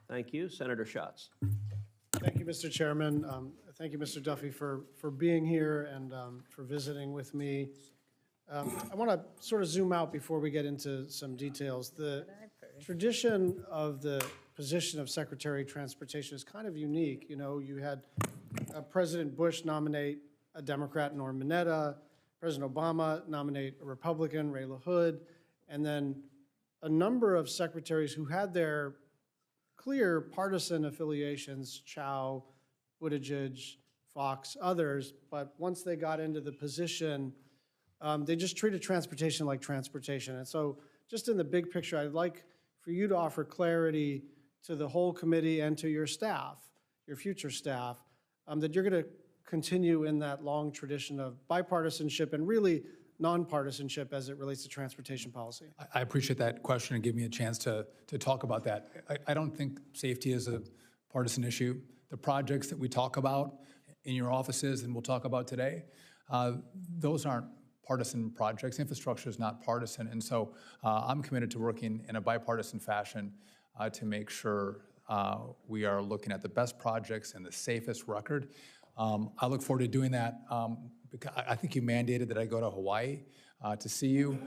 Thank you. Senator Schatz. Thank you, Mr. Chairman. Thank you, Mr. Duffy, for being here and for visiting with me. I want to sort of zoom out before we get into some details. The tradition of the position of Secretary of Transportation is kind of unique. You know, you had President Bush nominate a Democrat, Norm Mineta, President Obama nominate a Republican, Ray LaHood, and then a number of secretaries who had their clear partisan affiliations, Chow, Buttigieg, Fox, others, but once they got into the position, they just treated transportation like transportation. And so just in the big picture, I'd like for you to offer clarity to the whole committee and to your staff, your future staff, that you're going to continue in that long tradition of bipartisanship and really nonpartisanship as it relates to transportation policy. I appreciate that question and give me a chance to talk about that. I don't think safety is a partisan issue. The projects that we talk about in your offices and we'll talk about today, those aren't partisan projects. Infrastructure is not partisan. And so I'm committed to working in a bipartisan fashion to make sure we are looking at the best projects and the safest record. I look forward to doing that. Because I think you mandated that I go to Hawaii to see you.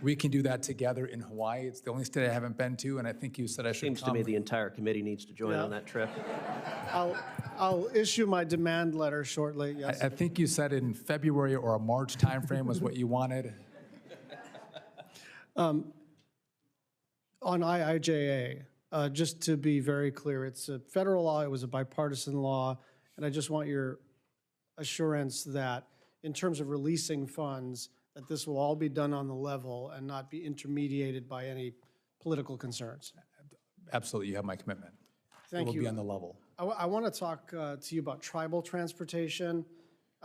We can do that together in Hawaii. It's the only state I haven't been to, and I think you said I should Seems to me the entire committee needs to join on that trip. I'll issue my demand letter shortly. Yes. I think you said in February or a March timeframe was what you wanted. On IIJA, just to be very clear, it's a federal law, it was a bipartisan law, and I just want your assurance that in terms of releasing funds, that this will all be done on the level and not be intermediated by any political concerns. Absolutely, you have my commitment. Thank you. It will be on the level. I want to talk to you about tribal transportation.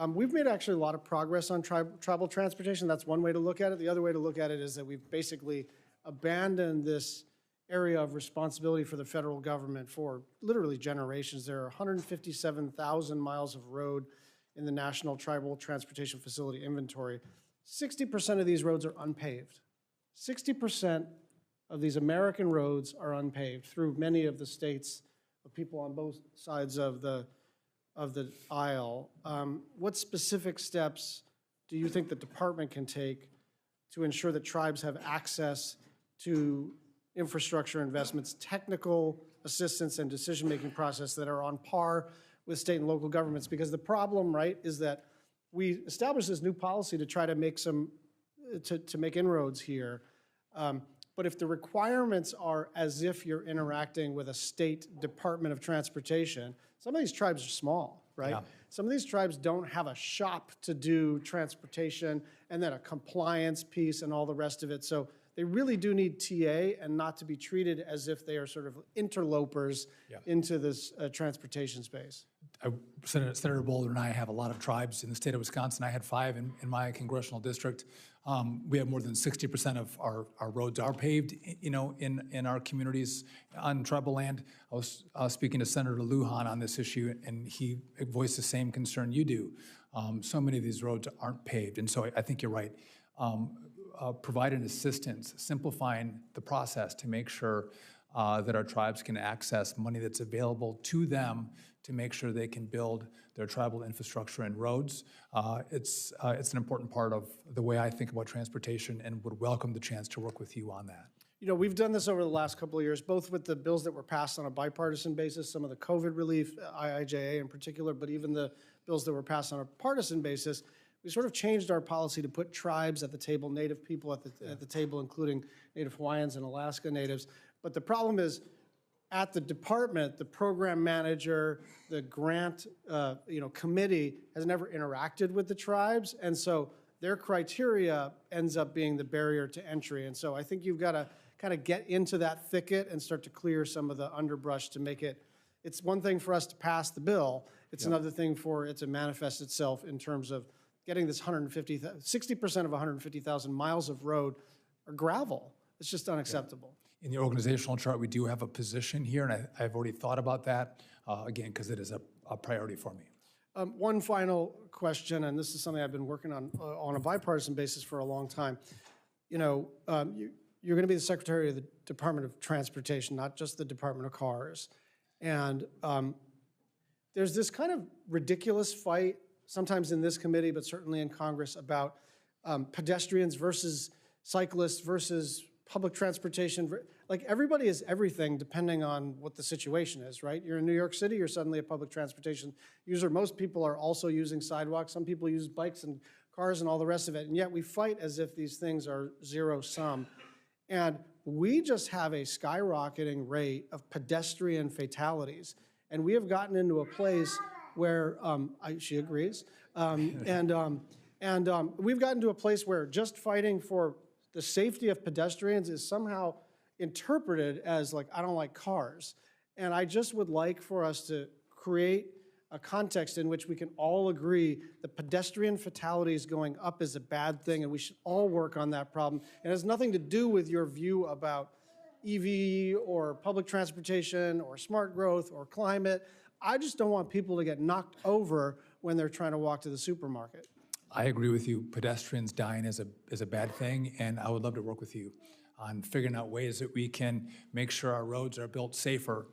We've made actually a lot of progress on tribal transportation. That's one way to look at it. The other way to look at it is that we've basically abandoned this area of responsibility for the federal government for literally generations. There are 157,000 miles of road in the National Tribal Transportation Facility inventory. 60% of these roads are unpaved. 60% of these American roads are unpaved through many of the states of people on both sides of the aisle. What specific steps do you think the department can take to ensure that tribes have access to infrastructure investments, technical assistance, and decision-making process that are on par with state and local governments? Because the problem, right, is that we established this new policy to try to make to make inroads here. But if the requirements are as if you're interacting with a state Department of Transportation, some of these tribes are small, right? Yeah. Some of these tribes don't have a shop to do transportation and then a compliance piece and all the rest of it. So they really do need TA and not to be treated as if they are sort of interlopers into this transportation space. Senator Boulder and I have a lot of tribes in the state of Wisconsin. I had 5 in my congressional district. We have more than 60% of our roads are paved, you know, in our communities on tribal land. I was speaking to Senator Lujan on this issue, and he voiced the same concern you do. So many of these roads aren't paved, and so I think you're right. Providing assistance, simplifying the process to make sure that our tribes can access money that's available to them to make sure they can build their tribal infrastructure and roads. It's an important part of the way I think about transportation and would welcome the chance to work with you on that. You know, we've done this over the last couple of years, both with the bills that were passed on a bipartisan basis, some of the COVID relief, IIJA in particular, but even the bills that were passed on a partisan basis. We sort of changed our policy to put tribes at the table, Native people at the table, including Native Hawaiians and Alaska Natives. But the problem is, at the department, the program manager, the grant committee has never interacted with the tribes, and so their criteria ends up being the barrier to entry. And so I think you've got to kind of get into that thicket and start to clear some of the underbrush to make it. It's one thing for us to pass the bill. It's another thing for it to manifest itself in terms of getting this 60% of 150,000 miles of road are gravel. It's just unacceptable. In the organizational chart, we do have a position here, and I've already thought about that, again, because it is a priority for me. One final question, and this is something I've been working on a bipartisan basis for a long time. You know, you're going to be the Secretary of the Department of Transportation, not just the Department of Cars. And there's this kind of ridiculous fight, sometimes in this committee, but certainly in Congress, about pedestrians versus cyclists versus public transportation. Like, everybody is everything depending on what the situation is, right? You're in New York City, you're suddenly a public transportation user. Most people are also using sidewalks. Some people use bikes and cars and all the rest of it. And yet we fight as if these things are zero sum. And we just have a skyrocketing rate of pedestrian fatalities. And we have gotten into a place where, she agrees, we've gotten to a place where just fighting for the safety of pedestrians is somehow interpreted as like, I don't like cars. And I just would like for us to create a context in which we can all agree that pedestrian fatalities going up is a bad thing, and we should all work on that problem. It has nothing to do with your view about EV or public transportation or smart growth or climate. I just don't want people to get knocked over when they're trying to walk to the supermarket. I agree with you. Pedestrians dying is a bad thing, and I would love to work with you on figuring out ways that we can make sure our roads are built safer,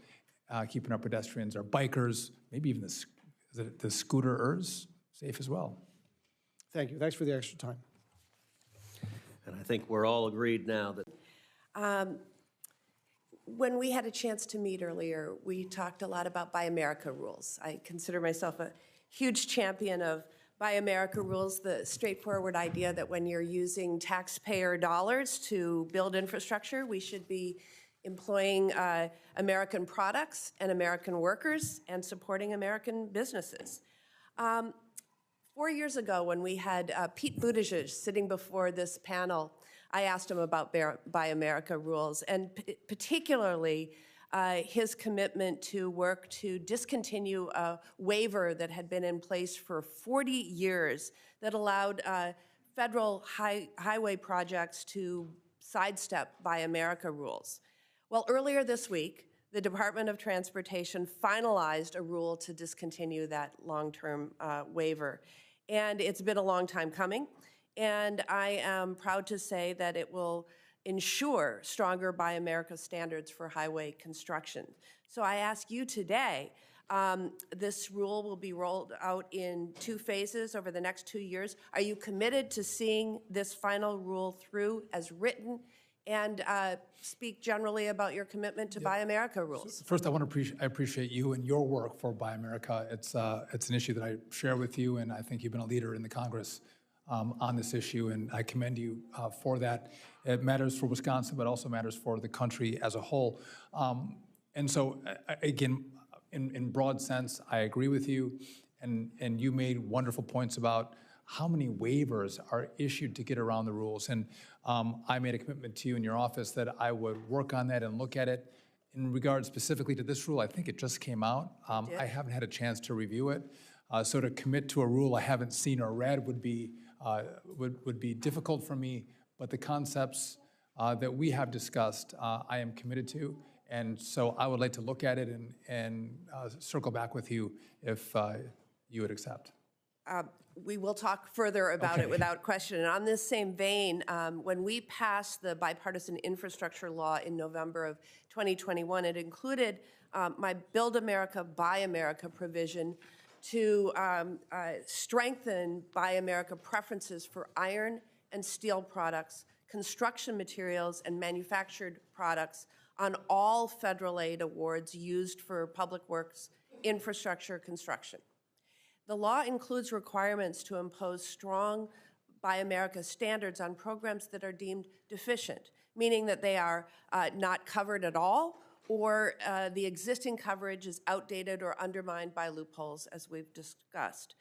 keeping our pedestrians, our bikers, maybe even the scooterers safe as well. Thank you. Thanks for the extra time. And I think we're all agreed now that When we had a chance to meet earlier, we talked a lot about Buy America rules. I consider myself a huge champion of Buy America rules, the straightforward idea that when you're using taxpayer dollars to build infrastructure, we should be employing American products and American workers and supporting American businesses. 4 years ago, when we had Pete Buttigieg sitting before this panel, I asked him about Buy America rules, and particularly his commitment to work to discontinue a waiver that had been in place for 40 years that allowed federal highway projects to sidestep Buy America rules. Well, earlier this week, the Department of Transportation finalized a rule to discontinue that long-term waiver. And it's been a long time coming. And I am proud to say that it will ensure stronger Buy America standards for highway construction. So I ask you today, this rule will be rolled out in 2 phases over the next 2 years. Are you committed to seeing this final rule through as written? And speak generally about your commitment to Buy America rules. First, I appreciate you and your work for Buy America. It's an issue that I share with you, and I think you've been a leader in the Congress on this issue, and I commend you for that. It matters for Wisconsin, but also matters for the country as a whole. And so, again, in broad sense, I agree with you, and you made wonderful points about how many waivers are issued to get around the rules. And I made a commitment to you in your office that I would work on that and look at it. In regard specifically to this rule, I think it just came out. I haven't had a chance to review it. So to commit to a rule I haven't seen or read would be difficult for me. But the concepts that we have discussed, I am committed to. And so I would like to look at it and circle back with you if you would accept. We will talk further about it without question. And on this same vein, when we passed the bipartisan infrastructure law in November of 2021, it included my Build America, Buy America provision to strengthen Buy America preferences for iron and steel products, construction materials, and manufactured products on all federal aid awards used for public works infrastructure construction. The law includes requirements to impose strong Buy America standards on programs that are deemed deficient, meaning that they are not covered at all, or the existing coverage is outdated or undermined by loopholes, as we've discussed.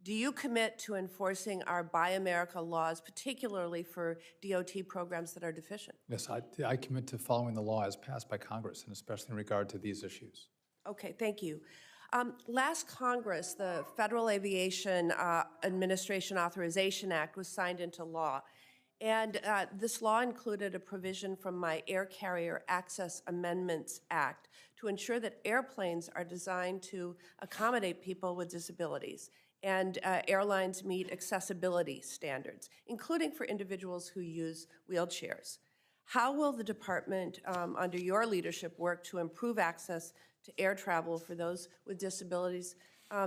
Do you commit to enforcing our Buy America laws, particularly for DOT programs that are deficient? Yes, I commit to following the law as passed by Congress, and especially in regard to these issues. Okay, thank you. Last Congress, the Federal Aviation Administration Authorization Act was signed into law. And this law included a provision from my Air Carrier Access Amendments Act to ensure that airplanes are designed to accommodate people with disabilities, and airlines meet accessibility standards, including for individuals who use wheelchairs. How will the department, under your leadership, work to improve access to air travel for those with disabilities,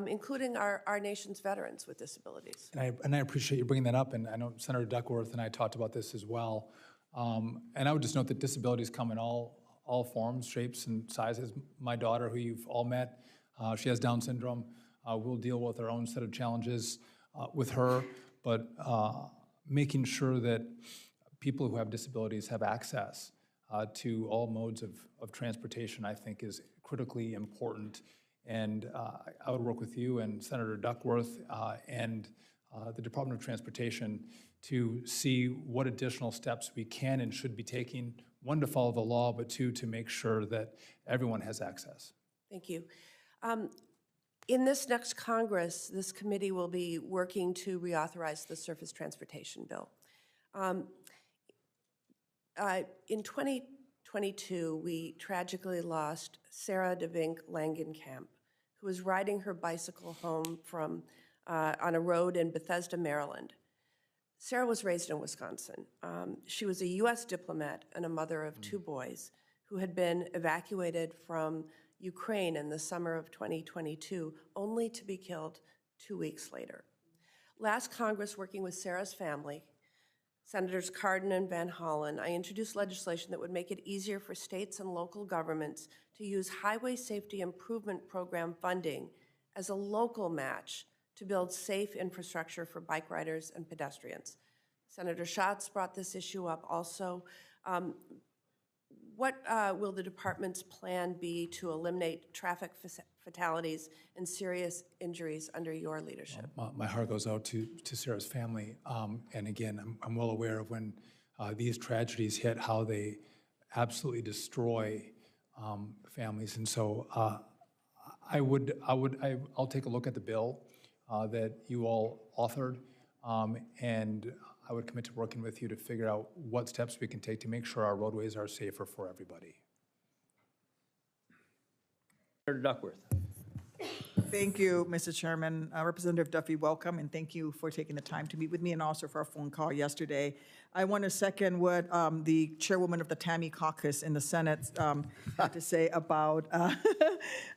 including our nation's veterans with disabilities? And I appreciate you bringing that up, and I know Senator Duckworth and I talked about this as well. And I would just note that disabilities come in all forms, shapes, and sizes. My daughter, who you've all met, she has Down syndrome. We'll deal with our own set of challenges with her, but making sure that people who have disabilities have access to all modes of transportation, I think, is critically important. And I would work with you and Senator Duckworth and the Department of Transportation to see what additional steps we can and should be taking, one, to follow the law, but two, to make sure that everyone has access. Thank you. In this next Congress, this committee will be working to reauthorize the Surface Transportation Bill. In 2022, we tragically lost Sarah DeVink Langenkamp, who was riding her bicycle home from on a road in Bethesda, Maryland. Sarah was raised in Wisconsin. She was a U.S. diplomat and a mother of two boys who had been evacuated from Ukraine in the summer of 2022, only to be killed 2 weeks later. Last Congress, working with Sarah's family, Senators Cardin and Van Hollen, I introduced legislation that would make it easier for states and local governments to use Highway Safety Improvement Program funding as a local match to build safe infrastructure for bike riders and pedestrians. Senator Schatz brought this issue up also. What will the department's plan be to eliminate traffic fatalities and serious injuries under your leadership? My heart goes out to Sarah's family. And again, I'm well aware of when these tragedies hit, how they absolutely destroy families. And so I'll take a look at the bill that you all authored, and I would commit to working with you to figure out what steps we can take to make sure our roadways are safer for everybody. Senator Duckworth. Thank you, Mr. Chairman. Representative Duffy, welcome, and thank you for taking the time to meet with me and also for our phone call yesterday. I want to second what the chairwoman of the TAMI caucus in the Senate had to say about,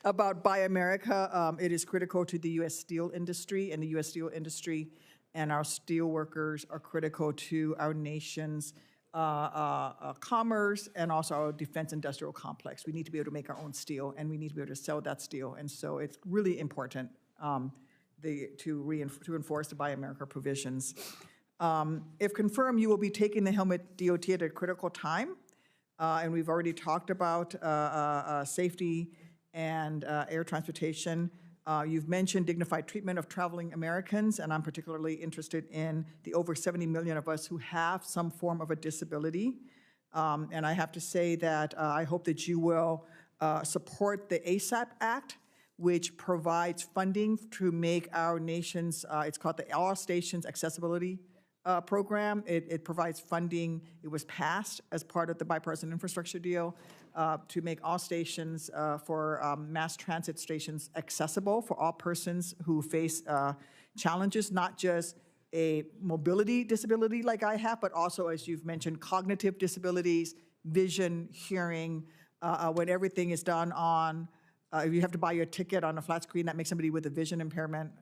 about Buy America. It is critical to the U.S. steel industry, and the U.S. steel industry and our steel workers are critical to our nation's commerce and also our defense industrial complex. We need to be able to make our own steel, and we need to be able to sell that steel. And so it's really important to enforce the Buy America provisions. If confirmed, you will be taking the helmet DOT at a critical time. And we've already talked about safety and air transportation. You've mentioned dignified treatment of traveling Americans, and I'm particularly interested in the over 70 million of us who have some form of a disability. And I have to say that I hope that you will support the ASAP Act, which provides funding to make our nation's, it's called the All Stations Accessibility Program. It provides funding. It was passed as part of the bipartisan infrastructure deal to make all stations for mass transit stations accessible for all persons who face challenges, not just a mobility disability like I have, but also, as you've mentioned, cognitive disabilities, vision, hearing, when everything is done on, if you have to buy your ticket on a flat screen, that makes somebody with a vision impairment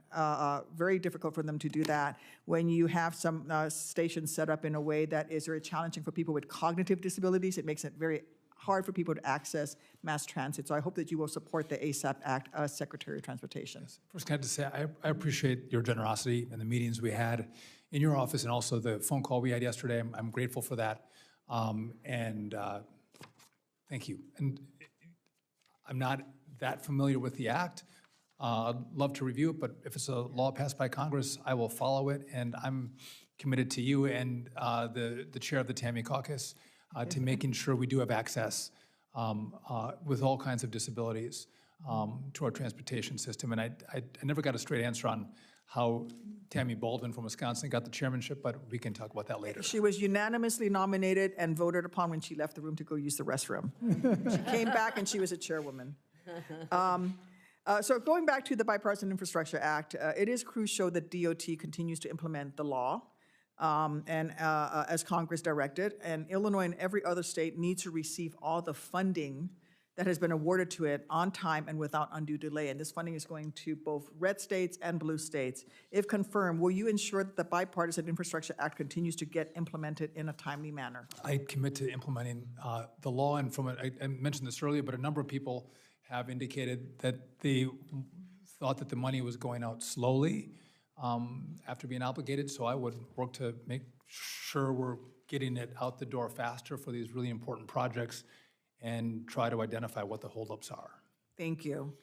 very difficult for them to do that. When you have some stations set up in a way that is very challenging for people with cognitive disabilities, it makes it very hard for people to access mass transit. So I hope that you will support the ASAP Act as Secretary of Transportation. Yes. First, I have to say, I appreciate your generosity and the meetings we had in your office and also the phone call we had yesterday. I'm grateful for that. Thank you. And I'm not that familiar with the act. I'd love to review it, but if it's a law passed by Congress, I will follow it. And I'm committed to you and the chair of the TAMI caucus to making sure we do have access with all kinds of disabilities to our transportation system. And I never got a straight answer on how Tammy Baldwin from Wisconsin got the chairmanship, but we can talk about that later. She was unanimously nominated and voted upon when she left the room to go use the restroom. She came back and she was a chairwoman. So going back to the Bipartisan Infrastructure Act, it is crucial that DOT continues to implement the law. as Congress directed, and Illinois and every other state needs to receive all the funding that has been awarded to it on time and without undue delay. And this funding is going to both red states and blue states. If confirmed, will you ensure that the Bipartisan Infrastructure Act continues to get implemented in a timely manner? I commit to implementing the law, and I mentioned this earlier, but a number of people have indicated that they thought that the money was going out slowly after being obligated, so I would work to make sure we're getting it out the door faster for these really important projects and try to identify what the holdups are. Thank you.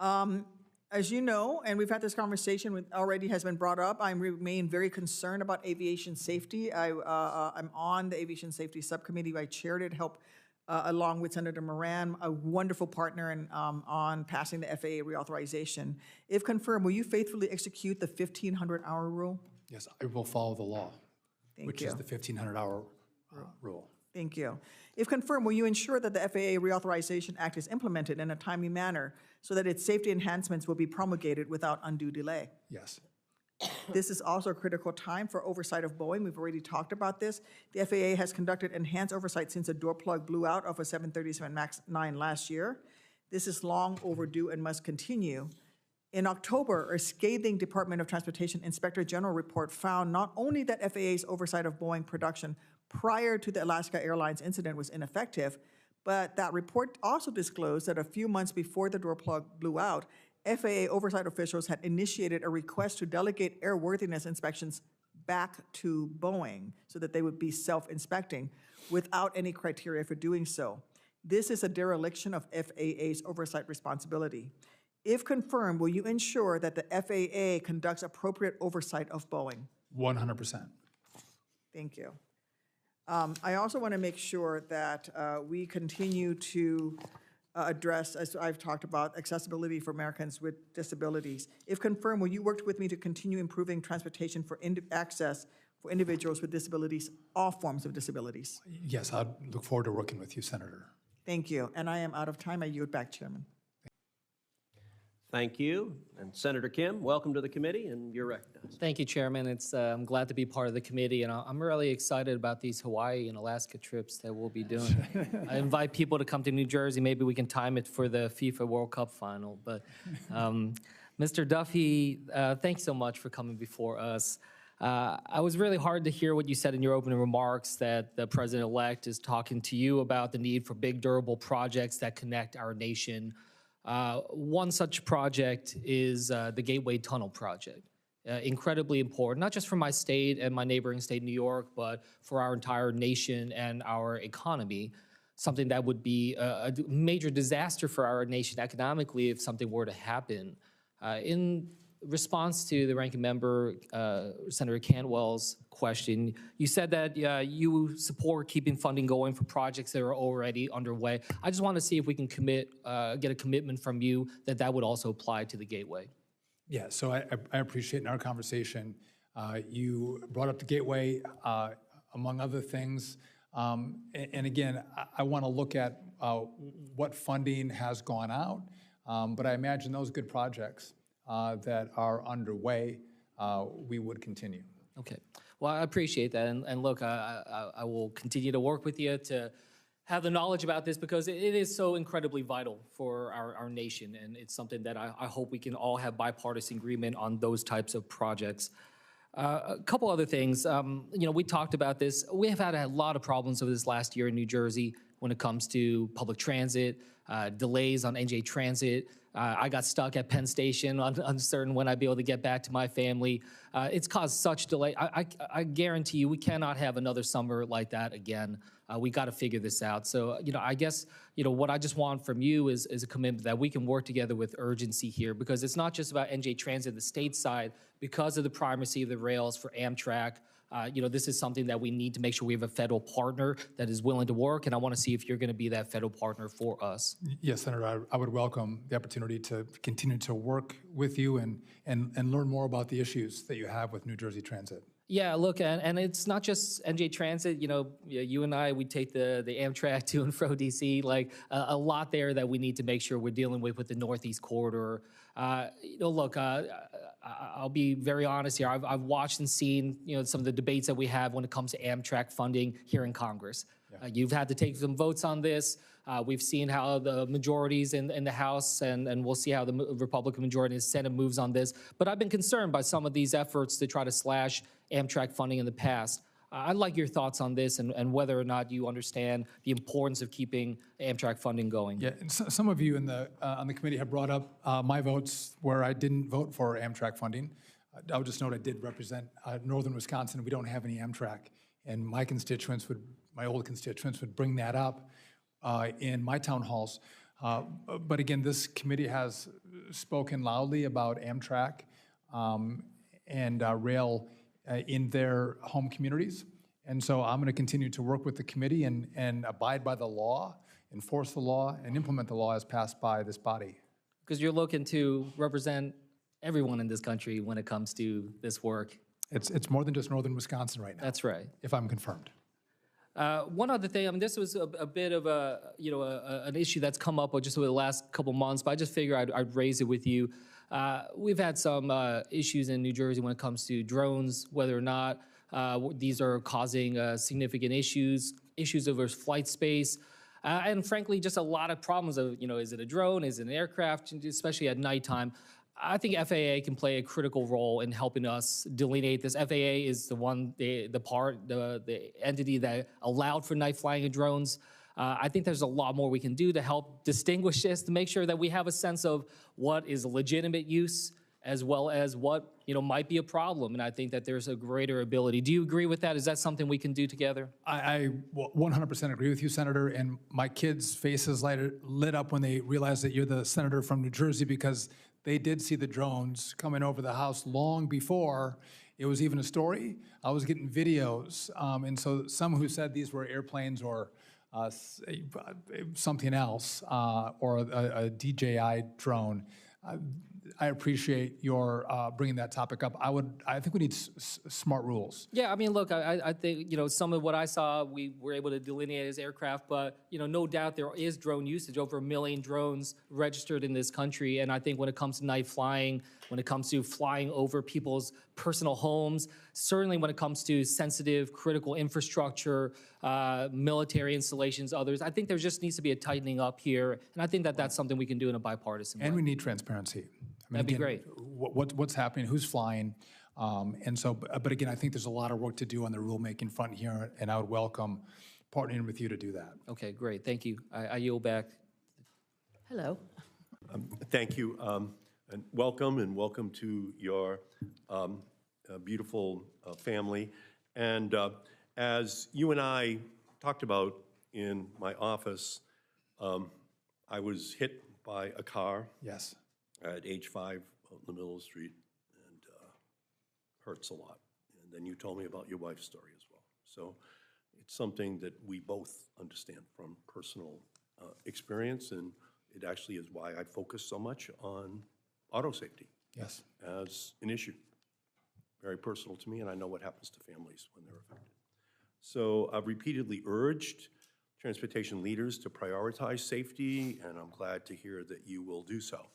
As you know, and we've had this conversation already has been brought up, I remain very concerned about aviation safety. I'm on the Aviation Safety Subcommittee. I chaired it, helped along with Senator Moran, a wonderful partner on passing the FAA reauthorization. If confirmed, will you faithfully execute the 1,500-hour rule? Yes, I will follow the law, which you. is the 1,500-hour rule. Thank you. If confirmed, will you ensure that the FAA Reauthorization Act is implemented in a timely manner so that its safety enhancements will be promulgated without undue delay? Yes. This is also a critical time for oversight of Boeing. We've already talked about this. The FAA has conducted enhanced oversight since a door plug blew out of a 737 MAX 9 last year. This is long overdue and must continue. In October, a scathing Department of Transportation Inspector General report found not only that FAA's oversight of Boeing production prior to the Alaska Airlines incident was ineffective, but that report also disclosed that a few months before the door plug blew out, FAA oversight officials had initiated a request to delegate airworthiness inspections back to Boeing so that they would be self-inspecting without any criteria for doing so. This is a dereliction of FAA's oversight responsibility. If confirmed, will you ensure that the FAA conducts appropriate oversight of Boeing? 100%. Thank you. I also want to make sure that we continue to address, as I've talked about, accessibility for Americans with disabilities. If confirmed, will you work with me to continue improving transportation for access for individuals with disabilities, all forms of disabilities? Yes, I look forward to working with you, Senator. Thank you. And I am out of time. I yield back, Chairman. Thank you. And Senator Kim, welcome to the committee, and you're recognized. Thank you, Chairman. I'm glad to be part of the committee, and I'm really excited about these Hawaii and Alaska trips that we'll be doing. I invite people to come to New Jersey. Maybe we can time it for the FIFA World Cup final. But Mr. Duffy, thanks so much for coming before us. I was really hard to hear what you said in your opening remarks, that the president-elect is talking to you about the need for big, durable projects that connect our nation. One such project is the Gateway Tunnel project. Incredibly important, not just for my state and my neighboring state, New York, but for our entire nation and our economy. Something that would be a major disaster for our nation economically if something were to happen. In response to the ranking member, Senator Cantwell's question, you said that you support keeping funding going for projects that are already underway. I just want to see if we can get a commitment from you that that would also apply to the Gateway. Yeah, so I appreciate in our conversation, you brought up the Gateway, among other things. And again, I want to look at what funding has gone out, but I imagine those good projects that are underway, we would continue. Okay. Well, I appreciate that. And look, I will continue to work with you to have the knowledge about this because it is so incredibly vital for our nation. And it's something that I hope we can all have bipartisan agreement on those types of projects. A couple other things. We talked about this. We have had a lot of problems over this last year in New Jersey when it comes to public transit, delays on NJ Transit. I got stuck at Penn Station, uncertain when I'd be able to get back to my family. It's caused such delay. I guarantee you we cannot have another summer like that again. We got to figure this out. So, I guess, what I just want from you is a commitment that we can work together with urgency here, because it's not just about NJ Transit, the state side, because of the primacy of the rails for Amtrak. This is something that we need to make sure we have a federal partner that is willing to work, and I want to see if you're going to be that federal partner for us. Yes, Senator, I would welcome the opportunity to continue to work with you and learn more about the issues that you have with New Jersey Transit. Yeah, look, and it's not just NJ Transit. You know, you and I, we take the Amtrak to and fro DC. Like a lot there that we need to make sure we're dealing with the Northeast Corridor. You know, look, I'll be very honest here. I've watched and seen, you know, some of the debates that we have when it comes to Amtrak funding here in Congress. You've had to take some votes on this. We've seen how the majorities in the House and we'll see how the Republican majority in the Senate moves on this. But I've been concerned by some of these efforts to try to slash Amtrak funding in the past. I'd like your thoughts on this and whether or not you understand the importance of keeping Amtrak funding going. Yeah, and some of you on the committee have brought up my votes where I didn't vote for Amtrak funding. I would just note I did represent northern Wisconsin. We don't have any Amtrak, and my old constituents would bring that up in my town halls. But again, this committee has spoken loudly about Amtrak and rail in their home communities. And so I'm going to continue to work with the committee and abide by the law, enforce the law, and implement the law as passed by this body. Because you're looking to represent everyone in this country when it comes to this work. It's more than just northern Wisconsin right now. That's right. If I'm confirmed. One other thing, I mean, this was a bit of an issue that's come up just over the last couple months, but I just figured I'd raise it with you. We've had some issues in New Jersey when it comes to drones, whether or not these are causing significant issues over flight space, and frankly, just a lot of problems of, you know, is it a drone, is it an aircraft, especially at nighttime. I think FAA can play a critical role in helping us delineate this. FAA is the entity that allowed for night flying of drones. I think there's a lot more we can do to help distinguish this, to make sure that we have a sense of what is legitimate use as well as what, you know, might be a problem. And I think that there's a greater ability. Do you agree with that? Is that something we can do together? I 100% agree with you, Senator, and my kids' faces lit up when they realized that you're the senator from New Jersey, because they did see the drones coming over the house long before it was even a story. I was getting videos, and so some who said these were airplanes or something else, or a DJI drone. I appreciate your bringing that topic up. I think we need smart rules. Yeah, I mean, look, I think, you know, some of what I saw, we were able to delineate as aircraft, but, you know, no doubt there is drone usage, over 1 million drones registered in this country. And I think when it comes to night flying, when it comes to flying over people's personal homes, certainly when it comes to sensitive, critical infrastructure, military installations, others, I think there just needs to be a tightening up here. And I think that that's something we can do in a bipartisan way. And we need transparency. I mean, That'd be again, great. What's happening, who's flying. And so, but again, I think there's a lot of work to do on the rulemaking front here, and I would welcome partnering with you to do that. Okay, great. Thank you. I yield back. Hello. Thank you, and welcome to your beautiful family. And as you and I talked about in my office, I was hit by a car Yes. at age 5 out in the middle of the street, and hurts a lot. And then you told me about your wife's story as well. So it's something that we both understand from personal experience, and it actually is why I focus so much on auto safety Yes. as an issue. Very personal to me, and I know what happens to families when they're affected. So I've repeatedly urged transportation leaders to prioritize safety, and I'm glad to hear that you will do so.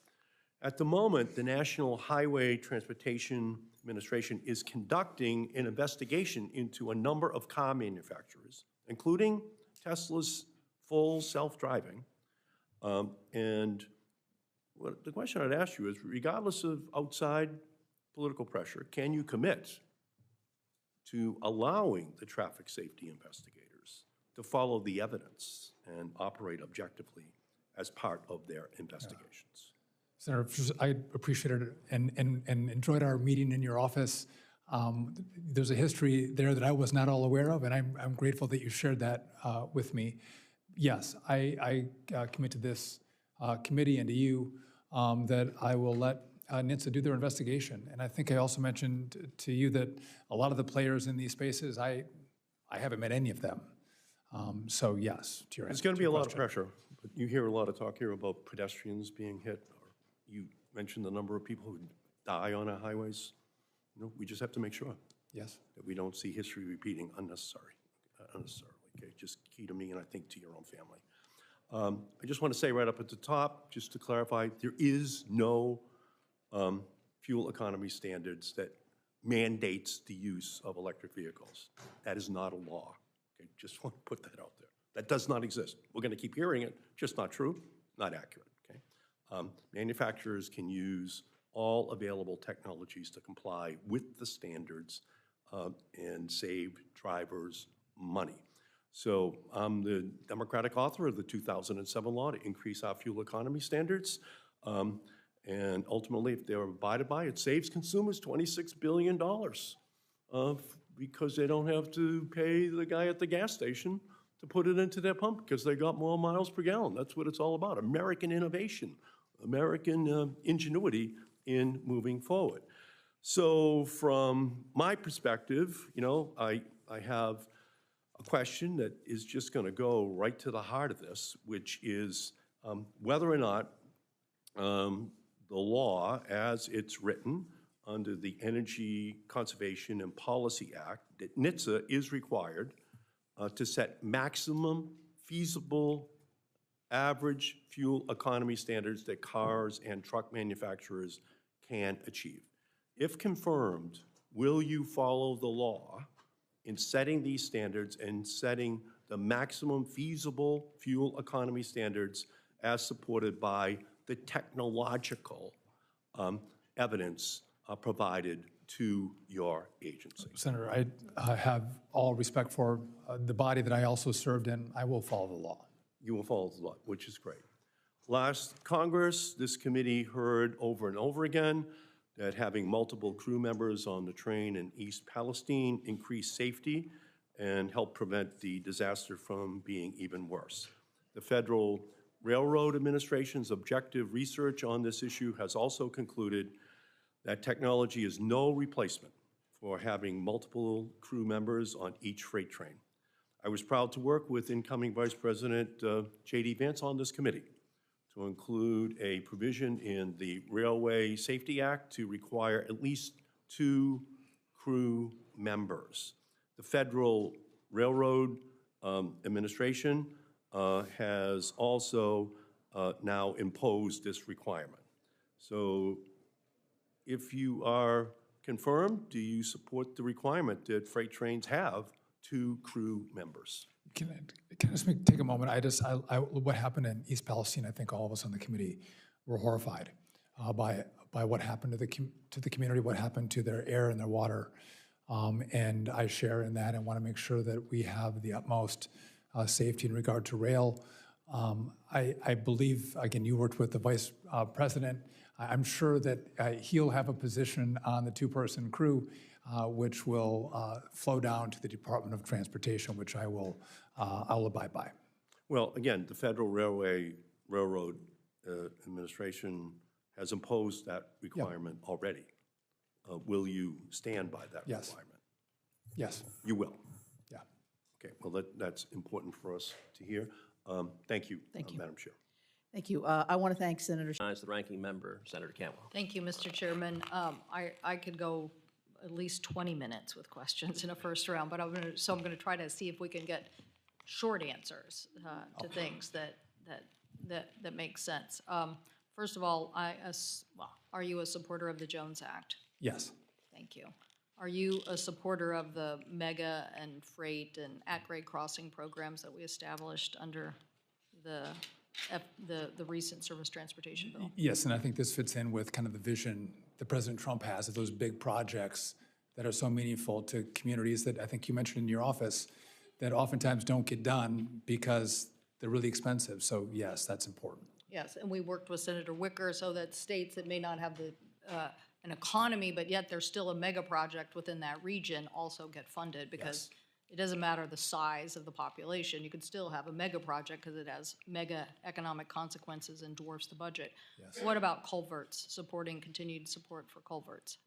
At the moment, the National Highway Transportation Administration is conducting an investigation into a number of car manufacturers, including Tesla's full self-driving. And the question I'd ask you is, regardless of outside political pressure, can you commit to allowing the traffic safety investigators to follow the evidence and operate objectively as part of their investigations? Senator, I appreciated it and enjoyed our meeting in your office. There's a history there that I was not all aware of, and I'm grateful that you shared that with me. Yes, I commit to this committee and to you that I will let NHTSA do their investigation. And I think I also mentioned to you that a lot of the players in these spaces, I haven't met any of them. So yes, to your answer. There's going to be a lot of pressure, but you hear a lot of talk here about pedestrians being hit. You mentioned the number of people who die on our highways. You know, we just have to make sure. Yes. that we don't see history repeating unnecessarily, okay? Just key to me and I think to your own family. I just want to say right up at the top, just to clarify, there is no fuel economy standards that mandates the use of electric vehicles. That is not a law. Okay, just want to put that out there. That does not exist. We're going to keep hearing it, just not true, not accurate, okay? Manufacturers can use all available technologies to comply with the standards and save drivers money. So I'm the Democratic author of the 2007 law to increase our fuel economy standards. And ultimately, if they're abided by, it saves consumers $26 billion because they don't have to pay the guy at the gas station to put it into their pump because they got more miles per gallon. That's what it's all about. American innovation, American ingenuity in moving forward. So from my perspective, you know, I have a question that is just going to go right to the heart of this, which is whether or not the law, as it's written under the Energy Conservation and Policy Act, that NHTSA is required to set maximum feasible average fuel economy standards that cars and truck manufacturers can achieve. If confirmed, will you follow the law in setting these standards and setting the maximum feasible fuel economy standards as supported by the technological evidence provided to your agency? Senator, I have all respect for the body that I also served in. I will follow the law. You will follow the law, which is great. Last Congress, this committee heard over and over again that having multiple crew members on the train in East Palestine increased safety and helped prevent the disaster from being even worse. The Federal Railroad Administration's objective research on this issue has also concluded that technology is no replacement for having multiple crew members on each freight train. I was proud to work with incoming Vice President J.D. Vance on this committee to include a provision in the Railway Safety Act to require at least 2 crew members. The Federal Railroad Administration has also now imposed this requirement. So if you are confirmed, do you support the requirement that freight trains have 2 crew members? Can I just take a moment? What happened in East Palestine, I think all of us on the committee were horrified by what happened to the community, what happened to their air and their water. And I share in that and want to make sure that we have the utmost safety in regard to rail. I believe, again, you worked with the Vice President. I'm sure that he'll have a position on the 2-person crew, which will flow down to the Department of Transportation, which I'll abide by. Well, again, the Federal Railroad Administration has imposed that requirement already. Will you stand by that requirement? Yes. You will? Yeah. Okay, well, that's important for us to hear. Thank you, Madam Chair. Thank you. I want to thank Senator. As the ranking member, Senator Cantwell. Thank you, Mr. Chairman. I could go at least 20 minutes with questions in a first round, but I'm going to try to see if we can get short answers to things that make sense. First of all, are you a supporter of the Jones Act? Yes. Thank you. Are you a supporter of the mega and freight and at-grade crossing programs that we established under the recent Surface Transportation Bill? Yes, and I think this fits in with kind of the vision that President Trump has of those big projects that are so meaningful to communities that I think you mentioned in your office that oftentimes don't get done because they're really expensive. So yes, that's important. Yes, and we worked with Senator Wicker so that states that may not have an economy, but yet there's still a mega project within that region also get funded because it doesn't matter the size of the population. You could still have a mega project because it has mega economic consequences and dwarfs the budget. Yes. What about culverts, supporting continued support for culverts?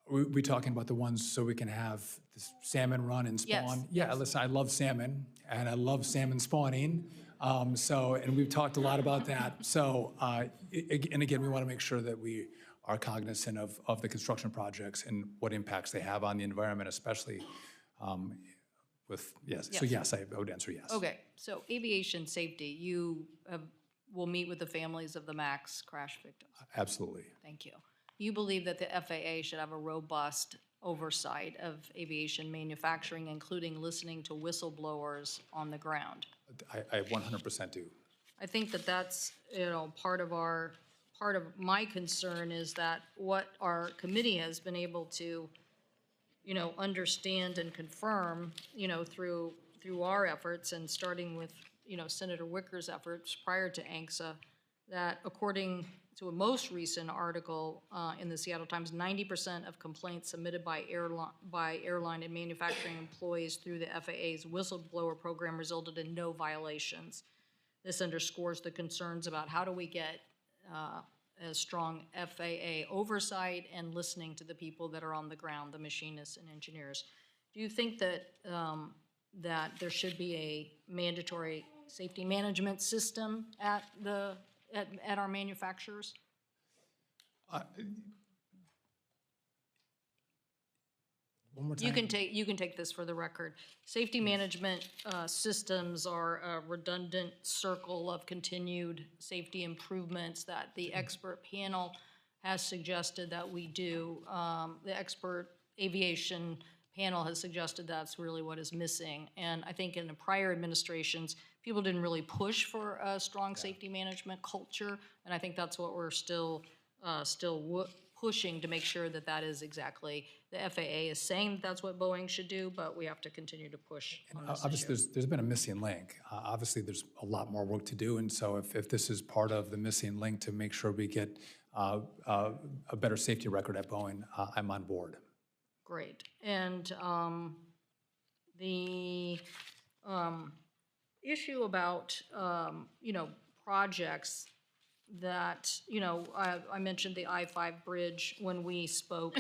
We talking about the ones so we can have this salmon run and spawn? Yes. Yeah, listen, I love salmon, and I love salmon spawning. And we've talked a lot about that. So, and again, we want to make sure that we are cognizant of the construction projects and what impacts they have on the environment, especially with, yes. So yes, I would answer yes. Okay, so aviation safety, will meet with the families of the MAX crash victims. Absolutely. Thank you. You believe that the FAA should have a robust oversight of aviation manufacturing, including listening to whistleblowers on the ground? I 100% do. I think that that's, part of my concern is that what our committee has been able to, understand and confirm, through our efforts and starting with, Senator Wicker's efforts prior to ANCSA, that according to a most recent article in the Seattle Times, 90% of complaints submitted by airline and manufacturing employees through the FAA's whistleblower program resulted in no violations. This underscores the concerns about how do we get a strong FAA oversight and listening to the people that are on the ground, the machinists and engineers. Do you think that that there should be a mandatory safety management system at our manufacturers? One more time. You can take this for the record. Safety management systems are a redundant circle of continued safety improvements that the expert panel has suggested that we do. The expert aviation panel has suggested that's really what is missing. And I think in the prior administrations, people didn't really push for a strong safety management culture. And I think that's what we're still pushing to make sure that that is exactly, the FAA is saying that's what Boeing should do, but we have to continue to push on this Obviously, issue. there's been a missing link. Obviously, there's a lot more work to do, and so if this is part of the missing link to make sure we get a better safety record at Boeing, I'm on board. Great. And the issue about, projects that, I mentioned the I-5 bridge when we spoke,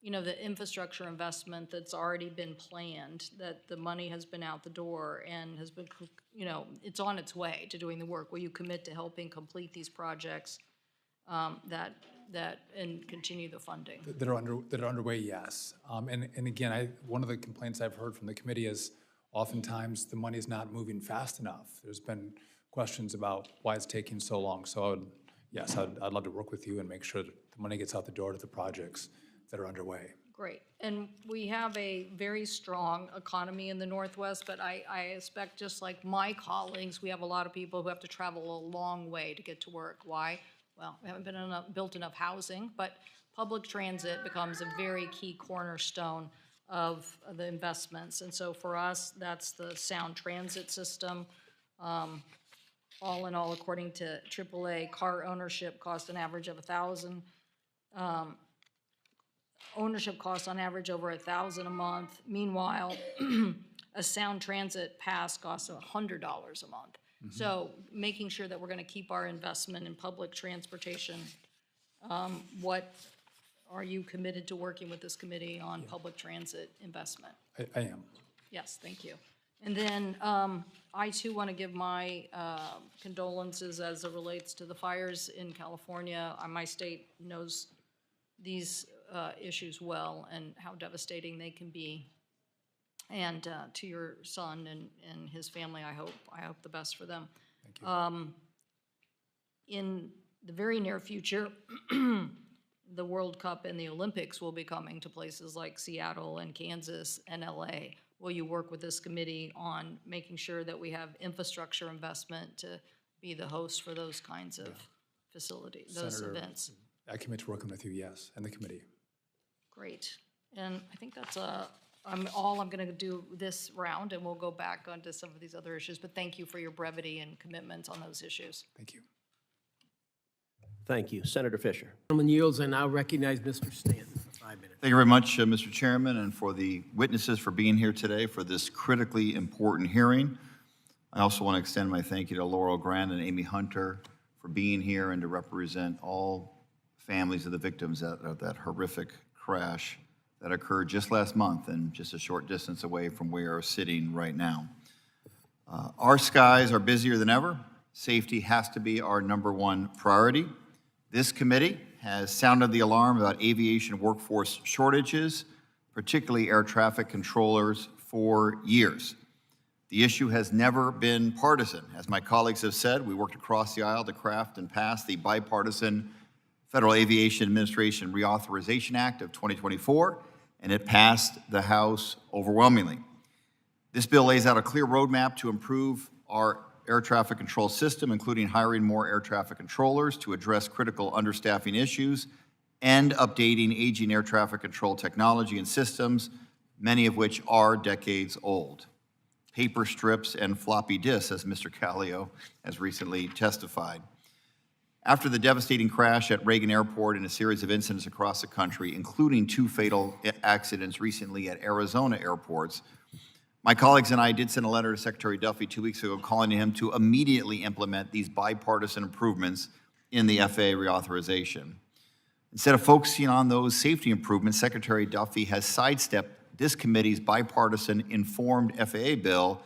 the infrastructure investment that's already been planned, that the money has been out the door and has been, it's on its way to doing the work. Will you commit to helping complete these projects and continue the funding? That are underway, yes. And again, one of the complaints I've heard from the committee is oftentimes the money is not moving fast enough. There's been questions about why it's taking so long. So I'd love to work with you and make sure that the money gets out the door to the projects that are underway. Great. And we have a very strong economy in the Northwest, but I expect, just like my colleagues, we have a lot of people who have to travel a long way to get to work. Why? Well, we haven't built enough housing, but public transit becomes a very key cornerstone of the investments. And so for us, that's the sound transit system. All in all, according to AAA, car ownership costs an average of $1,000. Ownership costs on average over $1,000 a month. Meanwhile, a sound transit pass costs $100 a month. So making sure that we're going to keep our investment in public transportation. What are you committed to working with this committee on public transit investment? I am. Yes, thank you. And then I too want to give my condolences as it relates to the fires in California. My state knows these issues well and how devastating they can be. And to your son and his family, I hope the best for them. Thank you. In the very near future, the World Cup and the Olympics will be coming to places like Seattle and Kansas and LA. Will you work with this committee on making sure that we have infrastructure investment to be the host for those kinds of facilities, those Senator, events? I commit to working with you, yes, and the committee. Great. And I think that's I'm going to do this round, and we'll go back onto some of these other issues. But thank you for your brevity and commitment on those issues. Thank you. Thank you. Senator Fisher. Gentleman yields. I now recognize Mr. Stanton for 5 minutes. Thank you very much, Mr. Chairman, and for the witnesses for being here today for this critically important hearing. I also want to extend my thank you to Laurel Grant and Amy Hunter for being here and to represent all families of the victims of that horrific crash that occurred just last month and just a short distance away from where we are sitting right now. Our skies are busier than ever. Safety has to be our #1 priority. This committee has sounded the alarm about aviation workforce shortages, particularly air traffic controllers, for years. The issue has never been partisan. As my colleagues have said, we worked across the aisle to craft and pass the Bipartisan Federal Aviation Administration Reauthorization Act of 2024, and it passed the House overwhelmingly. This bill lays out a clear roadmap to improve our air traffic control system, including hiring more air traffic controllers to address critical understaffing issues and updating aging air traffic control technology and systems, many of which are decades old. Paper strips and floppy disks, as Mr. Callio has recently testified. After the devastating crash at Reagan Airport and a series of incidents across the country, including 2 fatal accidents recently at Arizona airports, my colleagues and I did send a letter to Secretary Duffy 2 weeks ago calling on him to immediately implement these bipartisan improvements in the FAA reauthorization. Instead of focusing on those safety improvements, Secretary Duffy has sidestepped this committee's bipartisan informed FAA bill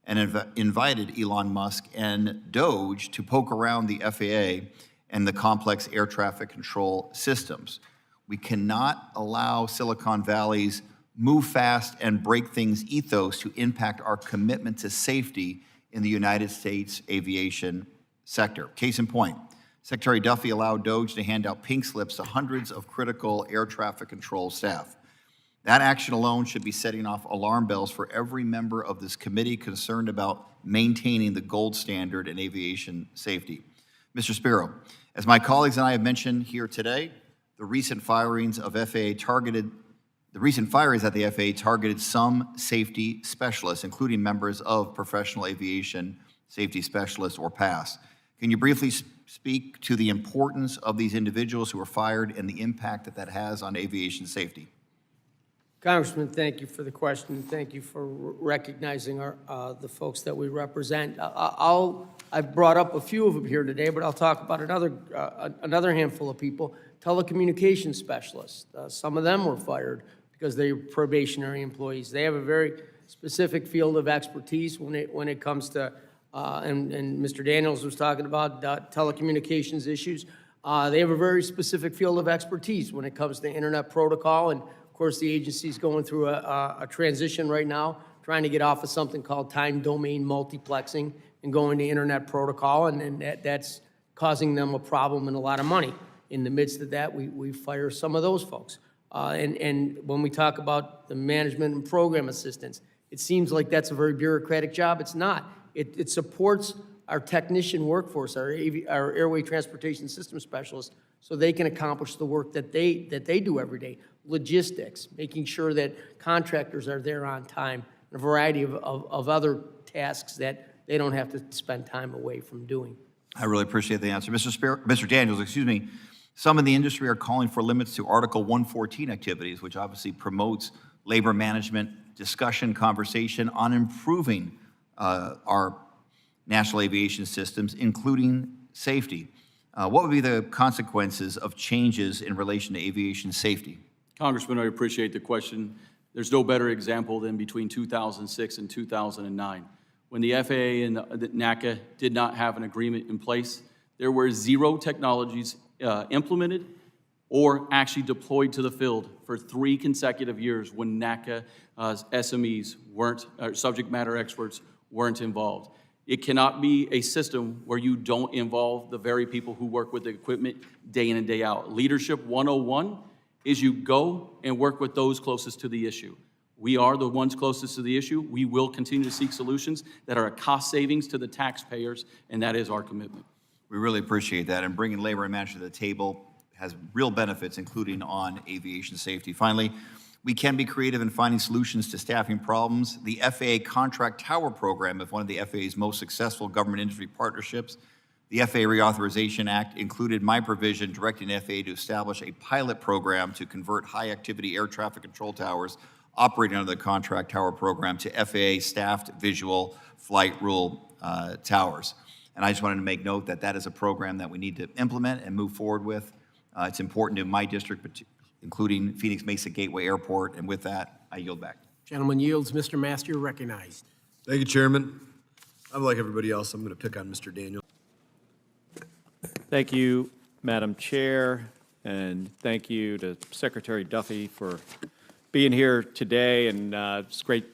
and invited Elon Musk and DOGE to poke around the FAA and the complex air traffic control systems. We cannot allow Silicon Valley's move fast and break things ethos to impact our commitment to safety in the United States aviation sector. Case in point, Secretary Duffy allowed DOGE to hand out pink slips to hundreds of critical air traffic control staff. That action alone should be setting off alarm bells for every member of this committee concerned about maintaining the gold standard in aviation safety. Mr. Spiro, as my colleagues and I have mentioned here today, the recent firings at the FAA targeted some safety specialists, including members of Professional Aviation Safety Specialists, or PASS. Can you briefly speak to the importance of these individuals who were fired and the impact that that has on aviation safety? Congressman, thank you for the question. Thank you for recognizing the folks that we represent. I've brought up a few of them here today, but I'll talk about another handful of people. Telecommunications specialists. Some of them were fired because they were probationary employees. They have a very specific field of expertise when it comes to, and Mr. Daniels was talking about telecommunications issues. They have a very specific field of expertise when it comes to internet protocol, and of course the agency's going through a transition right now, trying to get off of something called time domain multiplexing and going to internet protocol, and that's causing them a problem and a lot of money. In the midst of that, we fire some of those folks. And when we talk about the management and program assistance, it seems like that's a very bureaucratic job. It's not. It supports our technician workforce, our airway transportation system specialists, so they can accomplish the work that they do every day. Logistics, making sure that contractors are there on time, and a variety of other tasks that they don't have to spend time away from doing. I really appreciate the answer. Mr. Daniels, excuse me, some in the industry are calling for limits to Article 114 activities, which obviously promotes labor management discussion, conversation on improving our national aviation systems, including safety. What would be the consequences of changes in relation to aviation safety? Congressman, I appreciate the question. There's no better example than between 2006 and 2009. When the FAA and the NACA did not have an agreement in place, there were 0 technologies implemented or actually deployed to the field for 3 consecutive years when NACA SMEs weren't, subject matter experts weren't involved. It cannot be a system where you don't involve the very people who work with the equipment day in and day out. Leadership 101 is you go and work with those closest to the issue. We are the ones closest to the issue. We will continue to seek solutions that are a cost savings to the taxpayers, and that is our commitment. We really appreciate that, and bringing labor and management to the table has real benefits, including on aviation safety. Finally, we can be creative in finding solutions to staffing problems. The FAA Contract Tower Program is one of the FAA's most successful government industry partnerships. The FAA Reauthorization Act included my provision directing FAA to establish a pilot program to convert high-activity air traffic control towers operating under the Contract Tower Program to FAA-staffed visual flight rule towers. And I just wanted to make note that that is a program that we need to implement and move forward with. It's important in my district, including Phoenix Mesa Gateway Airport, and with that, I yield back. Gentleman yields. Mr. Master, you're recognized. Thank you, Chairman. I'm like everybody else, I'm going to pick on Mr. Daniels. Thank you, Madam Chair, and thank you to Secretary Duffy for being here today. And it's great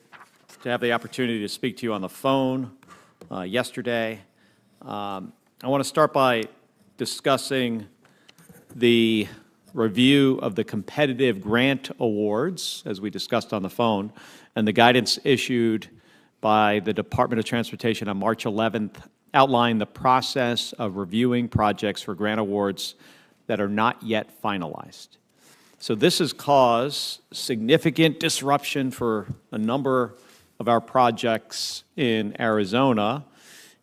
to have the opportunity to speak to you on the phone yesterday. I want to start by discussing the review of the competitive grant awards, as we discussed on the phone, and the guidance issued by the Department of Transportation on March 11th outlined the process of reviewing projects for grant awards that are not yet finalized. So this has caused significant disruption for a number of our projects in Arizona,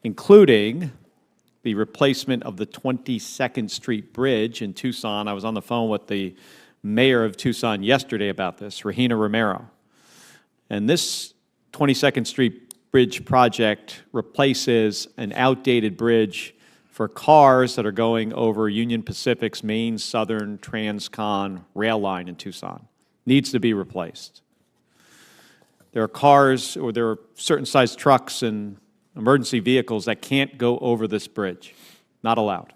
including the replacement of the 22nd Street Bridge in Tucson. I was on the phone with the mayor of Tucson yesterday about this, Regina Romero. And this 22nd Street Bridge project replaces an outdated bridge for cars that are going over Union Pacific's main Southern Transcon rail line in Tucson. Needs to be replaced. There are cars, or there are certain size trucks and emergency vehicles that can't go over this bridge. Not allowed.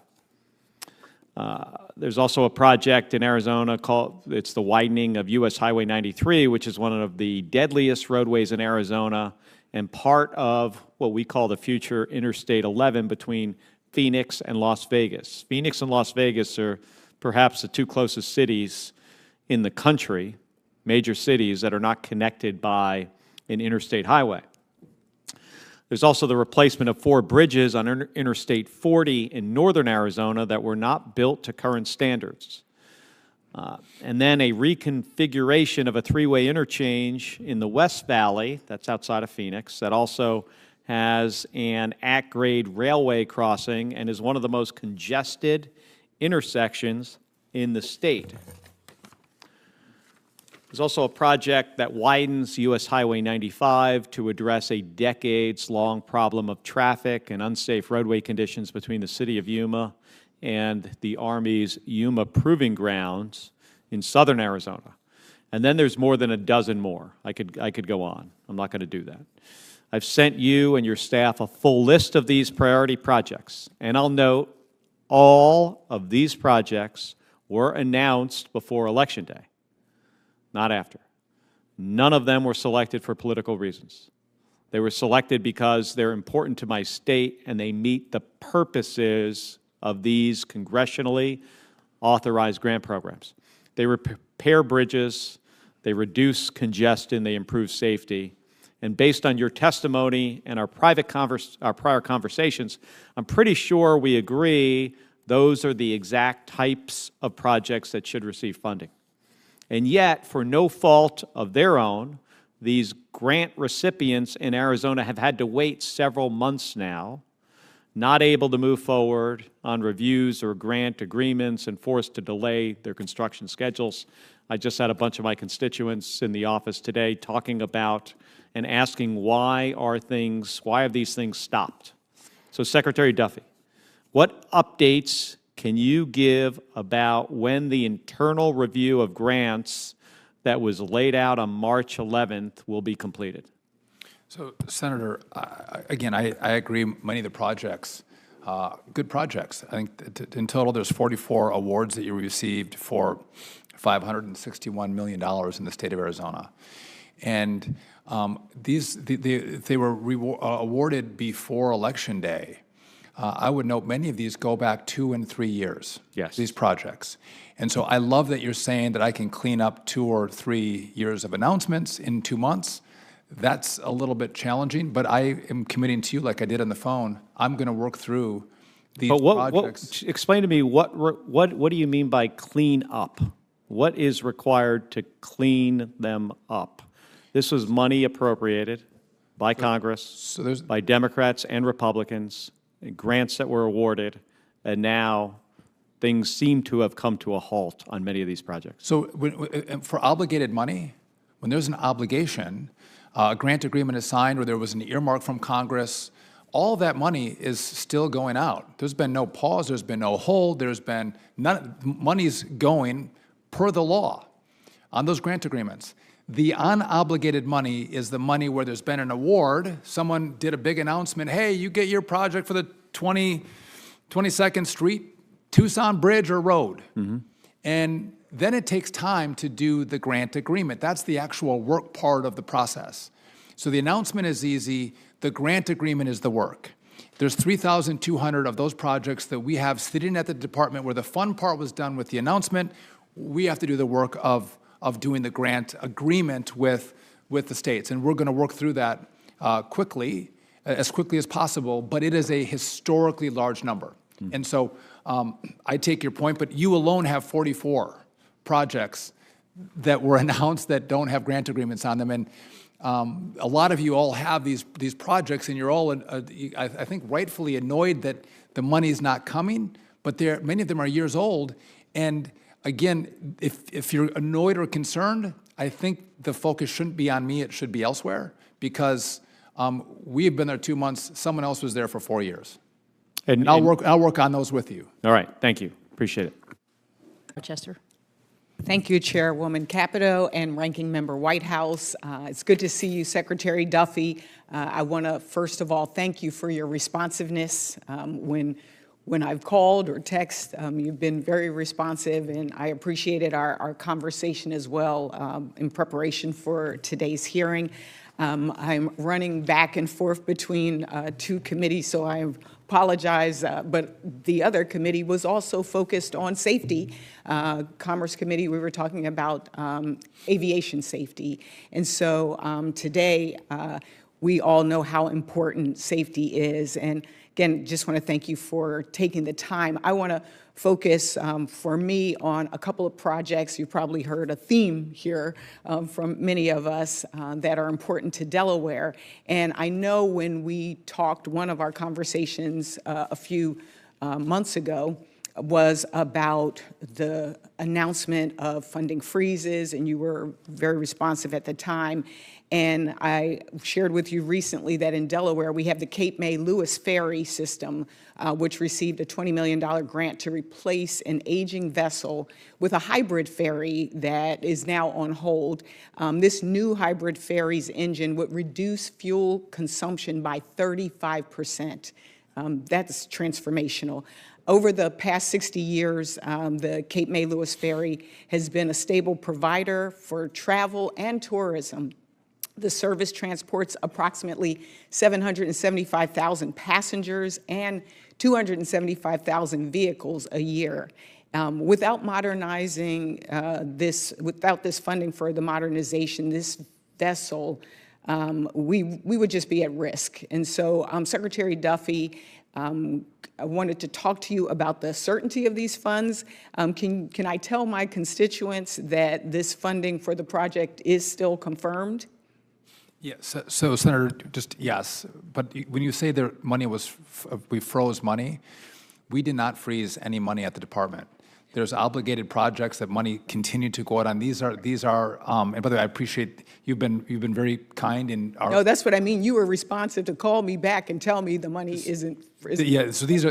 There's also a project in Arizona called, it's the widening of US Highway 93, which is one of the deadliest roadways in Arizona and part of what we call the future Interstate 11 between Phoenix and Las Vegas. Phoenix and Las Vegas are perhaps the two closest cities in the country, major cities that are not connected by an interstate highway. There's also the replacement of 4 bridges on Interstate 40 in northern Arizona that were not built to current standards. And then a reconfiguration of a 3-way interchange in the West Valley, that's outside of Phoenix, that also has an at-grade railway crossing and is one of the most congested intersections in the state. There's also a project that widens US Highway 95 to address a decades-long problem of traffic and unsafe roadway conditions between the city of Yuma and the Army's Yuma Proving Grounds in southern Arizona. And then there's more than a dozen more. I could go on. I'm not going to do that. I've sent you and your staff a full list of these priority projects. And I'll note all of these projects were announced before Election Day, not after. None of them were selected for political reasons. They were selected because they're important to my state and they meet the purposes of these congressionally authorized grant programs. They repair bridges, they reduce congestion, they improve safety. And based on your testimony and our prior conversations, I'm pretty sure we agree those are the exact types of projects that should receive funding. And yet, for no fault of their own, these grant recipients in Arizona have had to wait several months now, not able to move forward on reviews or grant agreements and forced to delay their construction schedules. I just had a bunch of my constituents in the office today talking about and asking why have these things stopped? So Secretary Duffy, what updates can you give about when the internal review of grants that was laid out on March 11th will be completed? So, Senator, again, I agree, many of the projects, good projects. I think in total there's 44 awards that you received for $561 million in the state of Arizona. And they were awarded before Election Day. I would note many of these go back 2 and 3 years, yes, these projects. And so I love that you're saying that I can clean up 2 or 3 years of announcements in 2 months. That's a little bit challenging, but I am committing to you, like I did on the phone, I'm going to work through these projects. Explain to me, what do you mean by clean up? What is required to clean them up? This was money appropriated by Congress, by Democrats and Republicans, grants that were awarded, and now things seem to have come to a halt on many of these projects. So for obligated money, when there's an obligation, a grant agreement is signed or there was an earmark from Congress, all that money is still going out. There's been no pause, there's been no hold, there's been none, money's going per the law on those grant agreements. The unobligated money is the money where there's been an award, someone did a big announcement, hey, you get your project for the 22nd Street Tucson Bridge or road. And then it takes time to do the grant agreement. That's the actual work part of the process. So the announcement is easy, the grant agreement is the work. There's 3,200 of those projects that we have sitting at the department where the fun part was done with the announcement. We have to do the work of doing the grant agreement with the states. And we're going to work through that quickly, as quickly as possible, but it is a historically large number. And so I take your point, but you alone have 44 projects that were announced that don't have grant agreements on them. And a lot of you all have these projects, and you're all, I think, rightfully annoyed that the money's not coming, but many of them are years old. And again, if you're annoyed or concerned, I think the focus shouldn't be on me, it should be elsewhere, because we have been there 2 months, someone else was there for 4 years. And I'll work on those with you. All right, thank you, appreciate it. Chester. Thank you, Chairwoman Capito and Ranking Member Whitehouse. It's good to see you, Secretary Duffy. I want to, first of all, thank you for your responsiveness. When I've called or text, you've been very responsive, and I appreciated our conversation as well in preparation for today's hearing. I'm running back and forth between two committees, so I apologize, but the other committee was also focused on safety. Commerce Committee, we were talking about aviation safety. And so today, we all know how important safety is. And again, just want to thank you for taking the time. I want to focus for me on a couple of projects. You probably heard a theme here from many of us that are important to Delaware. And I know when we talked, one of our conversations a few months ago was about the announcement of funding freezes, and you were very responsive at the time. And I shared with you recently that in Delaware, we have the Cape May Lewis Ferry system, which received a $20 million grant to replace an aging vessel with a hybrid ferry that is now on hold. This new hybrid ferry's engine would reduce fuel consumption by 35%. That's transformational. Over the past 60 years, the Cape May Lewis Ferry has been a stable provider for travel and tourism. The service transports approximately 775,000 passengers and 275,000 vehicles a year. Without modernizing without this funding for the modernization, this vessel, we would just be at risk. And so, Secretary Duffy, I wanted to talk to you about the certainty of these funds. Can I tell my constituents that this funding for the project is still confirmed? Yes, so Senator, just yes, but when you say the money was, we froze money, we did not freeze any money at the department. There's obligated projects that money continued to go out on. These are, and by the way, I appreciate you've been very kind in our. No, that's what I mean. You were responsive to call me back and tell me the money isn't. Yeah, so these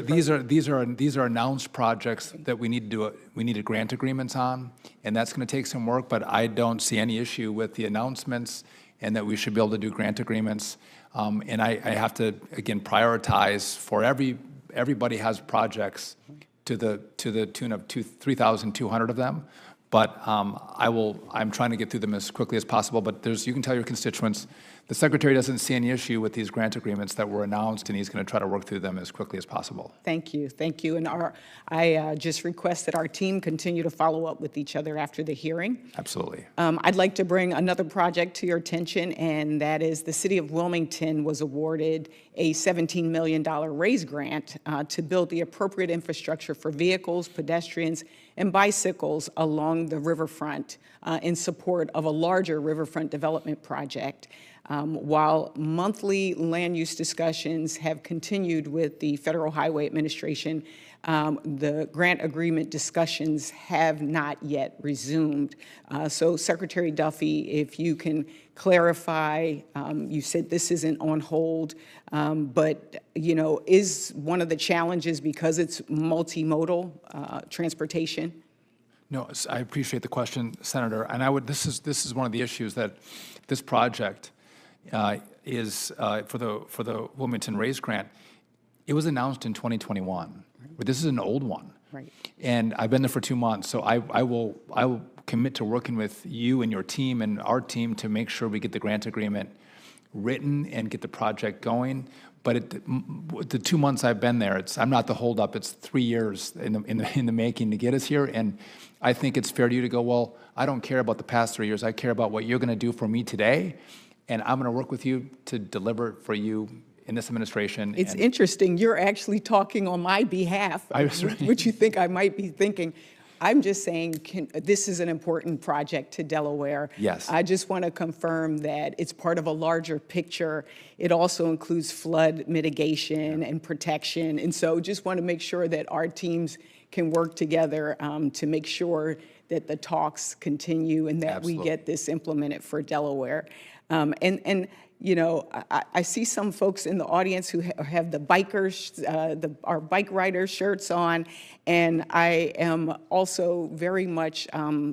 are announced projects that we need to do. We needed grant agreements on, and that's going to take some work. But I don't see any issue with the announcements, and that we should be able to do grant agreements. And I have to, again, prioritize for everybody has projects to the tune of 3,200 of them. But I'm trying to get through them as quickly as possible. But you can tell your constituents, the Secretary doesn't see any issue with these grant agreements that were announced, and he's going to try to work through them as quickly as possible. Thank you, thank you. And I just request that our team continue to follow up with each other after the hearing. Absolutely. I'd like to bring another project to your attention, and that is the City of Wilmington was awarded a $17 million RAISE grant to build the appropriate infrastructure for vehicles, pedestrians, and bicycles along the riverfront in support of a larger riverfront development project. While monthly land use discussions have continued with the Federal Highway Administration, the grant agreement discussions have not yet resumed. So Secretary Duffy, if you can clarify, you said this isn't on hold, but is one of the challenges because it's multimodal transportation? No, I appreciate the question, Senator. And this is one of the issues that this project is for the Wilmington RAISE grant. It was announced in 2021, but this is an old one. Right. And I've been there for 2 months, so I will commit to working with you and your team and our team to make sure we get the grant agreement written and get the project going. But the 2 months I've been there, I'm not the holdup. It's 3 years in the making to get us here. And I think it's fair to you to go, well, I don't care about the past 3 years. I care about what you're going to do for me today, and I'm going to work with you to deliver it for you in this administration. It's interesting, you're actually talking on my behalf, which you think I might be thinking. I'm just saying, this is an important project to Delaware. Yes. I just want to confirm that it's part of a larger picture. It also includes flood mitigation and protection. And so just want to make sure that our teams can work together to make sure that the talks continue and that we get this implemented for Delaware. And you know, I see some folks in the audience who have the bikers, our bike rider shirts on, and I am also very much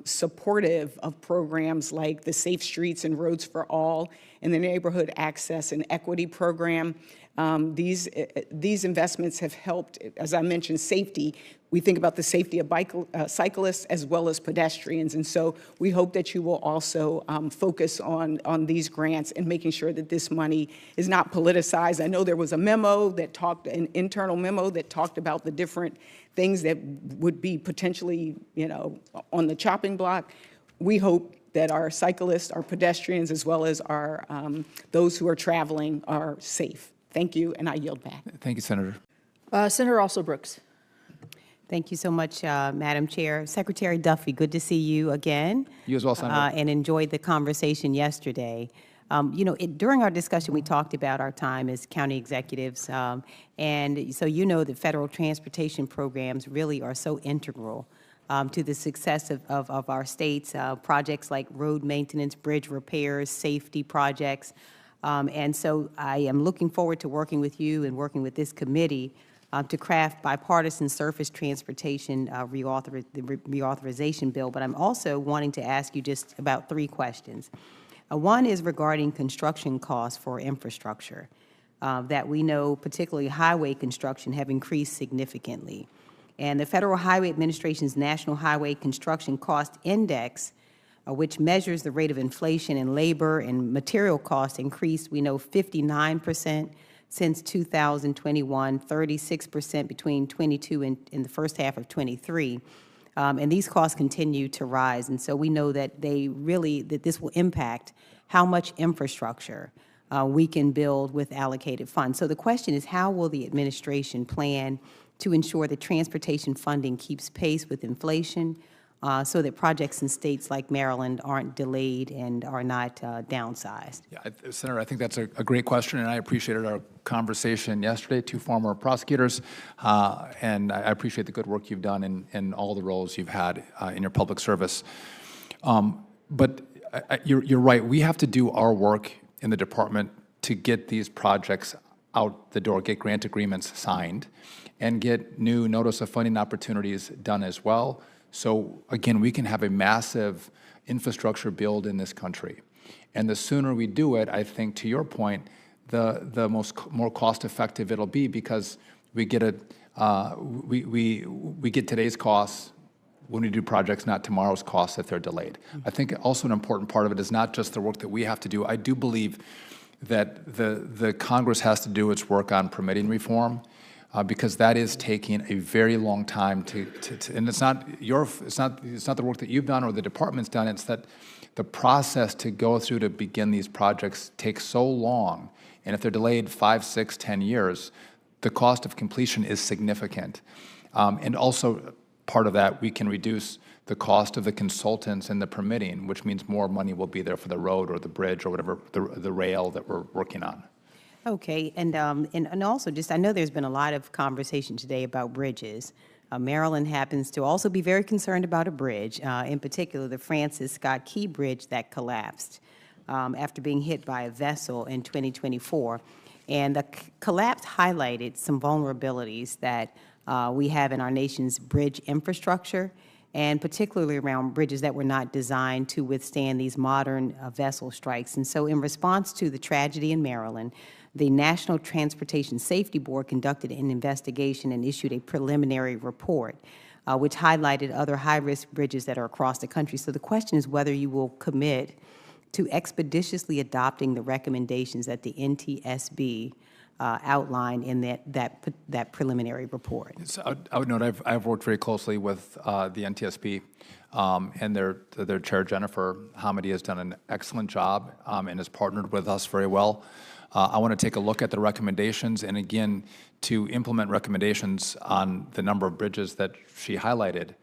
supportive of programs like the Safe Streets and Roads for All and the Neighborhood Access and Equity Program. These investments have helped, as I mentioned, safety. We think about the safety of cyclists as well as pedestrians, and so we hope that you will also focus on these grants and making sure that this money is not politicized. I know there was a memo that an internal memo that talked about the different things that would be potentially, you know, on the chopping block. We hope that our cyclists, our pedestrians, as well as our those who are traveling are safe. Thank you, and I yield back. Thank you, Senator. Senator Also Brooks. Thank you so much, Madam Chair. Secretary Duffy, good to see you again. You as well, Senator. And enjoyed the conversation yesterday. You know, during our discussion, we talked about our time as county executives. And so you know that federal transportation programs really are so integral to the success of our states. Projects like road maintenance, bridge repairs, safety projects. And so I am looking forward to working with you and working with this committee to craft bipartisan surface transportation reauthorization bill. But I'm also wanting to ask you just about 3 questions. One is regarding construction costs for infrastructure that we know, particularly highway construction, have increased significantly. And the Federal Highway Administration's National Highway Construction Cost Index, which measures the rate of inflation in labor and material costs, increased, we know, 59% since 2021, 36% between 22 and in the first half of 23. And these costs continue to rise. And so we know that that this will impact how much infrastructure we can build with allocated funds. So the question is, how will the administration plan to ensure that transportation funding keeps pace with inflation so that projects in states like Maryland aren't delayed and are not downsized? Yeah, Senator, I think that's a great question, and I appreciated our conversation yesterday, 2 former prosecutors, and I appreciate the good work you've done in all the roles you've had in your public service. But you're right, we have to do our work in the department to get these projects out the door, get grant agreements signed, and get new notice of funding opportunities done as well. So again, we can have a massive infrastructure build in this country. And the sooner we do it, I think, to your point, the more cost-effective it'll be, because we get we get today's costs when we do projects, not tomorrow's costs if they're delayed. I think also an important part of it is not just the work that we have to do. I do believe that the Congress has to do its work on permitting reform. Because that is taking a very long time and it's not the work that you've done or the department's done. It's that the process to go through to begin these projects takes so long, and if they're delayed 5, 6, 10 years, the cost of completion is significant. And also part of that, we can reduce the cost of the consultants and the permitting, which means more money will be there for the road or the bridge or whatever the rail that we're working on. Okay, and also just, I know there's been a lot of conversation today about bridges. Maryland happens to also be very concerned about a bridge, in particular the Francis Scott Key Bridge that collapsed after being hit by a vessel in 2024. And the collapse highlighted some vulnerabilities that we have in our nation's bridge infrastructure, and particularly around bridges that were not designed to withstand these modern vessel strikes. And so in response to the tragedy in Maryland, the National Transportation Safety Board conducted an investigation and issued a preliminary report. which highlighted other high-risk bridges that are across the country. So the question is whether you will commit to expeditiously adopting the recommendations that the NTSB outlined in that preliminary report. So I would note I've worked very closely with the NTSB, and their chair, Jennifer Hamady, has done an excellent job and has partnered with us very well. I want to take a look at the recommendations, and again, to implement recommendations on the number of bridges that she highlighted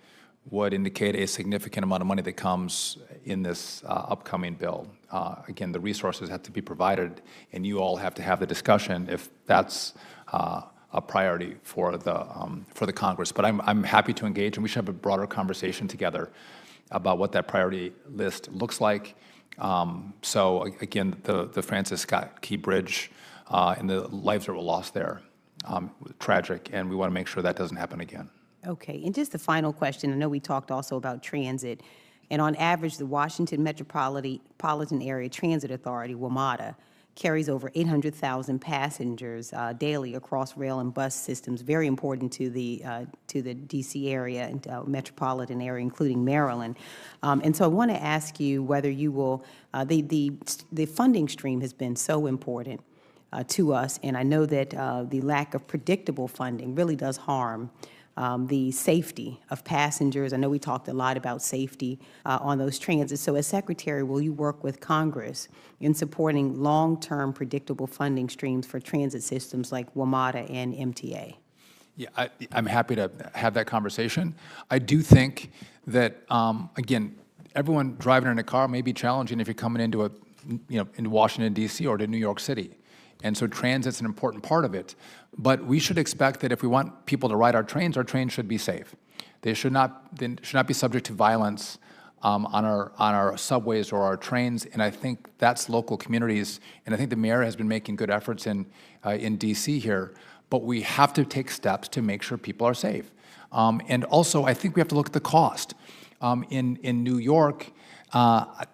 would indicate a significant amount of money that comes in this upcoming bill. Again, the resources have to be provided, and you all have to have the discussion if that's a priority for the Congress. But I'm happy to engage, and we should have a broader conversation together about what that priority list looks like. So again, the Francis Scott Key Bridge and the lives that were lost there, tragic, and we want to make sure that doesn't happen again. Okay, and just the final question. I know we talked also about transit, and on average, the Washington Metropolitan Area Transit Authority, WMATA, carries over 800,000 passengers daily across rail and bus systems, very important to the D.C. area and metropolitan area, including Maryland. And so I want to ask you whether you will, the funding stream has been so important to us, and I know that the lack of predictable funding really does harm the safety of passengers. I know we talked a lot about safety on those transits. So as Secretary, will you work with Congress in supporting long-term predictable funding streams for transit systems like WMATA and MTA? Yeah, I'm happy to have that conversation. I do think that, again, everyone driving in a car may be challenging if you're coming into into Washington, D.C. or to New York City. And so transit's an important part of it. But we should expect that if we want people to ride our trains should be safe. They should not be subject to violence on our subways or our trains. And I think that's local communities. And I think the mayor has been making good efforts in D.C. here. But we have to take steps to make sure people are safe. And also, I think we have to look at the cost. In New York, I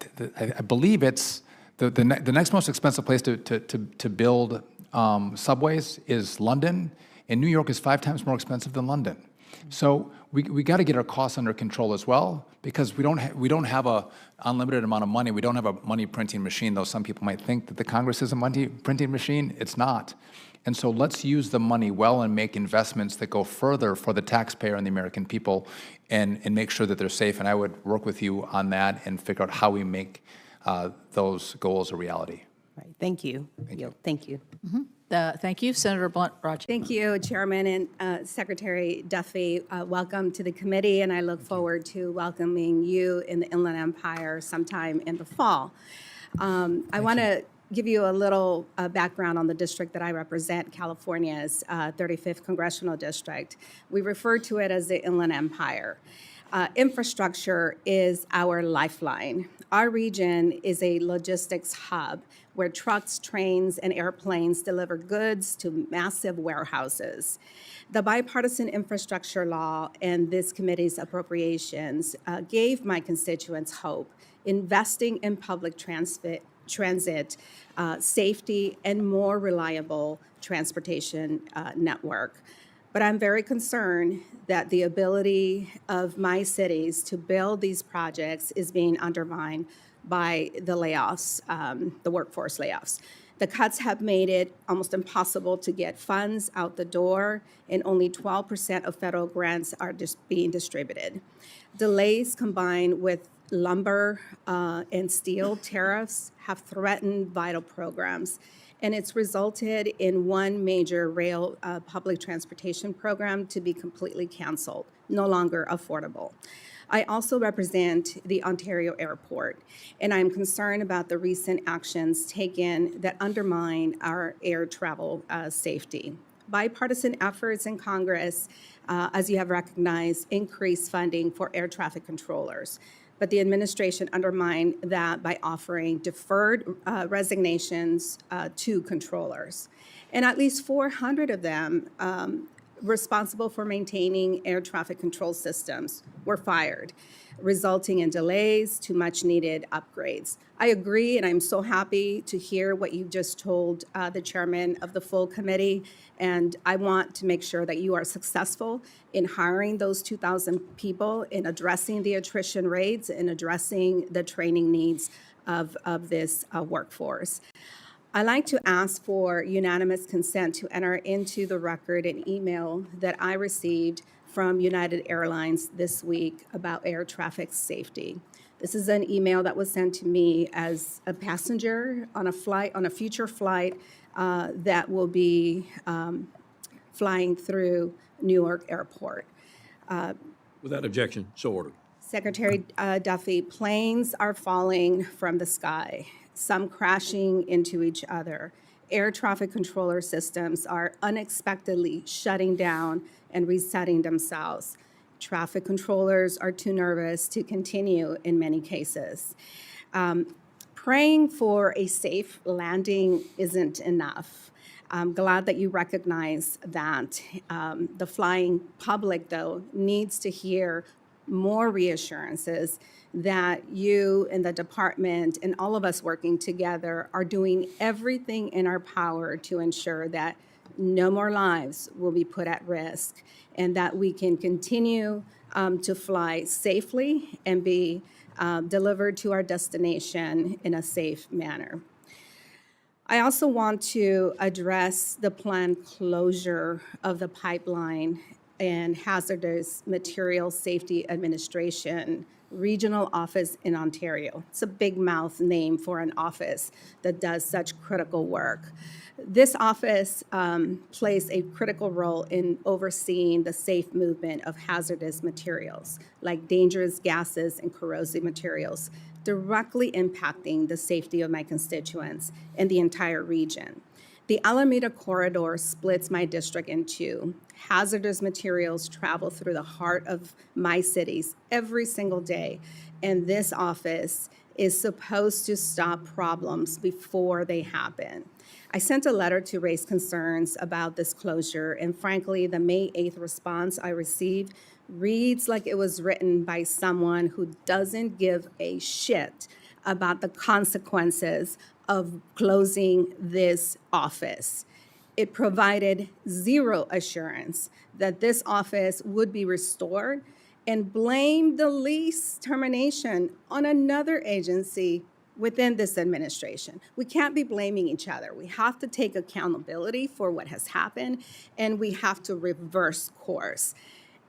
believe it's the next most expensive place to build subways is London, and New York is 5 times more expensive than London. So we got to get our costs under control as well, because we don't have a unlimited amount of money. We don't have a money printing machine, though some people might think that the Congress is a money printing machine. It's not. And so let's use the money well and make investments that go further for the taxpayer and the American people, and make sure that they're safe. And I would work with you on that and figure out how we make those goals a reality. Right. Thank you. Thank you. Thank you, Senator Blunt-Rochester. Thank you, Chairman and Secretary Duffy. Welcome to the committee, and I look forward to welcoming you in the Inland Empire sometime in the fall. I want to give you a little background on the district that I represent, California's 35th Congressional District. We refer to it as the Inland Empire. Infrastructure is our lifeline. Our region is a logistics hub where trucks, trains, and airplanes deliver goods to massive warehouses. The bipartisan infrastructure law and this committee's appropriations gave my constituents hope, investing in public transit, safety, and more reliable transportation network. But I'm very concerned that the ability of my cities to build these projects is being undermined by the layoffs, the workforce layoffs. The cuts have made it almost impossible to get funds out the door, and only 12% of federal grants are just being distributed. Delays combined with lumber and steel tariffs have threatened vital programs, and it's resulted in one major rail public transportation program to be completely canceled, no longer affordable. I also represent the Ontario Airport, and I'm concerned about the recent actions taken that undermine our air travel safety. Bipartisan efforts in Congress, as you have recognized, increased funding for air traffic controllers. But the administration undermined that by offering deferred resignations to controllers. And at least 400 of them responsible for maintaining air traffic control systems were fired, resulting in delays to much-needed upgrades. I agree, and I'm so happy to hear what you just told the chairman of the full committee, and I want to make sure that you are successful in hiring those 2,000 people, in addressing the attrition rates, and addressing the training needs of this workforce. I'd like to ask for unanimous consent to enter into the record an email that I received from United Airlines this week about air traffic safety. This is an email that was sent to me as a passenger on a future flight that will be flying through Newark Airport. Without objection, so ordered. Secretary Duffy, planes are falling from the sky, some crashing into each other. Air traffic controller systems are unexpectedly shutting down and resetting themselves. Traffic controllers are too nervous to continue in many cases. Praying for a safe landing isn't enough. I'm glad that you recognize that. The flying public, though, needs to hear more reassurances that you and the department and all of us working together are doing everything in our power to ensure that no more lives will be put at risk and that we can continue to fly safely and be delivered to our destination in a safe manner. I also want to address the planned closure of the pipeline and Hazardous Materials Safety Administration regional office in Ontario. It's a big mouth name for an office that does such critical work. This office plays a critical role in overseeing the safe movement of hazardous materials, like dangerous gases and corrosive materials, directly impacting the safety of my constituents and the entire region. The Alameda Corridor splits my district in two. Hazardous materials travel through the heart of my cities every single day, and this office is supposed to stop problems before they happen. I sent a letter to raise concerns about this closure, and frankly, the May 8th response I received reads like it was written by someone who doesn't give a shit about the consequences of closing this office. It provided zero assurance that this office would be restored and blamed the lease termination on another agency within this administration. We can't be blaming each other. We have to take accountability for what has happened, and we have to reverse course.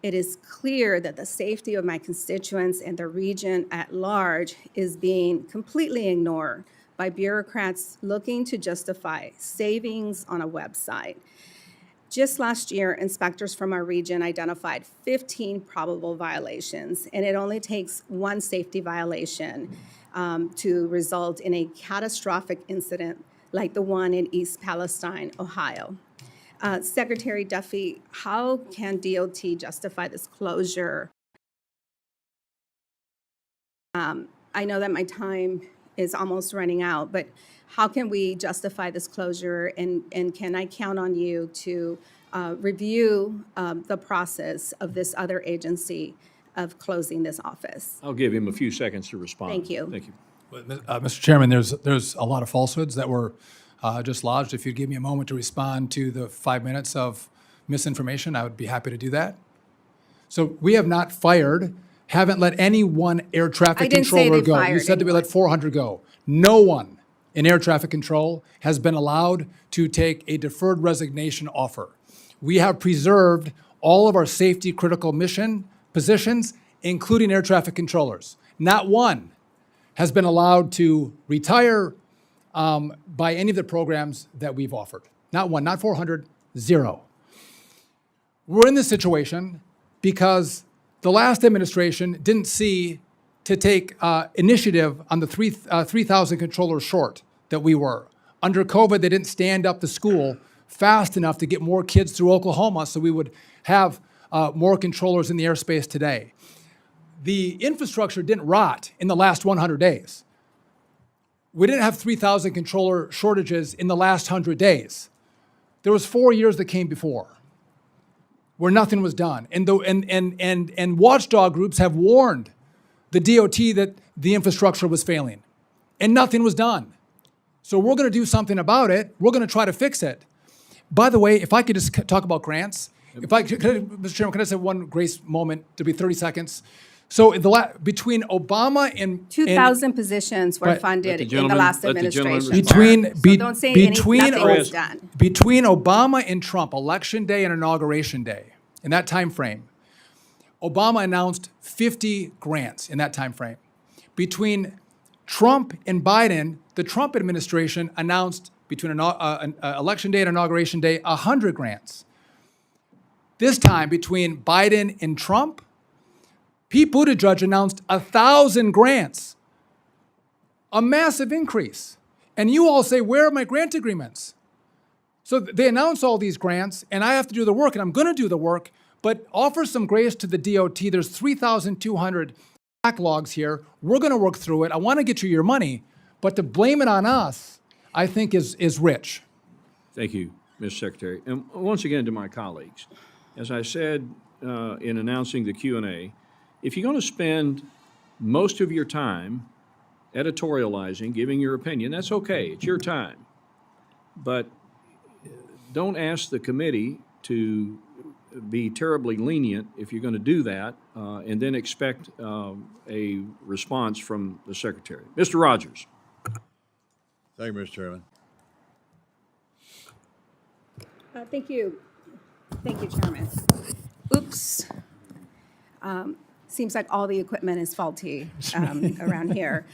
It is clear that the safety of my constituents and the region at large is being completely ignored by bureaucrats looking to justify savings on a website. Just last year, inspectors from our region identified 15 probable violations, and it only takes one safety violation to result in a catastrophic incident like the one in East Palestine, Ohio. Secretary Duffy, how can DOT justify this closure? I know that my time is almost running out, but how can we justify this closure, and can I count on you to review the process of this other agency of closing this office? I'll give him a few seconds to respond. Thank you. Thank you. Mr. Chairman, there's a lot of falsehoods that were just lodged. If you'd give me a moment to respond to the 5 minutes of misinformation, I would be happy to do that. So we have not fired, haven't let any one air traffic controller go. You said that we let 400 go. No one in air traffic control has been allowed to take a deferred resignation offer. We have preserved all of our safety critical mission positions, including air traffic controllers. Not one has been allowed to retire by any of the programs that we've offered. Not one, not 400, zero. We're in this situation because the last administration didn't see to take initiative on the 3,000 controllers short that we were. Under COVID, they didn't stand up the school fast enough to get more kids through Oklahoma so we would have more controllers in the airspace today. The infrastructure didn't rot in the last 100 days. We didn't have 3,000 controller shortages in the last 100 days. There was 4 years that came before. where nothing was done. And watchdog groups have warned the DOT that the infrastructure was failing, and nothing was done. So we're going to do something about it. We're going to try to fix it. By the way, if I could just talk about grants, Mr. Chairman, can I say one grace moment to be 30 seconds? So between Obama and 2,000 positions were Right. funded in the gentleman- last let the gentleman administration. respond. So don't say nothing was done. between Obama and Trump, Election Day and Inauguration Day, in that time frame, Obama announced 50 grants in that time frame. Between Trump and Biden, the Trump administration announced between Election Day and Inauguration Day 100 grants. This time, between Biden and Trump, Pete Buttigieg announced 1,000 grants, a massive increase. And you all say, where are my grant agreements? So they announce all these grants, and I have to do the work, and I'm going to do the work, but offer some grace to the DOT. There's 3,200 backlogs here. We're going to work through it. I want to get you your money, but to blame it on us, I think is rich. Thank you, Mr. Secretary. And once again to my colleagues, as I said in announcing the Q&A, if you're going to spend most of your time editorializing, giving your opinion, that's okay. It's your time. But don't ask the committee to be terribly lenient if you're going to do that, and then expect a response from the Secretary. Mr. Rogers. Thank you, Mr. Chairman. Thank you. Thank you, Chairman. Oops. Seems like all the equipment is faulty around here.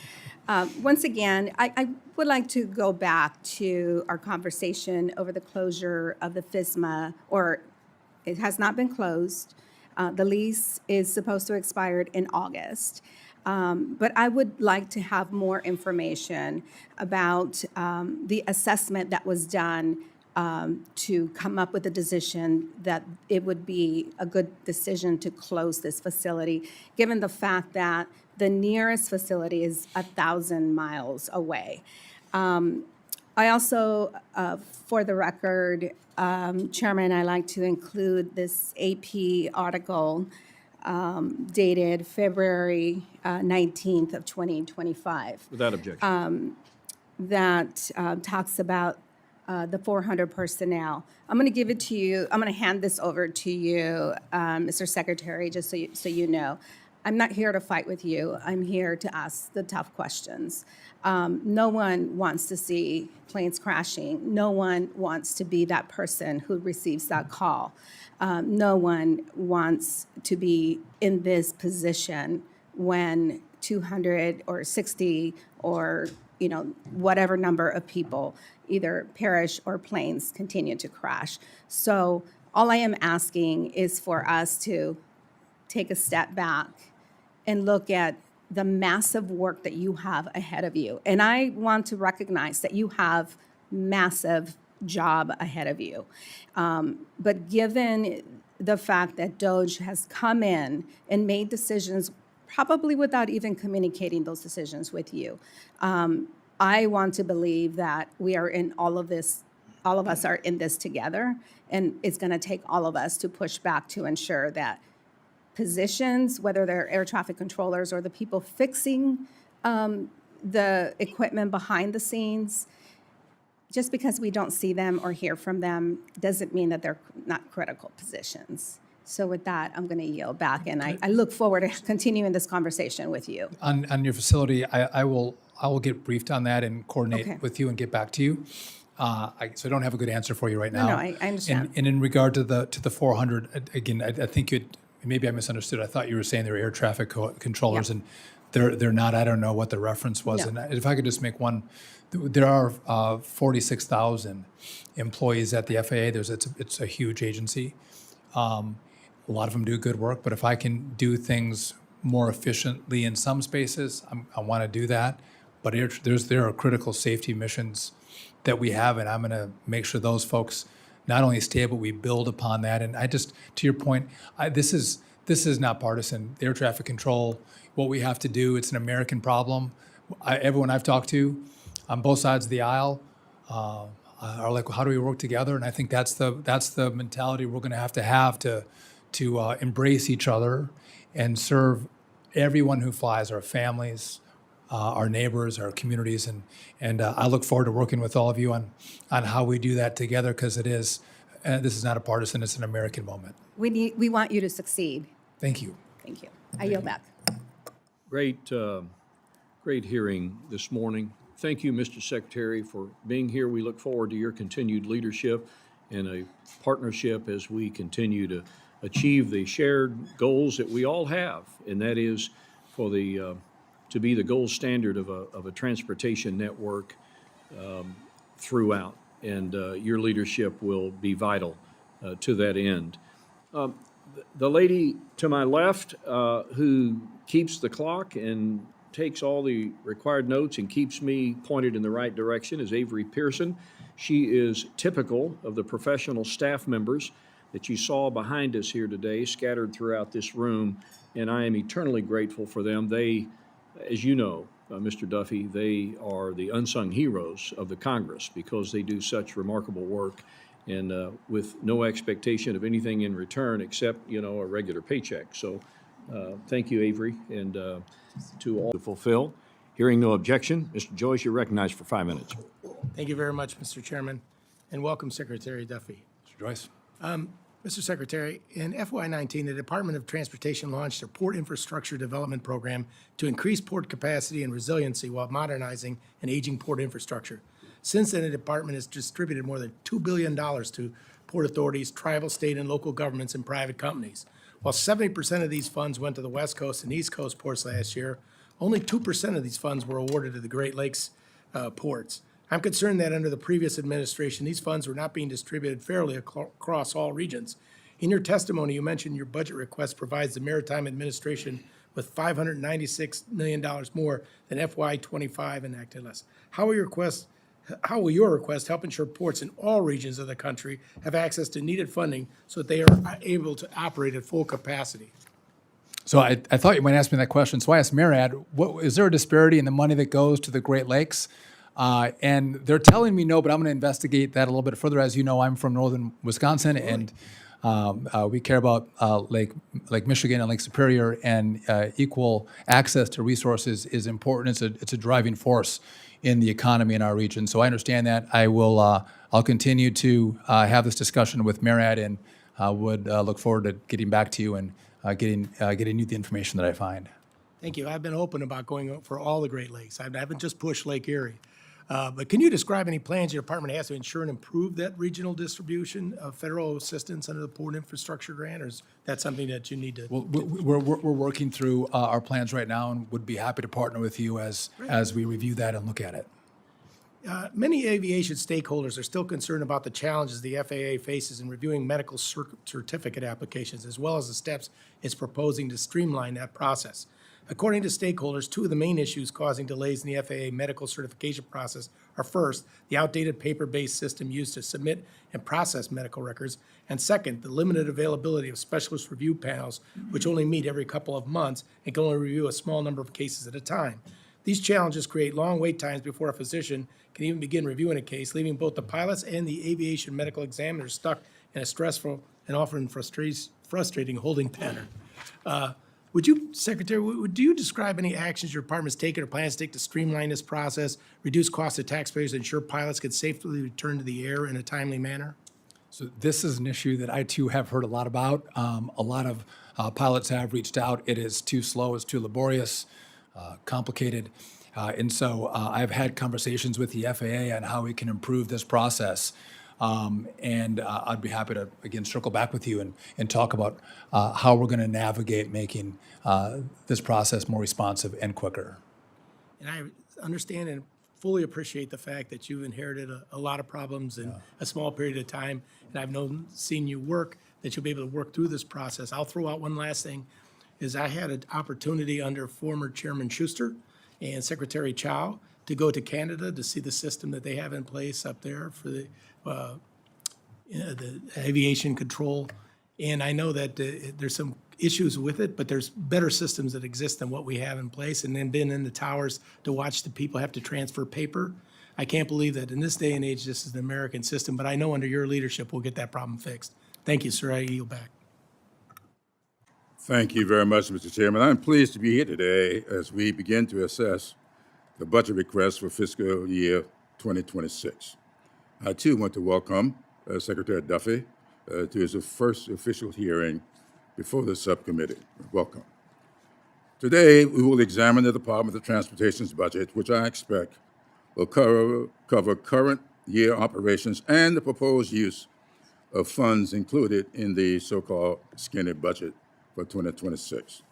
Once again, I would like to go back to our conversation over the closure of the FSMA, or it has not been closed. The lease is supposed to expire in August. But I would like to have more information about the assessment that was done to come up with a decision that it would be a good decision to close this facility, given the fact that the nearest facility is 1,000 miles away. I also, for the record, Chairman, I like to include this AP article dated February 19th of 2025. Without objection. That talks about the 400 personnel. I'm going to give it to you. I'm going to hand this over to you, Mr. Secretary, just so you know. I'm not here to fight with you. I'm here to ask the tough questions. No one wants to see planes crashing. No one wants to be that person who receives that call. No one wants to be in this position when 200 or 60 or whatever number of people either perish or planes continue to crash. So all I am asking is for us to take a step back and look at the massive work that you have ahead of you. And I want to recognize that you have massive job ahead of you. But given the fact that DOJ has come in and made decisions probably without even communicating those decisions with you, I want to believe that we are in all of this, all of us are in this together, and it's going to take all of us to push back to ensure that positions, whether they're air traffic controllers or the people fixing the equipment behind the scenes, just because we don't see them or hear from them doesn't mean that they're not critical positions. So with that, I'm going to yield back, and I look forward to continuing this conversation with you. On your facility, I will get briefed on that and coordinate with you and get back to you. So I don't have a good answer for you right now. No, I understand. And in regard to the 400, again, I think maybe I misunderstood. I thought you were saying they were air traffic controllers, and they're not. I don't know what the reference was. No. And if I could just make one, there are 46,000 employees at the FAA. It's a huge agency. A lot of them do good work, but if I can do things more efficiently in some spaces, I want to do that. But there are critical safety missions that we have, and I'm going to make sure those folks not only stay, but we build upon that. And to your point, this is not partisan. Air traffic control, what we have to do, it's an American problem. Everyone I've talked to on both sides of the aisle, are like, how do we work together? And I think that's the mentality we're going to have to embrace each other and serve everyone who flies, our families, our neighbors, our communities, and I look forward to working with all of you on how we do that together, because this is not a partisan, it's an American moment. We want you to succeed. Thank you. Thank you. I yield back. Great, great hearing this morning. Thank you, Mr. Secretary, for being here. We look forward to your continued leadership and a partnership as we continue to achieve the shared goals that we all have, and that is for to be the gold standard of a transportation network throughout. And your leadership will be vital to that end. The lady to my left, who keeps the clock and takes all the required notes and keeps me pointed in the right direction, is Avery Pearson. She is typical of the professional staff members that you saw behind us here today, scattered throughout this room, and I am eternally grateful for them. They, as you know, Mr. Duffy, they are the unsung heroes of the Congress because they do such remarkable work, and with no expectation of anything in return except, a regular paycheck. So thank you, Avery, and to all to fulfill. Hearing no objection, Mr. Joyce, you're recognized for 5 minutes. Thank you very much, Mr. Chairman, and welcome, Secretary Duffy. Mr. Joyce. Mr. Secretary, in FY19, the Department of Transportation launched a Port Infrastructure Development Program to increase port capacity and resiliency while modernizing an aging port infrastructure. Since then, the department has distributed more than $2 billion to port authorities, tribal, state, and local governments and private companies. While 70% of these funds went to the West Coast and East Coast ports last year, only 2% of these funds were awarded to the Great Lakes ports. I'm concerned that under the previous administration, these funds were not being distributed fairly across all regions. In your testimony, you mentioned your budget request provides the Maritime Administration with $596 million more than FY25 enacted less. How will your request help ensure ports in all regions of the country have access to needed funding so that they are able to operate at full capacity? So I thought you might ask me that question. So I asked MARAD, is there a disparity in the money that goes to the Great Lakes? And they're telling me no, but I'm going to investigate that a little bit further. As you know, I'm from northern Wisconsin, and we care about Lake Michigan and Lake Superior, and equal access to resources is important. It's a driving force in the economy in our region. So I understand that. I'll continue to have this discussion with MARAD, and would look forward to getting back to you and getting you the information that I find. Thank you. I've been open about going for all the Great Lakes. I haven't just pushed Lake Erie. But can you describe any plans your department has to ensure and improve that regional distribution of federal assistance under the Port Infrastructure Grant, or is that something that you need to? Well, we're working through our plans right now, and would be happy to partner with you as we review that and look at it. Many aviation stakeholders are still concerned about the challenges the FAA faces in reviewing medical certificate applications, as well as the steps it's proposing to streamline that process. According to stakeholders, two of the main issues causing delays in the FAA medical certification process are, first, the outdated paper-based system used to submit and process medical records, and second, the limited availability of specialist review panels, which only meet every couple of months and can only review a small number of cases at a time. These challenges create long wait times before a physician can even begin reviewing a case, leaving both the pilots and the aviation medical examiners stuck in a stressful and often frustrating holding pattern. Would you, Secretary, do you describe any actions your department's taken or plans to take to streamline this process, reduce costs to taxpayers, and ensure pilots can safely return to the air in a timely manner? So this is an issue that I too have heard a lot about. A lot of pilots have reached out. It is too slow, it's too laborious, complicated. And so I've had conversations with the FAA on how we can improve this process. And I'd be happy to, again, circle back with you and talk about how we're going to navigate making this process more responsive and quicker. And I understand and fully appreciate the fact that you've inherited a lot of problems in a small period of time, and I've seen you work, that you'll be able to work through this process. I'll throw out one last thing, is I had an opportunity under former Chairman Schuster and Secretary Chow to go to Canada to see the system that they have in place up there for the aviation control. And I know that there's some issues with it, but there's better systems that exist than what we have in place. And then been in the towers to watch the people have to transfer paper. I can't believe that in this day and age, this is the American system, but I know under your leadership, we'll get that problem fixed. Thank you, sir. I yield back. Thank you very much, Mr. Chairman. I'm pleased to be here today as we begin to assess the budget request for fiscal year 2026. I, too, want to welcome Secretary Duffy to his first official hearing before the subcommittee. Welcome. Today, we will examine the Department of Transportation's budget, which I expect will cover current year operations and the proposed use of funds included in the so-called skinny budget for 2026.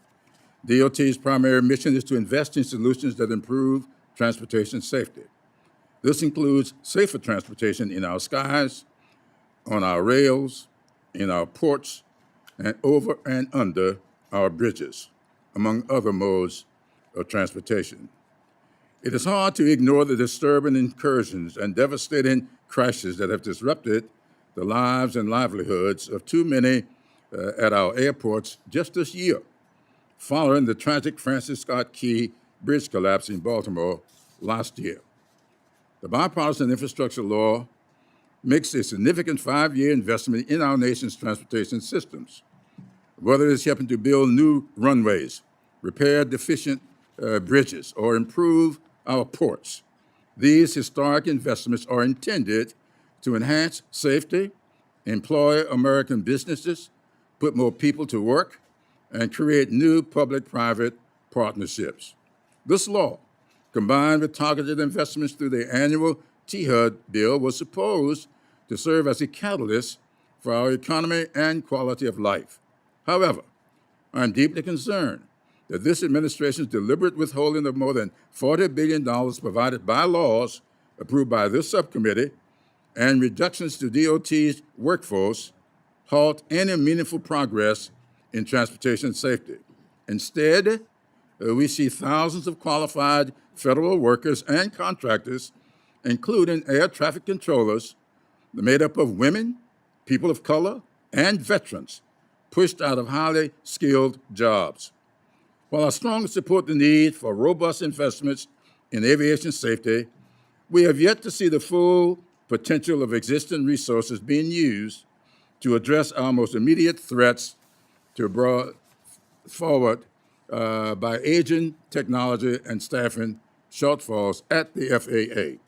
DOT's primary mission is to invest in solutions that improve transportation safety. This includes safer transportation in our skies, on our rails, in our ports, and over and under our bridges, among other modes of transportation. It is hard to ignore the disturbing incursions and devastating crashes that have disrupted the lives and livelihoods of too many at our airports just this year, following the tragic Francis Scott Key bridge collapse in Baltimore last year. The bipartisan infrastructure law makes a significant 5-year investment in our nation's transportation systems, whether it's helping to build new runways, repair deficient bridges, or improve our ports. These historic investments are intended to enhance safety, employ American businesses, put more people to work, and create new public-private partnerships. This law, combined with targeted investments through the annual THUD bill, was supposed to serve as a catalyst for our economy and quality of life. However, I'm deeply concerned that this administration's deliberate withholding of more than $40 billion provided by laws approved by this subcommittee and reductions to DOT's workforce halt any meaningful progress in transportation safety. Instead, we see thousands of qualified federal workers and contractors, including air traffic controllers, made up of women, people of color, and veterans, pushed out of highly skilled jobs. While I strongly support the need for robust investments in aviation safety, we have yet to see the full potential of existing resources being used to address our most immediate threats to brought forward by aging technology and staffing shortfalls at the FAA.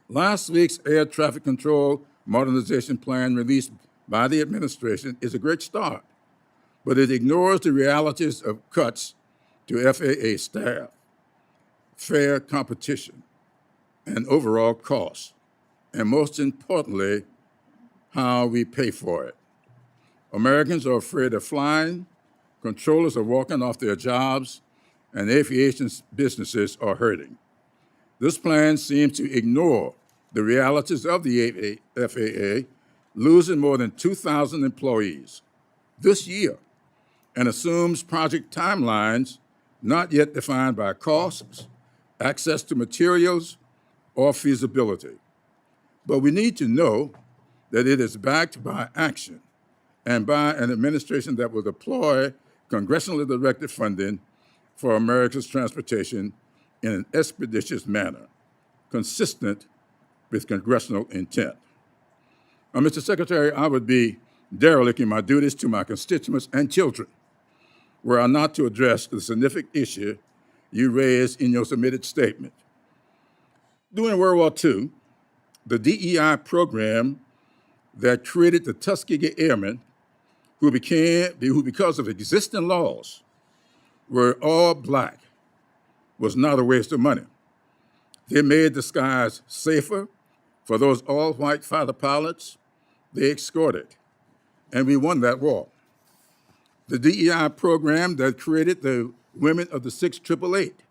Last week's air traffic control modernization plan released by the administration is a great start, but it ignores the realities of cuts to FAA staff, fair competition, and overall costs, and most importantly, how we pay for it. Americans are afraid of flying, controllers are walking off their jobs, and aviation businesses are hurting. This plan seems to ignore the realities of the FAA, losing more than 2,000 employees this year, and assumes project timelines not yet defined by costs, access to materials, or feasibility. But we need to know that it is backed by action and by an administration that will deploy congressionally directed funding for America's transportation in an expeditious manner, consistent with congressional intent. Mr. Secretary, I would be derelict in my duties to my constituents and children were I not to address the significant issue you raised in your submitted statement. During World War II, the DEI program that created the Tuskegee Airmen, who because of existing laws were all black, was not a waste of money. They made the skies safer for those all-white fighter pilots they escorted, and we won that war. The DEI program that created the women of the 6888,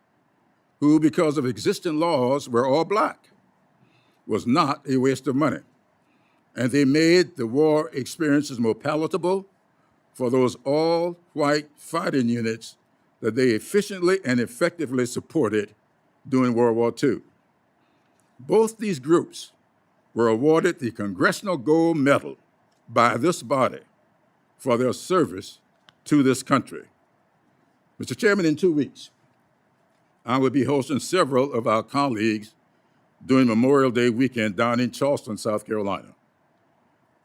who because of existing laws were all black, was not a waste of money. And they made the war experiences more palatable for those all-white fighting units that they efficiently and effectively supported during World War II. Both these groups were awarded the Congressional Gold Medal by this body for their service to this country. Mr. Chairman, in 2 weeks, I will be hosting several of our colleagues during Memorial Day weekend down in Charleston, South Carolina,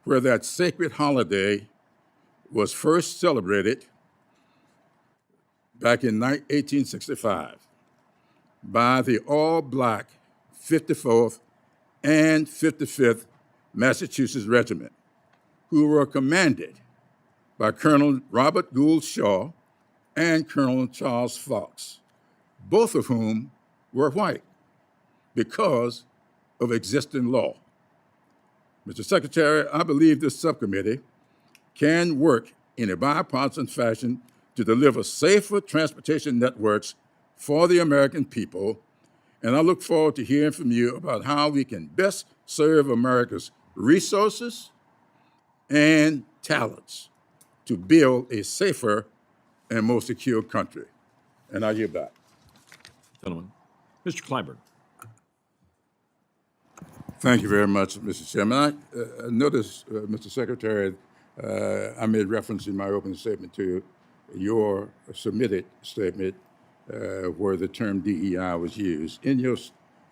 where that sacred holiday was first celebrated back in 1865 by the all-black 54th and 55th Massachusetts Regiment, who were commanded by Colonel Robert Gould Shaw and Colonel Charles Fox, both of whom were white because of existing law. Mr. Secretary, I believe this subcommittee can work in a bipartisan fashion to deliver safer transportation networks for the American people, and I look forward to hearing from you about how we can best serve America's resources and talents to build a safer and more secure country. And I yield back. Gentlemen. Mr. Clyburn. Thank you very much, Mr. Chairman. I noticed, Mr. Secretary, I made reference in my opening statement to your submitted statement where the term DEI was used. In your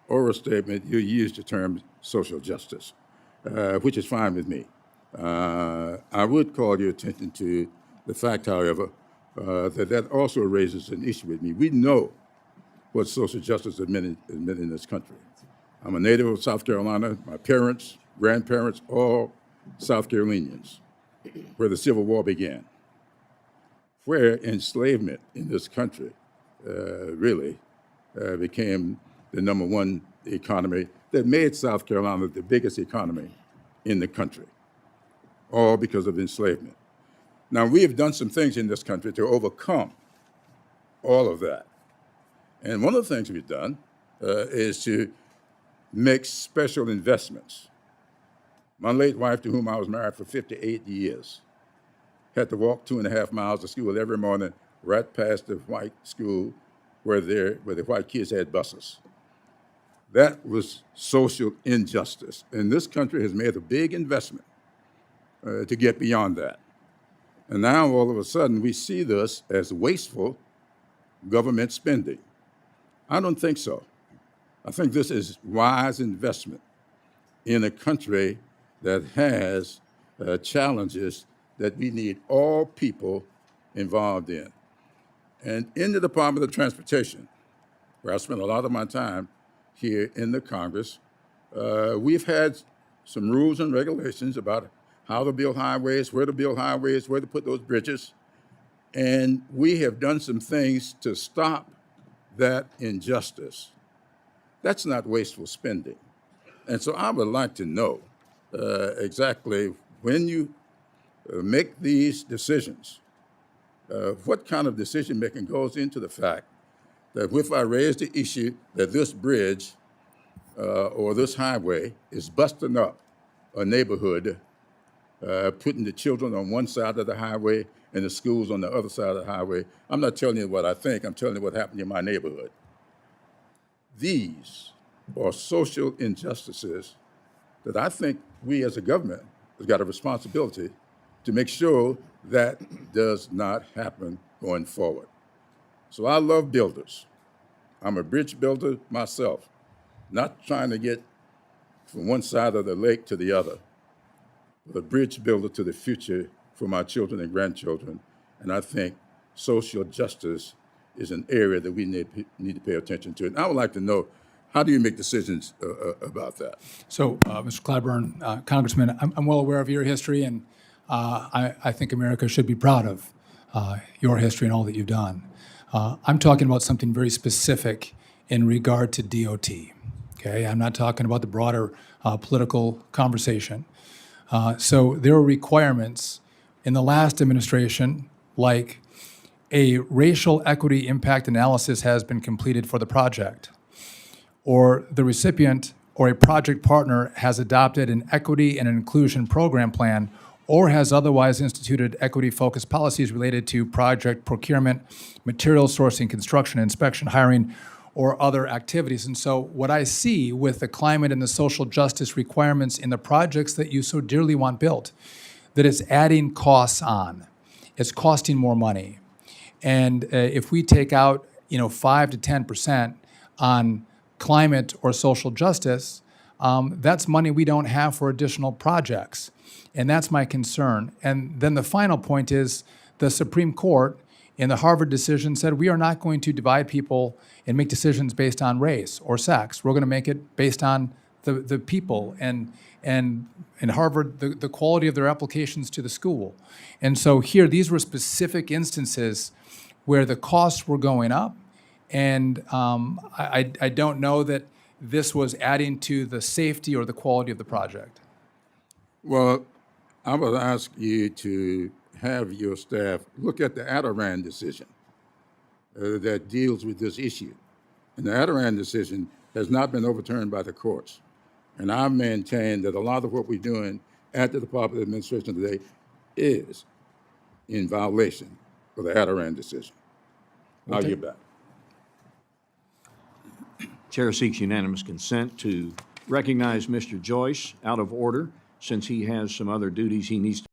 oral statement, you used the term social justice, which is fine with me. I would call your attention to the fact, however, that also raises an issue with me. We know what social justice has meant in this country. I'm a native of South Carolina. My parents, grandparents, all South Carolinians, where the Civil War began, where enslavement in this country really became the #1 economy that made South Carolina the biggest economy in the country, all because of enslavement. Now, we have done some things in this country to overcome all of that. And one of the things we've done is to make special investments. My late wife, to whom I was married for 58 years, had to walk 2.5 miles to school every morning, right past the white school where the white kids had buses. That was social injustice. And this country has made a big investment to get beyond that. And now, all of a sudden, we see this as wasteful government spending. I don't think so. I think this is wise investment in a country that has challenges that we need all people involved in. And in the Department of Transportation, where I spend a lot of my time here in the Congress, we've had some rules and regulations about how to build highways, where to build highways, where to put those bridges. And we have done some things to stop that injustice. That's not wasteful spending. And so I would like to know exactly when you make these decisions, what kind of decision-making goes into the fact that if I raise the issue that this bridge or this highway is busting up a neighborhood, putting the children on one side of the highway and the schools on the other side of the highway, I'm not telling you what I think, I'm telling you what happened in my neighborhood. These are social injustices that I think we as a government has got a responsibility to make sure that does not happen going forward. So I love builders. I'm a bridge builder myself, not trying to get from one side of the lake to the other, but a bridge builder to the future for my children and grandchildren. And I think social justice is an area that we need to pay attention to. And I would like to know, how do you make decisions about that? So, Mr. Clyburn, Congressman, I'm well aware of your history, and I think America should be proud of your history and all that you've done. I'm talking about something very specific in regard to DOT, okay? I'm not talking about the broader political conversation. So there are requirements in the last administration, like a racial equity impact analysis has been completed for the project, or the recipient or a project partner has adopted an equity and inclusion program plan, or has otherwise instituted equity-focused policies related to project procurement, material sourcing, construction, inspection, hiring, or other activities. And so what I see with the climate and the social justice requirements in the projects that you so dearly want built, that it's adding costs on. It's costing more money. And if we take out, 5 to 10% on climate or social justice, that's money we don't have for additional projects. And that's my concern. And then the final point is the Supreme Court in the Harvard decision said we are not going to divide people and make decisions based on race or sex. We're going to make it based on the people and in Harvard, the quality of their applications to the school. And so here, these were specific instances where the costs were going up. And I don't know that this was adding to the safety or the quality of the project. Well, I would ask you to have your staff look at the Adirondack decision that deals with this issue. And the Adirondack decision has not been overturned by the courts. And I maintain that a lot of what we're doing at the Department of Administration today is in violation of the Adirondack decision. I'll get back. Chair seeks unanimous consent to recognize Mr. Joyce out of order since he has some other duties he needs to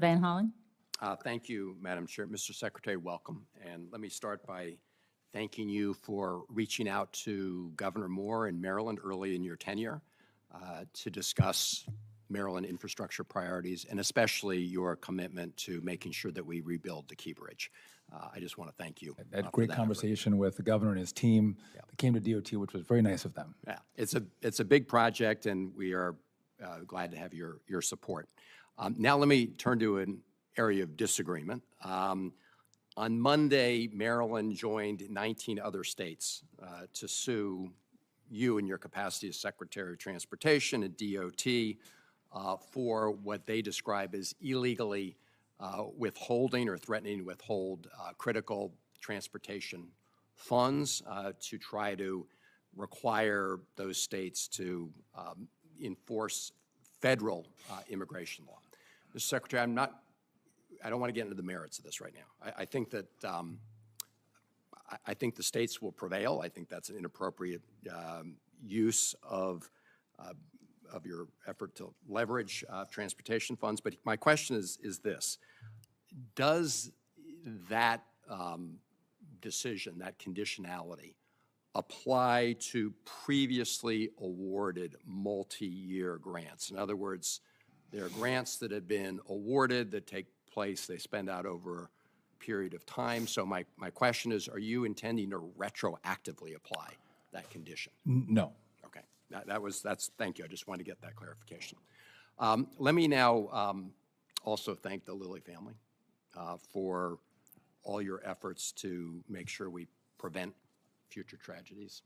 Van Hollen. Thank you, Madam Chair. Mr. Secretary, welcome. And let me start by thanking you for reaching out to Governor Moore in Maryland early in your tenure to discuss Maryland infrastructure priorities, and especially your commitment to making sure that we rebuild the Key Bridge. I just want to thank you. I had a great conversation with the governor and his team. They came to DOT, which was very nice of them. Yeah, it's a big project, and we are glad to have your support. Now let me turn to an area of disagreement. On Monday, Maryland joined 19 other states to sue you in your capacity as Secretary of Transportation at DOT for what they describe as illegally withholding or threatening to withhold critical transportation funds to try to require those states to enforce federal immigration law. Mr. Secretary, I don't want to get into the merits of this right now. I think that I think the states will prevail. I think that's an inappropriate use of your effort to leverage transportation funds. But my question is this: does that decision, that conditionality, apply to previously awarded multi-year grants? In other words, there are grants that have been awarded that take place, they spend out over a period of time. So my question is, are you intending to retroactively apply that condition? No. Okay, thank you. I just wanted to get that clarification. Let me now also thank the Lilly family for all your efforts to make sure we prevent future tragedies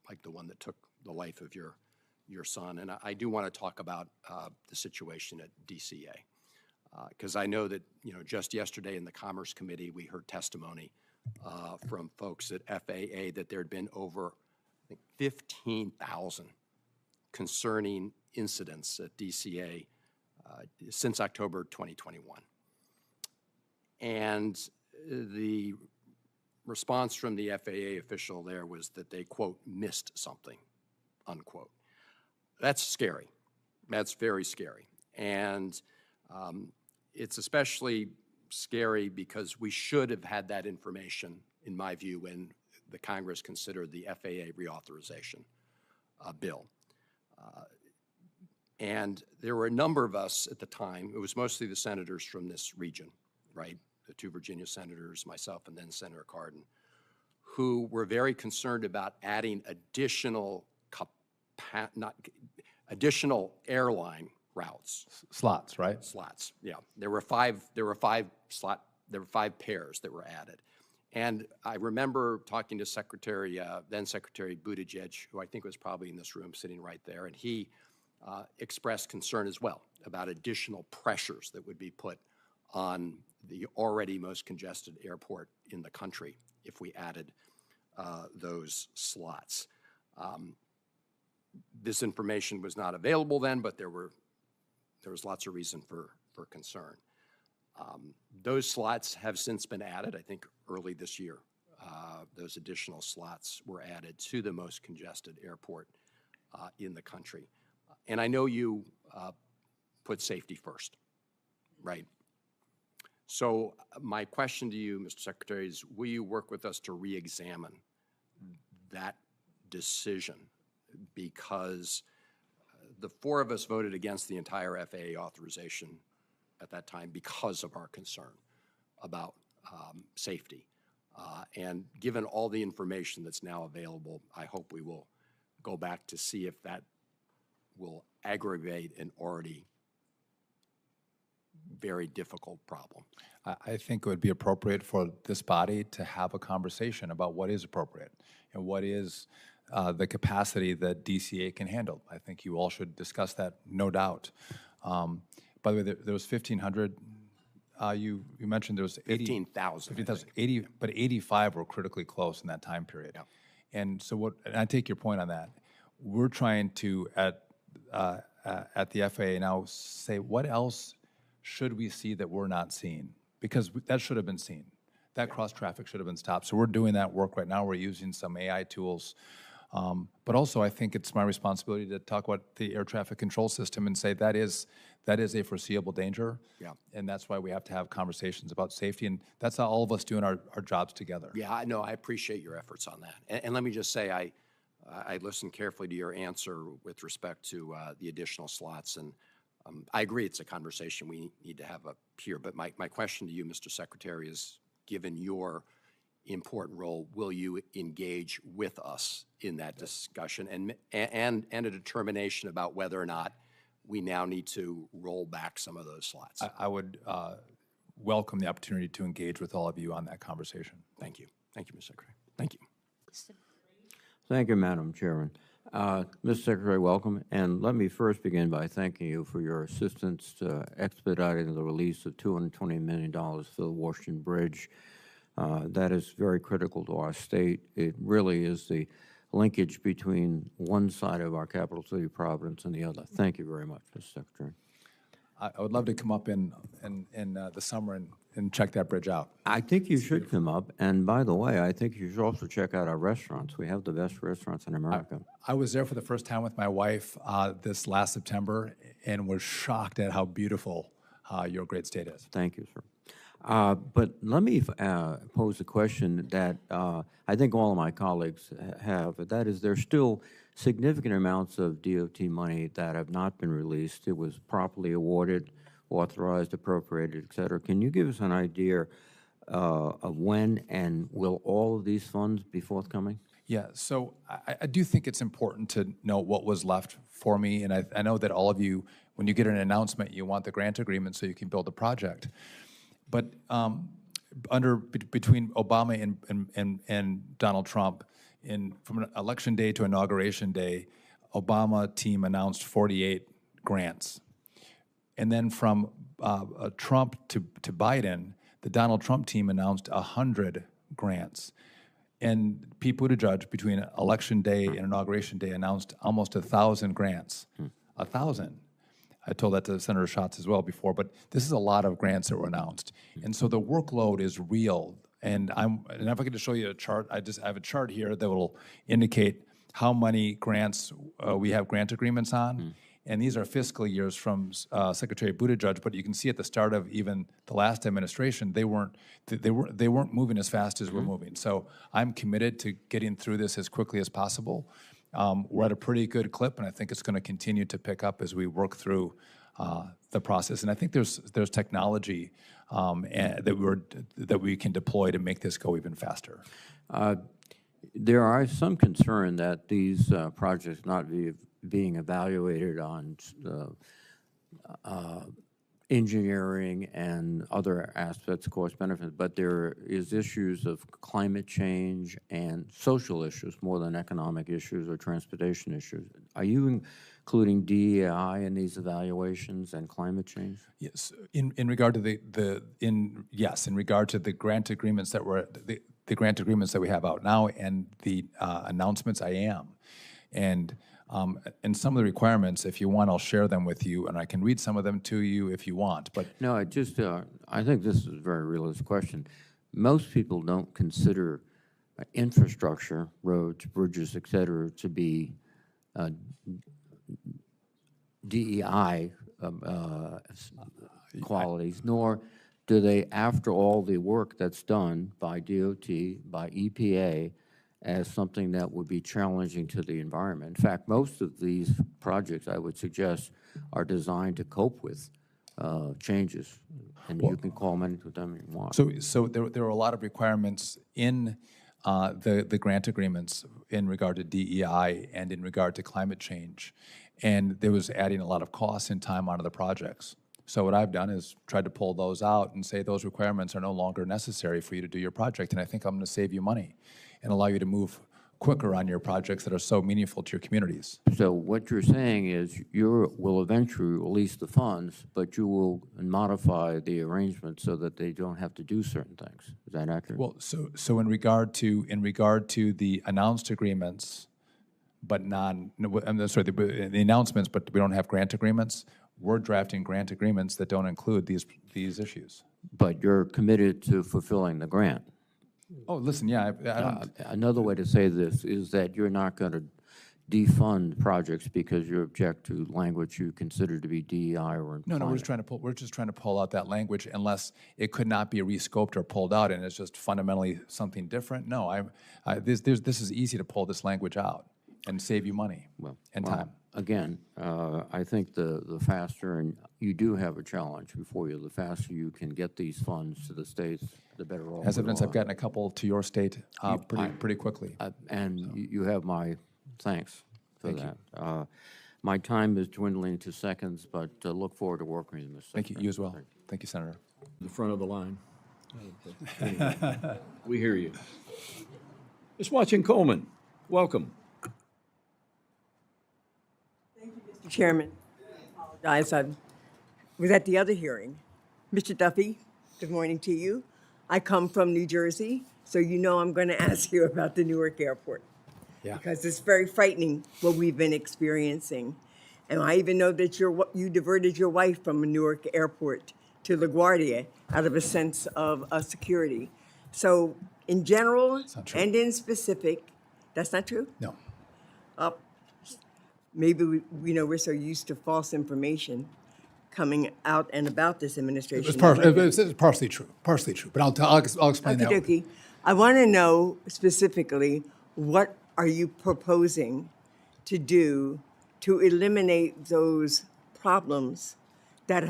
like the one that took the life of your son. And I do want to talk about the situation at DCA, because I know that, just yesterday in the Commerce Committee, we heard testimony from folks at FAA that there had been over, I think, 15,000 concerning incidents at DCA since October 2021. And the response from the FAA official there was that they, quote, missed something, unquote. That's scary. That's very scary. And it's especially scary because we should have had that information, in my view, when the Congress considered the FAA reauthorization bill. And there were a number of us at the time, it was mostly the senators from this region, right? The two Virginia senators, myself, and then Senator Cardin, who were very concerned about adding additional airline routes. Slots, right? Slots, yeah. There were five pairs that were added. And I remember talking to then Secretary Buttigieg, who I think was probably in this room sitting right there, and he expressed concern as well about additional pressures that would be put on the already most congested airport in the country if we added those slots. This information was not available then, but there was lots of reason for concern. Those slots have since been added, I think early this year. Those additional slots were added to the most congested airport in the country. And I know you put safety first, right? So my question to you, Mr. Secretary, is will you work with us to re-examine that decision? Because the four of us voted against the entire FAA authorization at that time because of our concern about safety. And given all the information that's now available, I hope we will go back to see if that will aggravate an already very difficult problem. I think it would be appropriate for this body to have a conversation about what is appropriate and what is the capacity that DCA can handle. I think you all should discuss that, no doubt. By the way, there was 1,500. You mentioned there was 15,000. 15,000, but 85 were critically close in that time period. Yeah. And so and I take your point on that. We're trying to, at the FAA now, say what else should we see that we're not seeing? Because that should have been seen. That cross traffic should have been stopped. So we're doing that work right now. We're using some AI tools But also, I think it's my responsibility to talk about the air traffic control system and say that is a foreseeable danger. Yeah. And that's why we have to have conversations about safety, and that's how all of us doing our jobs together. Yeah, I know. I appreciate your efforts on that. And let me just say, I listened carefully to your answer with respect to the additional slots, and I agree it's a conversation we need to have up here. But my question to you, Mr. Secretary, is given your important role, will you engage with us in that discussion and a determination about whether or not we now need to roll back some of those slots? I would welcome the opportunity to engage with all of you on that conversation. Thank you. Thank you, Mr. Secretary. Thank you. Thank you, Madam Chairman. Mr. Secretary, welcome. And let me first begin by thanking you for your assistance to expediting the release of $220 million for the Washington Bridge. That is very critical to our state. It really is the linkage between one side of our capital city, Providence, and the other. Thank you very much, Mr. Secretary. I would love to come up in the summer and check that bridge out. I think you should come up. And by the way, I think you should also check out our restaurants. We have the best restaurants in America. I was there for the first time with my wife this last September and was shocked at how beautiful your great state is. Thank you, sir. But let me pose a question that I think all of my colleagues have. That is, there's still significant amounts of DOT money that have not been released. It was properly awarded, authorized, appropriated, et cetera. Can you give us an idea of when and will all of these funds be forthcoming? Yeah, so I do think it's important to know what was left for me, and I know that all of you, when you get an announcement, you want the grant agreement so you can build a project. But between Obama and Donald Trump, from election day to inauguration day, Obama team announced 48 grants. And then from Trump to Biden, the Donald Trump team announced 100 grants. And Pete Buttigieg, between election day and inauguration day, announced almost 1,000 grants. 1,000. I told that to Senator Schatz as well before, but this is a lot of grants that were announced. And so the workload is real. And if I could just show you a chart, I have a chart here that will indicate how many grants we have grant agreements on. And these are fiscal years from Secretary Buttigieg, but you can see at the start of even the last administration, they weren't moving as fast as we're moving. So I'm committed to getting through this as quickly as possible. We're at a pretty good clip, and I think it's going to continue to pick up as we work through the process. And I think there's technology that we can deploy to make this go even faster. There are some concern that these projects not being evaluated on engineering and other aspects, cost benefits, but there is issues of climate change and social issues more than economic issues or transportation issues. Are you including DEI in these evaluations and climate change? Yes, in regard to in regard to the grant agreements that the grant agreements that we have out now and the announcements, I am. And some of the requirements, if you want, I'll share them with you, and I can read some of them to you if you want. But no, I think this is a very realistic question. Most people don't consider infrastructure, roads, bridges, et cetera, to be DEI qualities, nor do they, after all the work that's done by DOT, by EPA, as something that would be challenging to the environment. In fact, most of these projects, I would suggest, are designed to cope with changes, and you can call them anything you want. So there are a lot of requirements in the grant agreements in regard to DEI and in regard to climate change, and there was adding a lot of costs and time onto the projects. So what I've done is tried to pull those out and say those requirements are no longer necessary for you to do your project, and I think I'm going to save you money and allow you to move quicker on your projects that are so meaningful to your communities. So what you're saying is you will eventually release the funds, but you will modify the arrangement so that they don't have to do certain things. Is that accurate? Well, so in regard to the announced agreements, but the announcements, but we don't have grant agreements. We're drafting grant agreements that don't include these issues. But you're committed to fulfilling the grant. Oh, listen, yeah, I don't, Another way to say this is that you're not going to defund projects because you object to language you consider to be DEI or no, climate. we're just trying to pull out that language unless it could not be rescoped or pulled out and it's just fundamentally something different. No, this is easy to pull this language out and save you money and time. Again, I think the faster, and you do have a challenge before you, the faster you can get these funds to the states, the better off. As we evidence, are. I've gotten a couple to your state pretty quickly. And you have my thanks for that. My time is dwindling to seconds, but look forward to working with you, Mr. Thank Secretary. you. You as well. Thank you, Senator. The front of the line. Anyway, we hear you. Ms. Watson-Coleman, welcome. Mr. Chairman, I apologize. I was at the other hearing. Mr. Duffy, good morning to you. I come from New Jersey, so you know I'm going to ask you about the Newark Airport. Yeah. Because it's very frightening what we've been experiencing. And I even know that you diverted your wife from Newark Airport to LaGuardia out of a sense of security. So in general and in specific, that's not true? No. Maybe we're so used to false information coming out and about this administration. It's partially true, but I'll explain that. Okey-dokey. I want to know specifically, what are you proposing to do to eliminate those problems that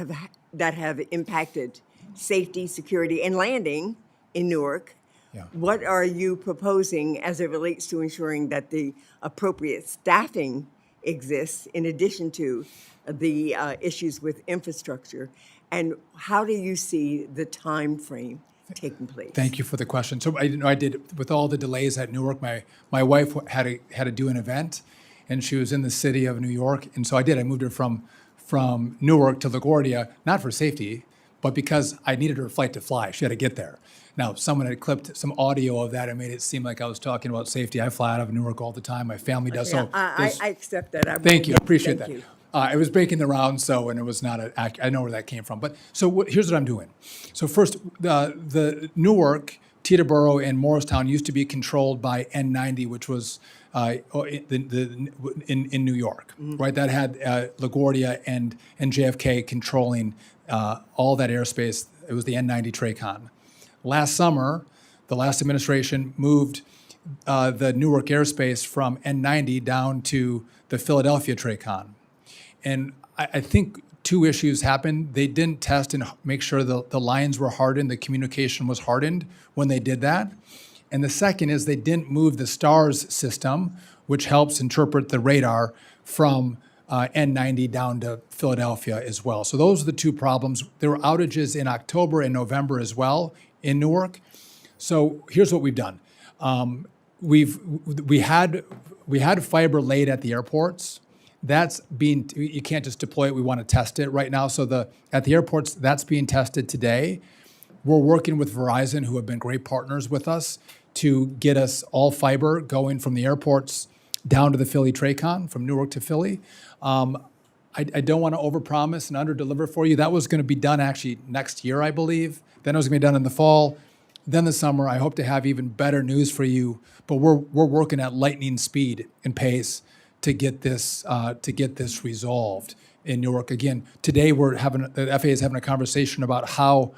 have impacted safety, security, and landing in Newark? Yeah. What are you proposing as it relates to ensuring that the appropriate staffing exists in addition to the issues with infrastructure? And how do you see the time frame taking place? Thank you for the question. So I did, with all the delays at Newark, my wife had to do an event, and she was in the city of New York, and so I moved her from Newark to LaGuardia, not for safety, but because I needed her flight to fly. She had to get there. Now, someone had clipped some audio of that and made it seem like I was talking about safety. I fly out of Newark all the time. My family does. Yeah, So I accept that. thank you. I appreciate Thank that. you. It was breaking the round, and it was not I know where that came from. But so here's what I'm doing. So first, the Newark, Teterboro, and Morristown used to be controlled by N90, which was in New York, right? That had LaGuardia and JFK controlling all that airspace. It was the N90 TRACON. Last summer, the last administration moved the Newark airspace from N90 down to the Philadelphia TRACON. And I think two issues happened. They didn't test and make sure the lines were hardened, the communication was hardened when they did that. And the second is they didn't move the STARS system, which helps interpret the radar, from N90 down to Philadelphia as well. So those are the two problems. There were outages in October and November as well in Newark. So here's what we've done. We had fiber laid at the airports. You can't just deploy it. We want to test it right now. So at the airports, that's being tested today. We're working with Verizon, who have been great partners with us, to get us all fiber going from the airports down to the Philly TRACON, from Newark to Philly. I don't want to overpromise and underdeliver for you. That was going to be done actually next year, I believe. Then it was going to be done in the fall. Then the summer. I hope to have even better news for you. But we're working at lightning speed and pace to get this resolved in Newark. Again, today the FAA is having a conversation about how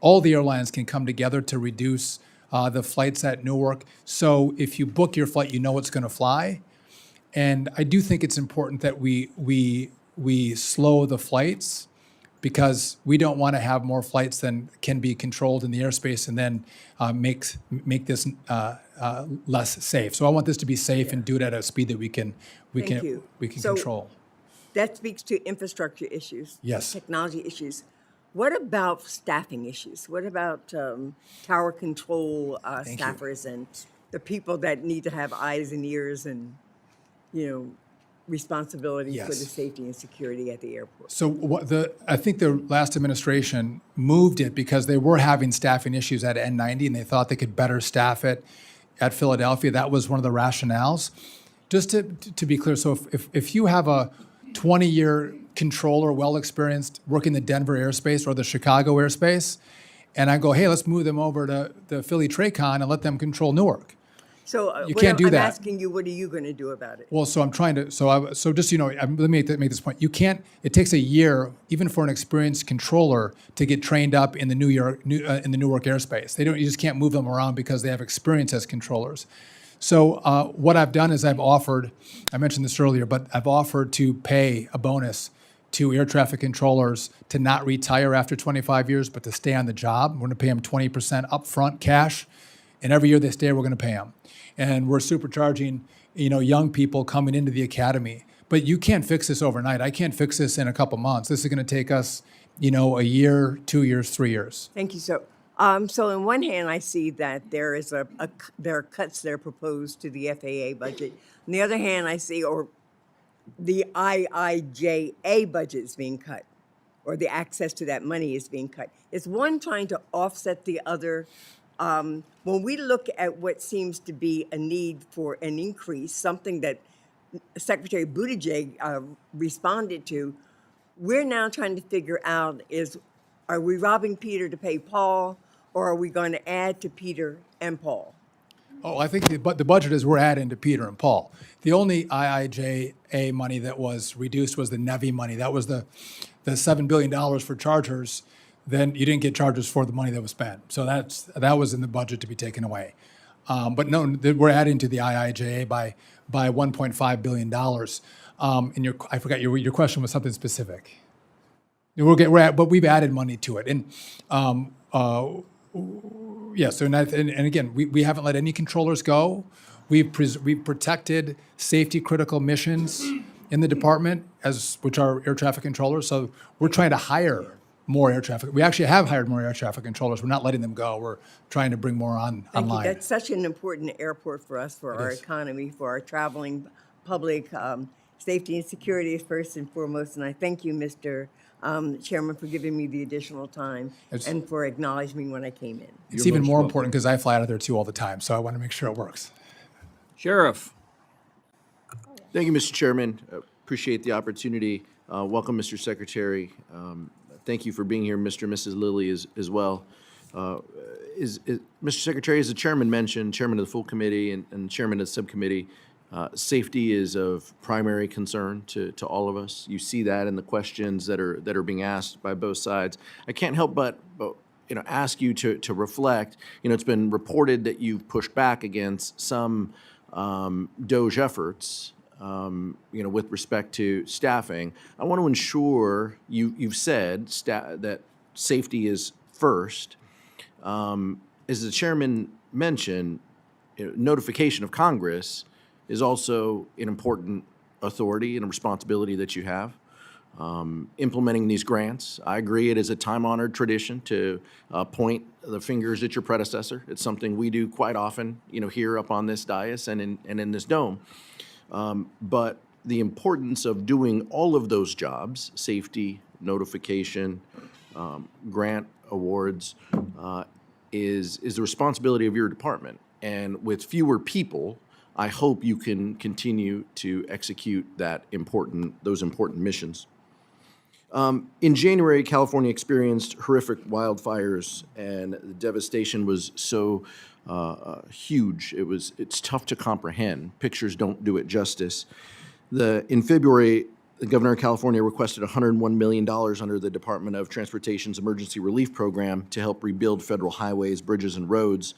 all the airlines can come together to reduce the flights at Newark. So if you book your flight, you know it's going to fly. And I do think it's important that we slow the flights, because we don't want to have more flights than can be controlled in the airspace and then make this less safe. So I want this to be safe and do it at a speed that we can So control. that speaks to infrastructure issues. Yes. Technology issues. What about staffing issues? What about tower control staffers and the people that need to have eyes and ears and, responsibility for the safety and security at the airport? So I think the last administration moved it because they were having staffing issues at N90 and they thought they could better staff it at Philadelphia. That was one of the rationales. Just to be clear, so if you have a 20-year controller, well-experienced, working the Denver airspace or the Chicago airspace, and I go, hey, let's move them over to the Philly Tracon and let them control Newark. So You can't do I'm that. asking you, what are you going to do about it? Well, so I'm trying to, so just, let me make this point. You can't, it takes a year, even for an experienced controller, to get trained up in the Newark airspace. You just can't move them around because they have experience as controllers. So what I've done is I've offered, I mentioned this earlier, but I've offered to pay a bonus to air traffic controllers to not retire after 25 years, but to stay on the job. We're going to pay them 20% upfront cash, and every year they stay, we're going to pay them. And we're supercharging, young people coming into the academy. But you can't fix this overnight. I can't fix this in a couple months. This is going to take us, a year, 2 years, 3 years. Thank you. So, so on one hand, I see that there is there are cuts that are proposed to the FAA budget. On the other hand, I see, or the IIJA budget is being cut, or the access to that money is being cut. Is one trying to offset the other? When we look at what seems to be a need for an increase, something that Secretary Buttigieg responded to, we're now trying to figure out are we robbing Peter to pay Paul, or are we going to add to Peter and Paul? Oh, I think the budget is we're adding to Peter and Paul. The only IIJA money that was reduced was the NEVI money. That was the $7 billion for chargers. Then you didn't get chargers for the money that was spent. So that was in the budget to be taken away. But no, we're adding to the IIJA by $1.5 billion. And I forgot your question was something specific. But we've added money to it. And yes, and again, we haven't let any controllers go. We've protected safety critical missions in the department, which are air traffic controllers. So we're trying to hire more air traffic. We actually have hired more air traffic controllers. We're not letting them go. We're trying to bring more online. Thank you. That's such an important airport for us, for our economy, for our traveling public. Safety and security is first and foremost. And I thank you, Mr. Chairman, for giving me the additional time and for acknowledging me when I came in. It's even more important because I fly out of there too all the time. So I want to make sure it works. Sheriff. Thank you, Mr. Chairman. Appreciate the opportunity. Welcome, Mr. Secretary. Thank you for being here, Mr. and Mrs. Lilly as well. Mr. Secretary, as the chairman mentioned, chairman of the full committee and chairman of the subcommittee, safety is of primary concern to all of us. You see that in the questions that are being asked by both sides. I can't help but ask you to reflect. It's been reported that you've pushed back against some DOGE efforts, with respect to staffing. I want to ensure you've said that safety is first. As the chairman mentioned, notification of Congress is also an important authority and a responsibility that you have. Implementing these grants, I agree it is a time-honored tradition to point the fingers at your predecessor. It's something we do quite often, here up on this dais and in this dome. But the importance of doing all of those jobs, safety, notification, grant awards, is the responsibility of your department. And with fewer people, I hope you can continue to execute those important missions. In January, California experienced horrific wildfires, and the devastation was so huge. It's tough to comprehend. Pictures don't do it justice. In February, the governor of California requested $101 million under the Department of Transportation's Emergency Relief Program to help rebuild federal highways, bridges, and roads.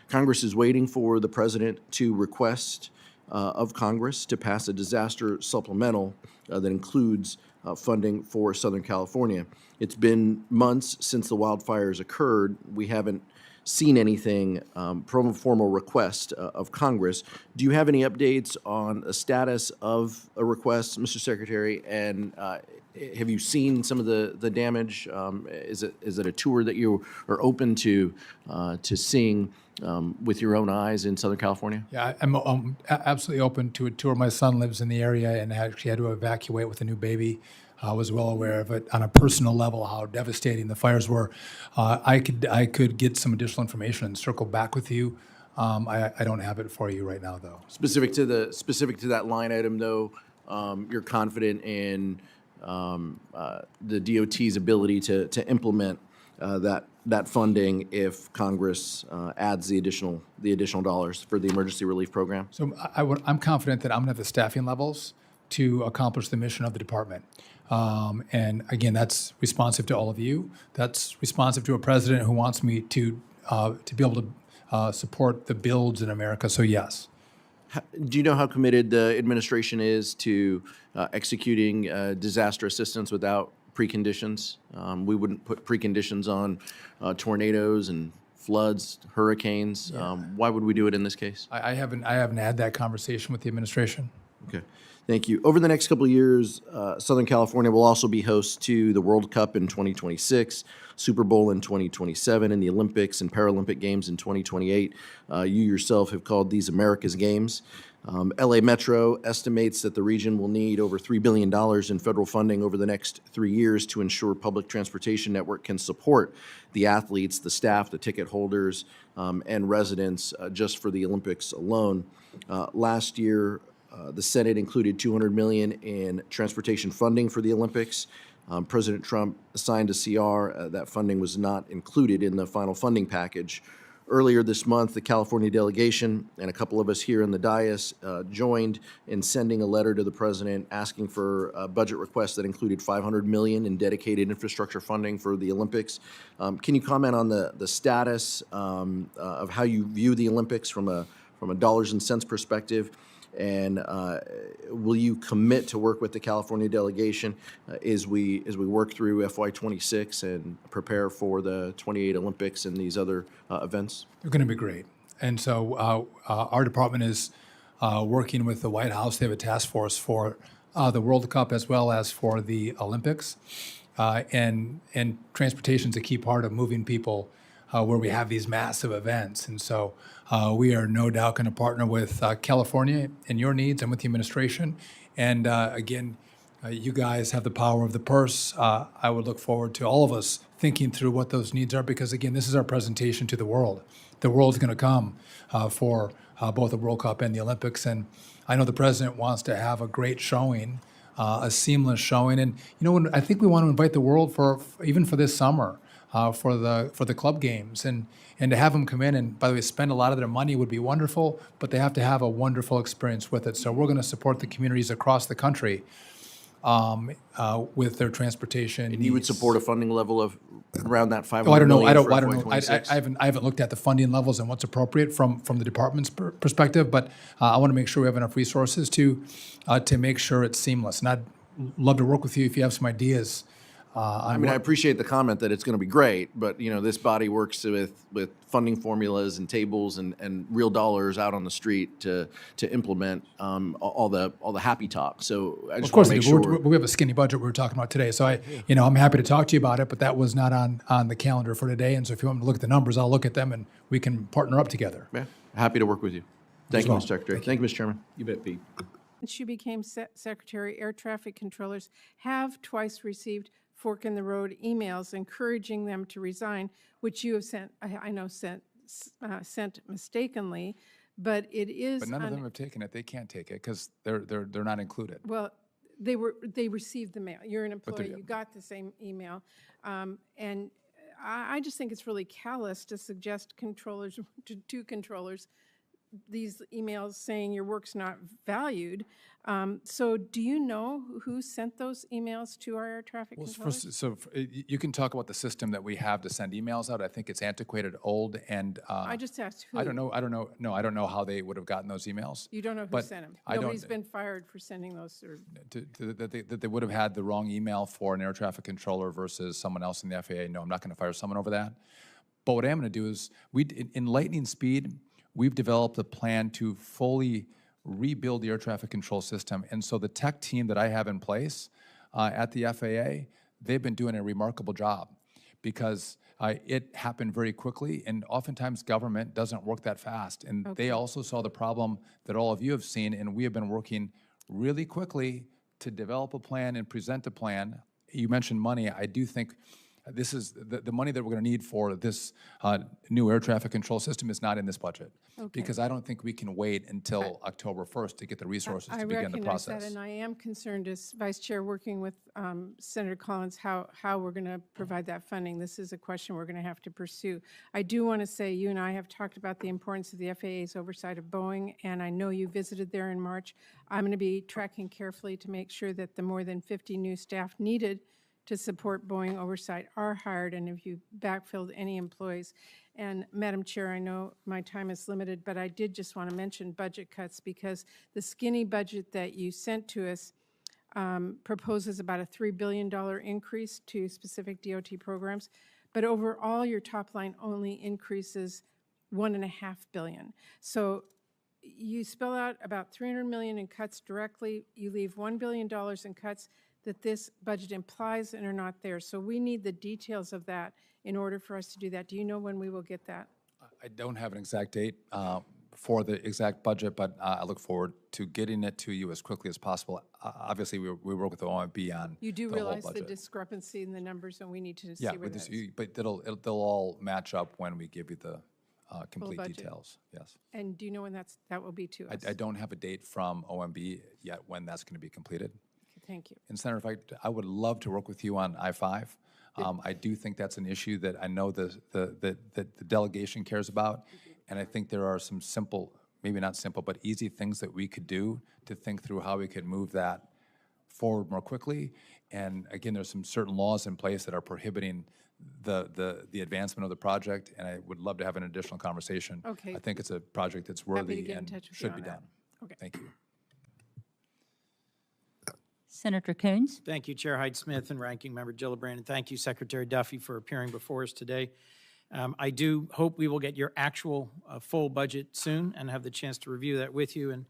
Congress is waiting for the president to request of Congress to pass a disaster supplemental that includes funding for Southern California. It's been months since the wildfires occurred. We haven't seen anything from a formal request of Congress. Do you have any updates on the status of a request, Mr. Secretary? And have you seen some of the damage? Is it a tour that you are open to seeing with your own eyes in Southern California? Yeah, I'm absolutely open to a tour. My son lives in the area and actually had to evacuate with a new baby. I was well aware of it on a personal level, how devastating the fires were. I could get some additional information and circle back with you. I don't have it for you right now, though. Specific to that line item, though, you're confident in the DOT's ability to implement that funding if Congress adds the additional dollars for the emergency relief program? So I'm confident that I'm going to have the staffing levels to accomplish the mission of the department. And again, that's responsive to all of you. That's responsive to a president who wants me to be able to support the builds in America. So yes. Do you know how committed the administration is to executing disaster assistance without preconditions? We wouldn't put preconditions on tornadoes and floods, hurricanes. Why would we do it in this case? I haven't had that conversation with the administration. Okay, thank you. Over the next couple of years, Southern California will also be host to the World Cup in 2026, Super Bowl in 2027, and the Olympics and Paralympic Games in 2028. You yourself have called these America's Games. LA Metro estimates that the region will need over $3 billion in federal funding over the next 3 years to ensure public transportation network can support the athletes, the staff, the ticket holders, and residents just for the Olympics alone. Last year, the Senate included $200 million in transportation funding for the Olympics. President Trump signed a CR. That funding was not included in the final funding package. Earlier this month, the California delegation and a couple of us here in the dais joined in sending a letter to the president asking for a budget request that included $500 million in dedicated infrastructure funding for the Olympics. Can you comment on the status of how you view the Olympics from a dollars and cents perspective? And will you commit to work with the California delegation as we work through FY26 and prepare for the 28 Olympics and these other events? They're going to be great. And so our department is working with the White House. They have a task force for the World Cup as well as for the Olympics. And transportation is a key part of moving people where we have these massive events. And so we are no doubt going to partner with California in your needs and with the administration. And again, you guys have the power of the purse. I would look forward to all of us thinking through what those needs are, because again, this is our presentation to the world. The world's going to come for both the World Cup and the Olympics. And I know the president wants to have a great showing, a seamless showing. And I think we want to invite the world even for this summer. For the club games and to have them come in and, by the way, spend a lot of their money would be wonderful, but they have to have a wonderful experience with it. So we're going to support the communities across the country with their transportation And needs. you would support a funding level of around that $500 Oh, I don't know. million I for don't know. FY26? I haven't looked at the funding levels and what's appropriate from the department's perspective, but I want to make sure we have enough resources to make sure it's seamless. And I'd love to work with you if you have some ideas. I appreciate the comment that it's going to be great, but this body works with funding formulas and tables and real dollars out on the street to implement all the happy talk. So I just want to make sure we have a skinny budget we were talking about today. So I'm happy to talk to you about it, but that was not on the calendar for today. And so if you want me to look at the numbers, I'll look at them and we can partner up together. Yeah, happy to work with you. Thank you, Mr. Secretary. Thank you, Mr. Chairman. You bet, Pete. Since you became Secretary, air traffic controllers have twice received fork in the road emails encouraging them to resign, which you have sent mistakenly, but it is. But none of them have taken it. They can't take it because they're not included. Well, they received the mail. You're an employee. You got the same email, and I just think it's really callous to suggest to controllers these emails saying your work's not valued. So do you know who sent those emails to our air traffic controllers? You can talk about the system that we have to send emails out. I think it's antiquated, old, and I just asked who. I don't know. No, I don't know how they would have gotten those emails. You don't know who sent them. Nobody's been fired for sending those. That they would have had the wrong email for an air traffic controller versus someone else in the FAA. No, I'm not going to fire someone over that. But what I am going to do is, in lightning speed, we've developed a plan to fully rebuild the air traffic control system. And so the tech team that I have in place at the FAA, they've been doing a remarkable job because it happened very quickly, and oftentimes government doesn't work that fast. And they also saw the problem that all of you have seen, and we have been working really quickly to develop a plan and present a plan. You mentioned money. I do think This is, the money that we're going to need for this new air traffic control system is not in this budget. Okay. Because I don't think we can wait until October 1st to get the resources to begin the I recognize process. that, and I am concerned as Vice Chair, working with Senator Collins, how we're going to provide that funding. This is a question we're going to have to pursue. I do want to say, you and I have talked about the importance of the FAA's oversight of Boeing, and I know you visited there in March. I'm going to be tracking carefully to make sure that the more than 50 new staff needed to support Boeing oversight are hired, and if you backfilled any employees. And Madam Chair, I know my time is limited, but I did just want to mention budget cuts, because the skinny budget that you sent to us proposes about a $3 billion increase to specific DOT programs, but overall your top line only increases $1.5 billion. So you spell out about $300 million in cuts directly. You leave $1 billion in cuts that this budget implies and are not there. So we need the details of that in order for us to do that. Do you know when we will get that? I don't have an exact date for the exact budget, but I look forward to getting it to you as quickly as possible. Obviously, we work with the OMB on You do the whole realize the budget. discrepancy in the numbers, and we need to see Yeah, where with that this, is. but they'll all match up when we give you the complete budget. details. Yes. And do you know when that will be to us? I don't have a date from OMB yet when that's going to be completed. Thank you. And Senator, I would love to work with you on I-5. I do think that's an issue that I know the delegation cares about, and I think there are some simple, maybe not simple, but easy things that we could do to think through how we could move that forward more quickly. And again, there's some certain laws in place that are prohibiting the advancement of the project, and I would love to have an additional conversation. Okay. I think it's a project that's Happy to worthy get in and touch with you should on be that. done. Okay. Thank you. Senator Coons. Thank you, Chair Hyde-Smith and Ranking Member Gillibrand, and thank you, Secretary Duffy, for appearing before us today. I do hope we will get your actual full budget soon and have the chance to review that with you. And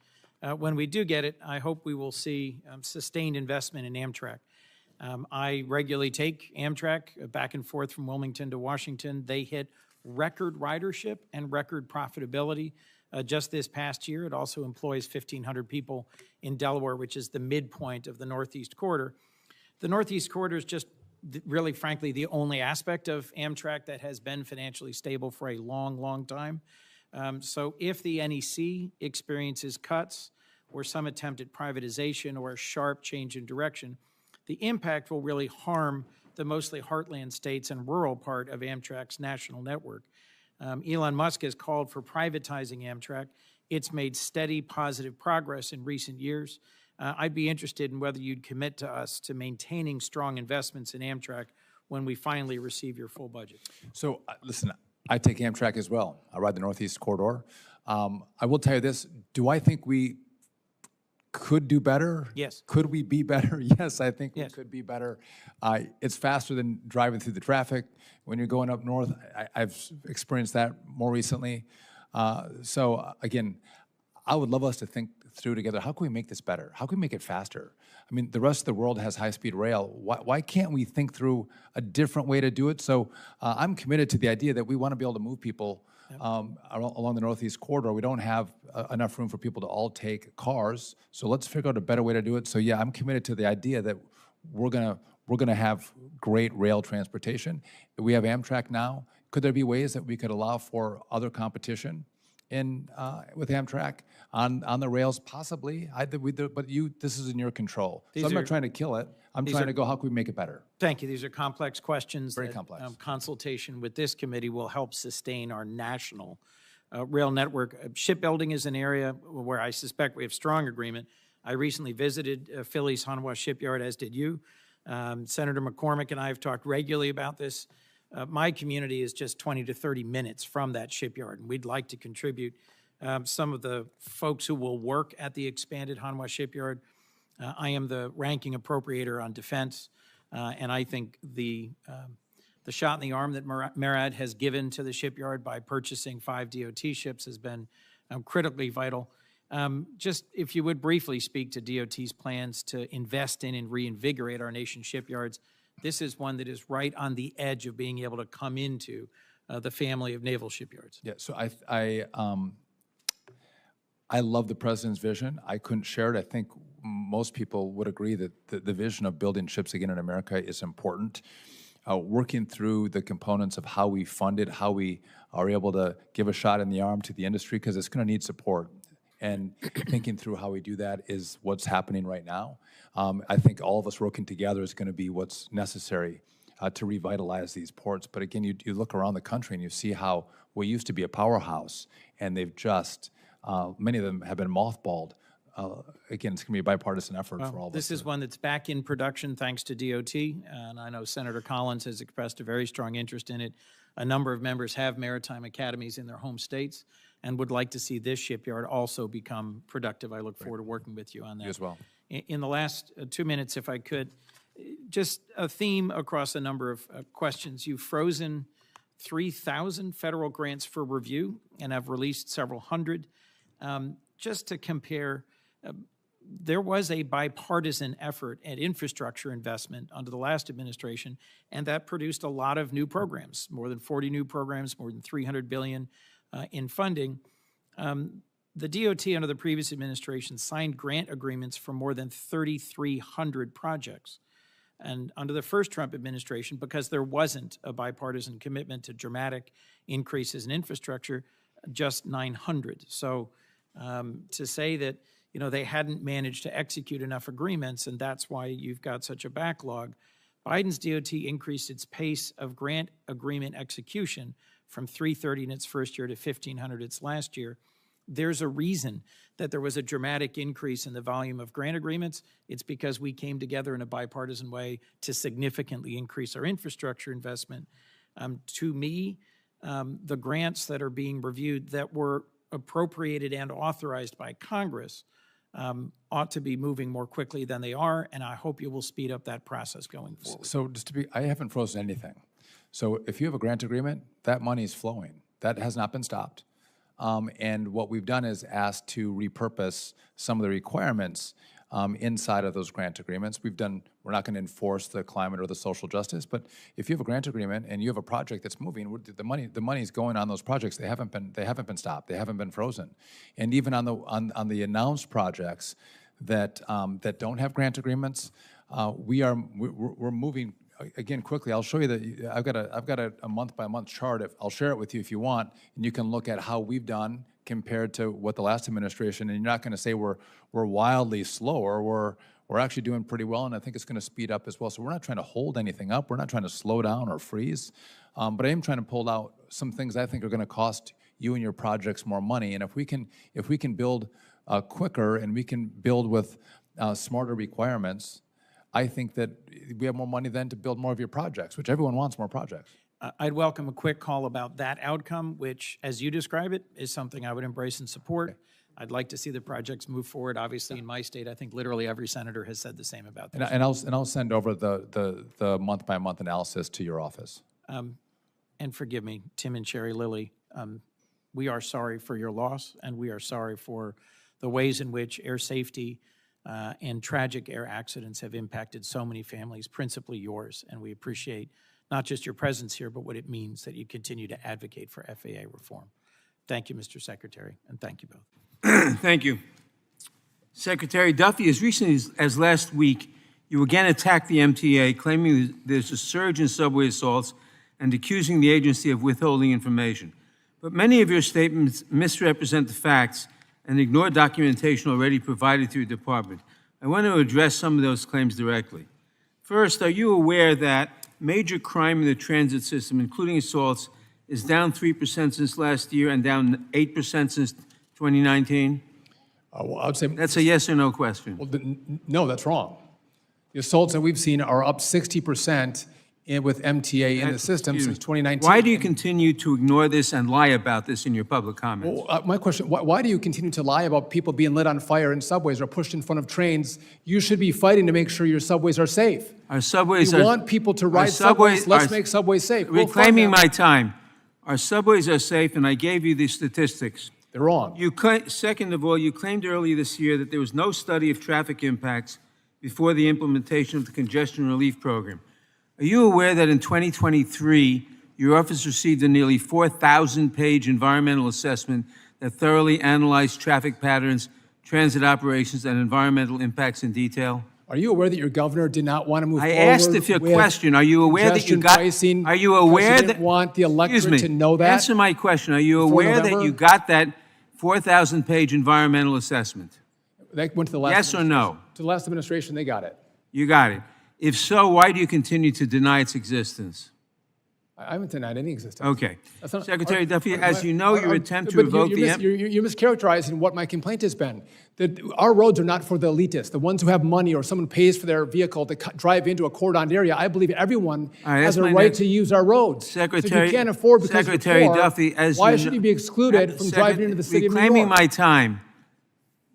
when we do get it, I hope we will see sustained investment in Amtrak. I regularly take Amtrak back and forth from Wilmington to Washington. They hit record ridership and record profitability just this past year. It also employs 1,500 people in Delaware, which is the midpoint of the Northeast Corridor. The Northeast Corridor is just really, frankly, the only aspect of Amtrak that has been financially stable for a long, long time. So if the NEC experiences cuts or some attempt at privatization or a sharp change in direction, the impact will really harm the mostly heartland states and rural part of Amtrak's national network. Elon Musk has called for privatizing Amtrak. It's made steady, positive progress in recent years. I'd be interested in whether you'd commit to us to maintaining strong investments in Amtrak when we finally receive your full budget. So, listen, I take Amtrak as well. I ride the Northeast Corridor. I will tell you this, do I think we could do better? Yes. Could we be better? Yes, I think we could be better. It's faster than driving through the traffic when you're going up north. I've experienced that more recently. So again, I would love us to think through together, how can we make this better? How can we make it faster? I mean, the rest of the world has high-speed rail. Why can't we think through a different way to do it? So I'm committed to the idea that we want to be able to move people along the Northeast Corridor. We don't have enough room for people to all take cars, so let's figure out a better way to do it. So yeah, I'm committed to the idea that we're gonna have great rail transportation. We have Amtrak now. Could there be ways that we could allow for other competition with Amtrak on the rails? Possibly. But this is in your control. So I'm not trying to kill it. I'm trying to go, how can we make it better? Thank you. These are complex questions. Very that, complex. Consultation with this committee will help sustain our national rail network. Shipbuilding is an area where I suspect we have strong agreement. I recently visited Philly's Hanwha Shipyard, as did you. Senator McCormick and I have talked regularly about this. My community is just 20 to 30 minutes from that shipyard, and we'd like to contribute. Some of the folks who will work at the expanded Hanwha Shipyard, I am the ranking appropriator on defense, and I think the shot in the arm that MARAD has given to the shipyard by purchasing 5 DOT ships has been critically vital. Just if you would briefly speak to DOT's plans to invest in and reinvigorate our nation's shipyards. This is one that is right on the edge of being able to come into the family of naval shipyards. Yeah, so I love the president's vision. I couldn't share it. I think most people would agree that the vision of building ships again in America is important. working through the components of how we fund it, how we are able to give a shot in the arm to the industry, because it's going to need support. And thinking through how we do that is what's happening right now. I think all of us working together is going to be what's necessary to revitalize these ports. But again, you look around the country and you see how we used to be a powerhouse, and they've just, many of them have been mothballed. Again, it's going to be a bipartisan effort for all of us. This is one that's back in production thanks to DOT, and I know Senator Collins has expressed a very strong interest in it. A number of members have maritime academies in their home states and would like to see this shipyard also become productive. I look forward to working with you on that. You as well. In the last 2 minutes, if I could, just a theme across a number of questions. You've frozen 3,000 federal grants for review and have released several hundred. Just to compare, there was a bipartisan effort at infrastructure investment under the last administration, and that produced a lot of new programs, more than 40 new programs, more than $300 billion in funding. The DOT under the previous administration signed grant agreements for more than 3,300 projects. And under the first Trump administration, because there wasn't a bipartisan commitment to dramatic increases in infrastructure, just 900. So to say that, they hadn't managed to execute enough agreements, and that's why you've got such a backlog, Biden's DOT increased its pace of grant agreement execution from 330 in its first year to 1,500 its last year. There's a reason that there was a dramatic increase in the volume of grant agreements. It's because we came together in a bipartisan way to significantly increase our infrastructure investment. To me, the grants that are being reviewed that were appropriated and authorized by Congress ought to be moving more quickly than they are, and I hope you will speed up that process going forward. So just to be, I haven't frozen anything. So if you have a grant agreement, that money is flowing. That has not been stopped. And what we've done is asked to repurpose some of the requirements inside of those grant agreements. We're not going to enforce the climate or the social justice, but if you have a grant agreement and you have a project that's moving, the money is going on those projects. They haven't been stopped. They haven't been frozen. And even on the announced projects that don't have grant agreements, we're moving. Again, quickly, I'll show you that I've got a month-by-month chart. I'll share it with you if you want, and you can look at how we've done compared to what the last administration. And you're not going to say we're wildly slower. We're actually doing pretty well, and I think it's going to speed up as well. So we're not trying to hold anything up. We're not trying to slow down or freeze, but I am trying to pull out some things I think are going to cost you and your projects more money. And if we can build quicker and we can build with smarter requirements, I think that we have more money then to build more of your projects, which everyone wants more projects. I'd welcome a quick call about that outcome, which, as you describe it, is something I would embrace and support. Okay. I'd like to see the projects move forward. Obviously, in my state, I think literally every senator has said the same about this. And I'll send over the month-by-month analysis to your office. And forgive me, Tim and Sherry Lilly, we are sorry for your loss, and we are sorry for the ways in which air safety and tragic air accidents have impacted so many families, principally yours, and we appreciate not just your presence here, but what it means that you continue to advocate for FAA reform. Thank you, Mr. Secretary, and thank you both. Thank you. Secretary Duffy, as recently as last week, you again attacked the MTA, claiming there's a surge in subway assaults and accusing the agency of withholding information. But many of your statements misrepresent the facts and ignore documentation already provided through your department. I want to address some of those claims directly. First, are you aware that major crime in the transit system, including assaults, is down 3% since last year and down 8% since 2019? Well, I would say that's a yes or no question. Well, no, that's wrong. The assaults that we've seen are up 60% with MTA in the system since 2019. Why do you continue to ignore this and lie about this in your public comments? Well, my question, why do you continue to lie about people being lit on fire in subways or pushed in front of trains? You should be fighting to make sure your subways are safe. Our subways you want people to ride subways, let's make subways safe. Reclaiming my time. Our subways are safe, and I gave you the statistics. They're wrong. Second of all, you claimed earlier this year that there was no study of traffic impacts before the implementation of the congestion relief program. Are you aware that in 2023, your office received a nearly 4,000-page environmental assessment that thoroughly analyzed traffic patterns, transit operations, and environmental impacts in detail? Are you aware that your governor did not want to move I forward asked if your with question, are you aware that you congestion got, pricing are you because aware didn't that? want the Excuse electorate me, to know that? Answer my question. Are you before aware that November? you got that 4,000-page environmental assessment? That went to the last Yes or no? To the last administration, they got it. You got it. If so, why do you continue to deny its existence? I haven't denied any existence. Okay. That's not- Secretary our- Duffy, our- as you know, our- your attempt to but revoke the... You're mischaracterizing what my complaint has been. That our roads are not for the elitists, the ones who have money or someone pays for their vehicle to drive into a cordoned area. I believe everyone All right, has that's a my right next- to use our roads. So if Secretary- you can't afford because Secretary you're poor, Duffy, as why you should know- you be excluded from driving into the city of New Reclaiming York? my time,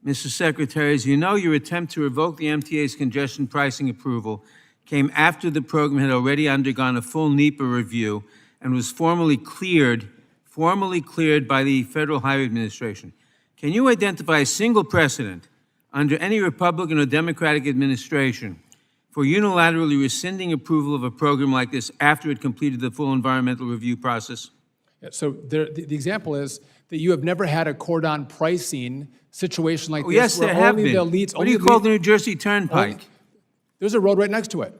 Mr. Secretary, as you know, your attempt to revoke the MTA's congestion pricing approval came after the program had already undergone a full NEPA review and was formally cleared by the Federal Highway Administration. Can you identify a single precedent under any Republican or Democratic administration for unilaterally rescinding approval of a program like this after it completed the full environmental review process? Yeah, so the example is that you have never had a cordon pricing situation like Oh, this. yes, where there have only been. the elites, What do you call the New Jersey Turnpike? There's a road right next to it.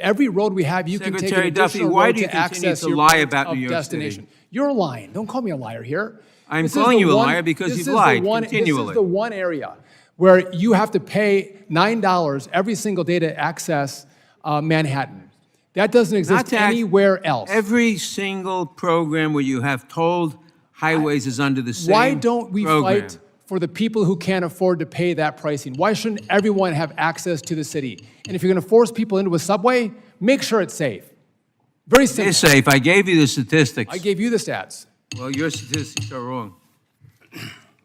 Every road we have, you can take Secretary an Duffy, additional why road do you to continue access to your lie point about of New York destination. City? You're lying. Don't call me a liar here. I'm This is calling the you a one- liar because this you've is the lied one- continually. This is the one area where you have to pay $9 every single day to access Manhattan. That doesn't exist anywhere else. Every single program where you have tolled highways is under the same Why don't we program. fight for the people who can't afford to pay that pricing? Why shouldn't everyone have access to the city? And if you're going to force people into a subway, make sure it's safe. Very simple. It's safe. I gave you the statistics. I gave you the stats. Well, your statistics are wrong.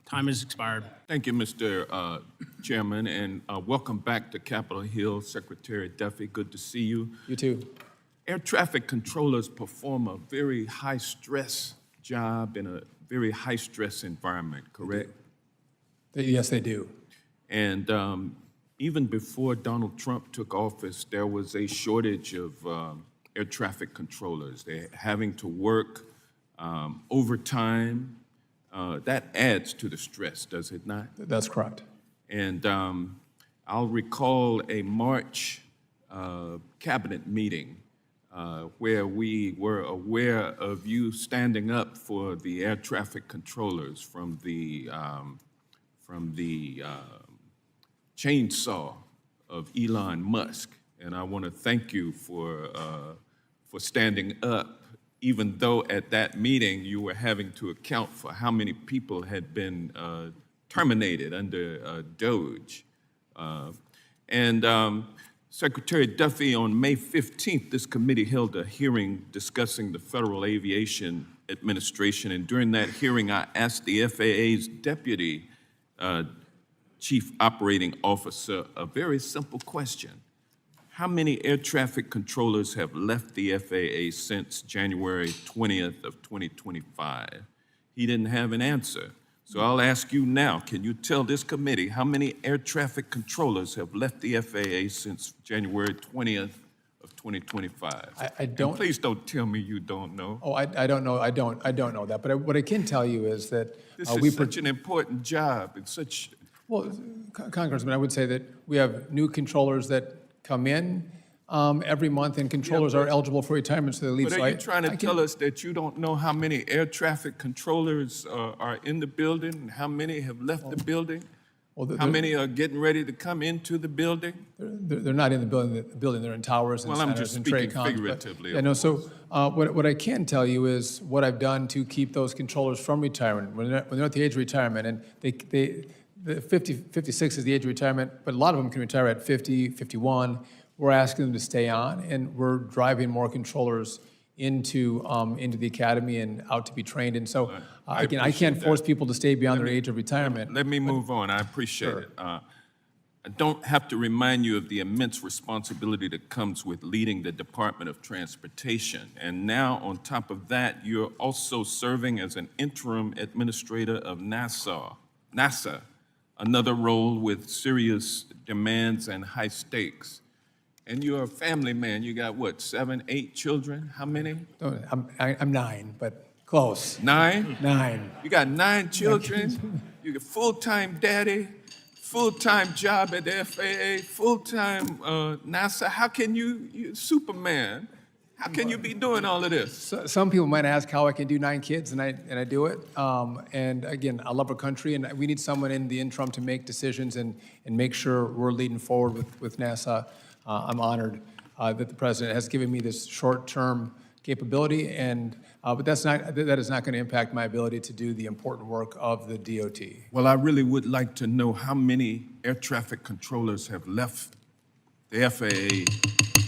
Time has expired. Thank you, Mr. Chairman, and welcome back to Capitol Hill, Secretary Duffy. Good to see you. You too. Air traffic controllers perform a very high-stress job in a very high-stress environment, correct? Yes, they do. And even before Donald Trump took office, there was a shortage of air traffic controllers. They're having to work overtime. That adds to the stress, does it not? That's correct. And I'll recall a March cabinet meeting where we were aware of you standing up for the air traffic controllers from the chainsaw of Elon Musk. And I want to thank you for standing up, even though at that meeting you were having to account for how many people had been terminated under DOGE. Secretary Duffy, on May 15th, this committee held a hearing discussing the Federal Aviation Administration, and during that hearing, I asked the FAA's Deputy Chief Operating Officer a very simple question. How many air traffic controllers have left the FAA since January 20th of 2025? He didn't have an answer. So I'll ask you now, can you tell this committee how many air traffic controllers have left the FAA since January 20th of 2025? I don't. And please don't tell me you don't know. Oh, I don't know. I don't know that. But what I can tell you is that This is such an important job. It's such. Well, Congressman, I would say that we have new controllers that come in every month, and controllers are eligible for retirement, so they leave. But So are you trying to tell us that you don't know how many air traffic controllers are in the building, and how many have left the building? How many are getting ready to come into the building? They're not in the building. They're in towers and Well, I'm centers just and speaking trade cons. But, figuratively, yeah, of no. So what I can tell you is what I've done to keep those controllers from retirement when they're at the age of retirement, and the 56 is the age of retirement, but a lot of them can retire at 50, 51. We're asking them to stay on, and we're driving more controllers into the academy and out to be trained. And so, again, I can't force people to stay beyond their age of retirement. Let me move on. I appreciate it. I don't have to remind you of the immense responsibility that comes with leading the Department of Transportation. And now, on top of that, you're also serving as an interim administrator of NASA, another role with serious demands and high stakes. And you're a family man. You got what, 7, 8 children? How many? I'm 9, but close. 9? 9. You got 9 children. You're a full-time daddy, full-time job at the FAA, full-time NASA. How can you Superman? How can you be doing all of this? So, some people might ask how I can do 9 kids, and I do it. And again, I love our country, and we need someone in the interim to make decisions and make sure we're leading forward with NASA. I'm honored that the president has given me this short-term capability, and but that is not going to impact my ability to do the important work of the DOT. Well, I really would like to know how many air traffic controllers have left the FAA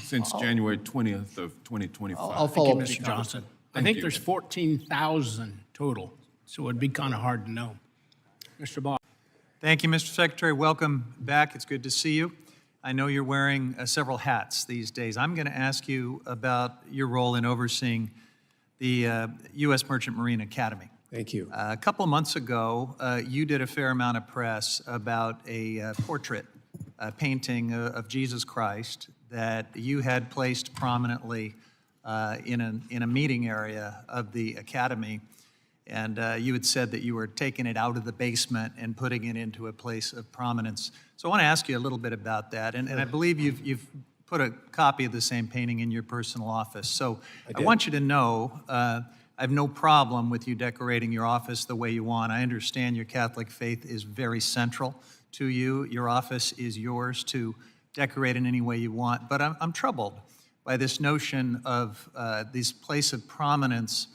since January 20th of 2025. I'll follow up Thank with you, Mr. you, Johnson. I Thank think you. there's 14,000 total, so it'd be kind of hard to know. Mr. Ball. Thank you, Mr. Secretary. Welcome back. It's good to see you. I know you're wearing several hats these days. I'm going to ask you about your role in overseeing the U.S. Merchant Marine Academy. Thank you. A couple of months ago, you did a fair amount of press about a portrait, a painting of Jesus Christ that you had placed prominently in a meeting area of the Academy. And you had said that you were taking it out of the basement and putting it into a place of prominence. So I want to ask you a little bit about that. And I believe you've put a copy of the same painting in your personal office. So I want you to know I have no problem with you decorating your office the way you want. I understand your Catholic faith is very central to you. Your office is yours to decorate in any way you want. But I'm troubled by this notion of this place of prominence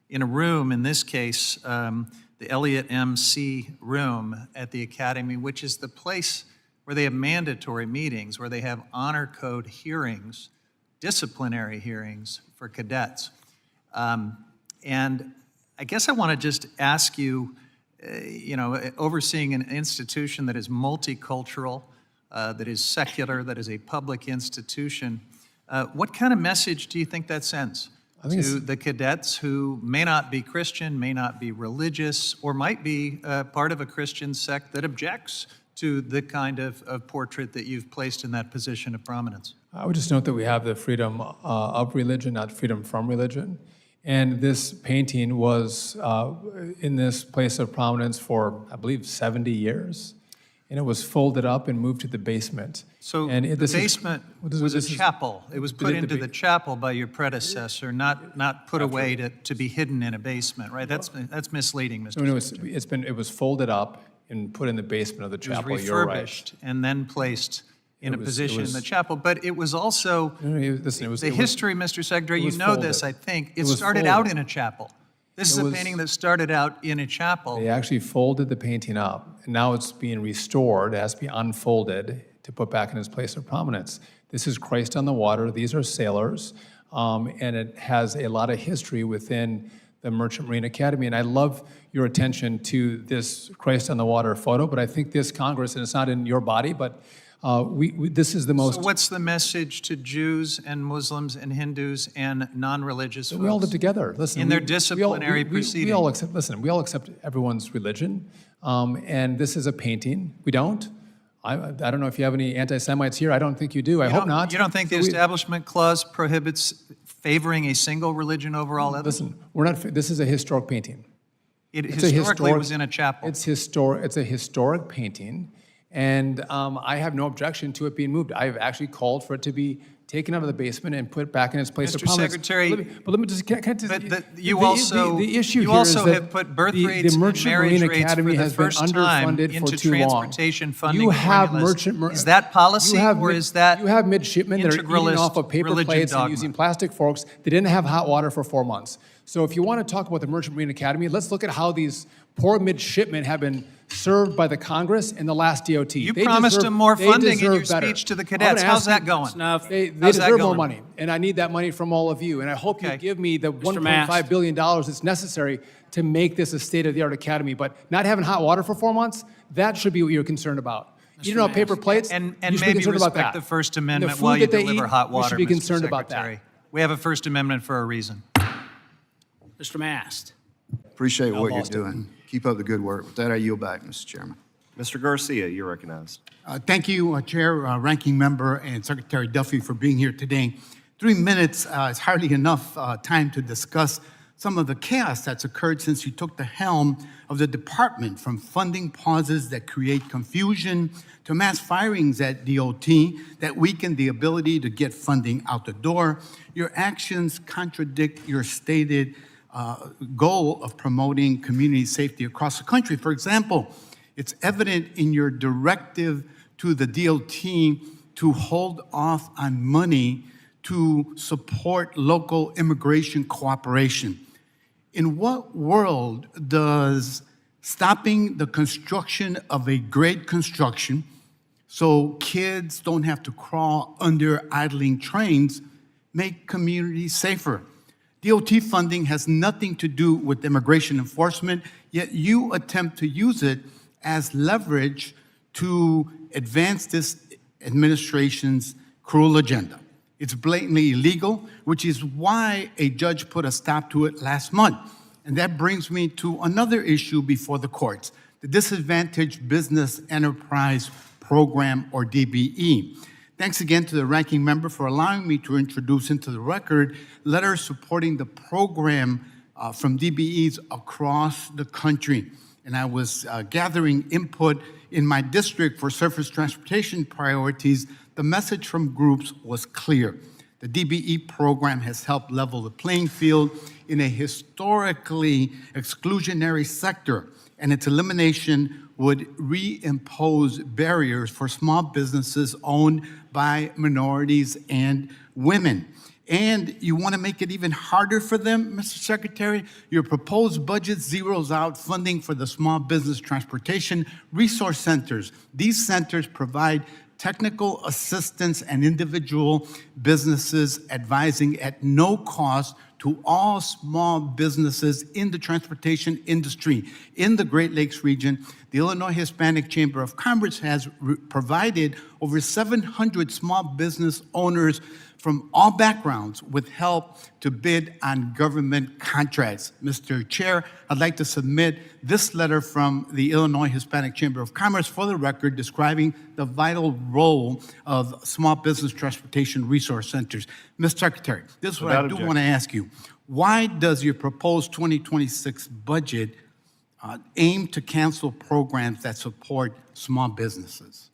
in a room, in this case, the Elliott M.C. room at the Academy, which is the place where they have mandatory meetings, where they have honor code hearings, disciplinary hearings for cadets. And I guess I want to just ask you, overseeing an institution that is multicultural, that is secular, that is a public institution, what kind of message do you think that sends to the cadets who may not be Christian, may not be religious, or might be part of a Christian sect that objects to the kind of portrait that you've placed in that position of prominence? I would just note that we have the freedom of religion, not freedom from religion. And this painting was in this place of prominence for, I believe, 70 years. And it was folded up and moved to the basement. So and the basement was a chapel. It was put into the chapel by your predecessor, not put away to be hidden in a basement, right? That's misleading, Mr. No, it was folded up and put in the basement of the chapel. It was You're right. refurbished and then placed in a position in the chapel. But it was also, the history, Mr. Secretary, you know this, I think. It started out in a chapel. This is a painting that started out in a chapel. They actually folded the painting up, and now it's being restored. It has to be unfolded to put back in its place of prominence. This is Christ on the water. These are sailors, and it has a lot of history within the Merchant Marine Academy. And I love your attention to this Christ on the water photo, but I think this Congress, and it's not in your body, but this is the most... So what's the message to Jews and Muslims and Hindus and non-religious folks? We all live together. Listen, in their disciplinary proceedings. We all accept everyone's religion, and this is a painting. We don't. I don't know if you have any anti-Semites here. I don't think you do. I hope not. You don't think the Establishment Clause prohibits favoring a single religion over all others? Listen, we're not. This is a historic painting. It historically was in a chapel. It's a historic painting. And I have no objection to it being moved. I've actually called for it to be taken out of the basement and put back in its place of prominence. Mr. Secretary, let me just, you also have put birth rates and marriage rates for the first time into transportation funding formulas. Is that policy or is that you have midshipmen that are eating off of paper plates and using plastic forks. They didn't have hot water for 4 months. So if you want to talk about the Merchant Marine Academy, let's look at how these poor midshipmen have been served by the Congress in the last DOT. You promised them more funding in your speech to the cadets. How's that going? They deserve more money, and I need that money from all of you. And I hope you give me the $1.5 billion that's necessary to make this a state-of-the-art academy. But not having hot water for 4 months, that should be what you're concerned about. Eating off paper plates, and you should be maybe concerned about respect that. the First Amendment food while you that they deliver eat, hot water, we should be Mr. concerned about Secretary. that. We have a First Amendment for a reason. Mr. Mast. Appreciate what you're doing. Keep up the good work. With that, I yield back, Mr. Chairman. Mr. Garcia, you're recognized. Thank you, Chair, Ranking Member, and Secretary Duffy for being here today. 3 minutes is hardly enough time to discuss some of the chaos that's occurred since you took the helm of the department, from funding pauses that create confusion to mass firings at DOT that weaken the ability to get funding out the door. Your actions contradict your stated goal of promoting community safety across the country. For example, it's evident in your directive to the DOT to hold off on money to support local immigration cooperation. In what world does stopping the construction of a grade construction so kids don't have to crawl under idling trains make communities safer? DOT funding has nothing to do with immigration enforcement, yet you attempt to use it as leverage to advance this administration's cruel agenda. It's blatantly illegal, which is why a judge put a stop to it last month. And that brings me to another issue before the courts, the Disadvantaged Business Enterprise Program, or DBE. Thanks again to the ranking member for allowing me to introduce into the record letters supporting the program from DBEs across the country. And I was gathering input in my district for surface transportation priorities. The message from groups was clear. The DBE program has helped level the playing field in a historically exclusionary sector, and its elimination would reimpose barriers for small businesses owned by minorities and women. And you want to make it even harder for them, Mr. Secretary? Your proposed budget zeroes out funding for the Small Business Transportation Resource Centers. These centers provide technical assistance and individual businesses advising at no cost to all small businesses in the transportation industry. In the Great Lakes region, the Illinois Hispanic Chamber of Commerce has provided over 700 small business owners from all backgrounds with help to bid on government contracts. Mr. Chair, I'd like to submit this letter from the Illinois Hispanic Chamber of Commerce for the record, describing the vital role of small business transportation resource centers. Mr. Secretary, this is what I do want to ask you. Why does your proposed 2026 budget aim to cancel programs that support small businesses?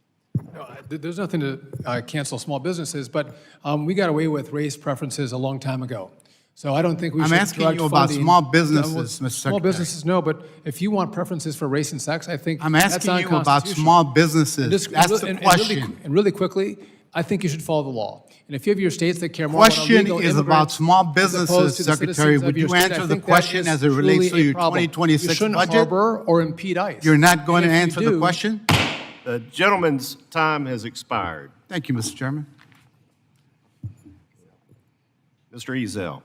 No, there's nothing to cancel small businesses, but we got away with race preferences a long time ago. So I don't think we should. I'm asking you about small businesses, Mr. Secretary. Small businesses, no, but if you want preferences for race and sex, I think I'm asking you about small businesses. That's the question. And really quickly, I think you should follow the law. And if you have your states that care more about Question illegal is about immigrants small as opposed businesses, to the Secretary. citizens of Would your you state, I answer the think that question is as it relates truly to your a problem. 2026 You shouldn't budget? harbor or impede ICE. You're not going to And if you answer the do- question? The gentleman's time has expired. Thank you, Mr. Chairman. Mr. Ezell.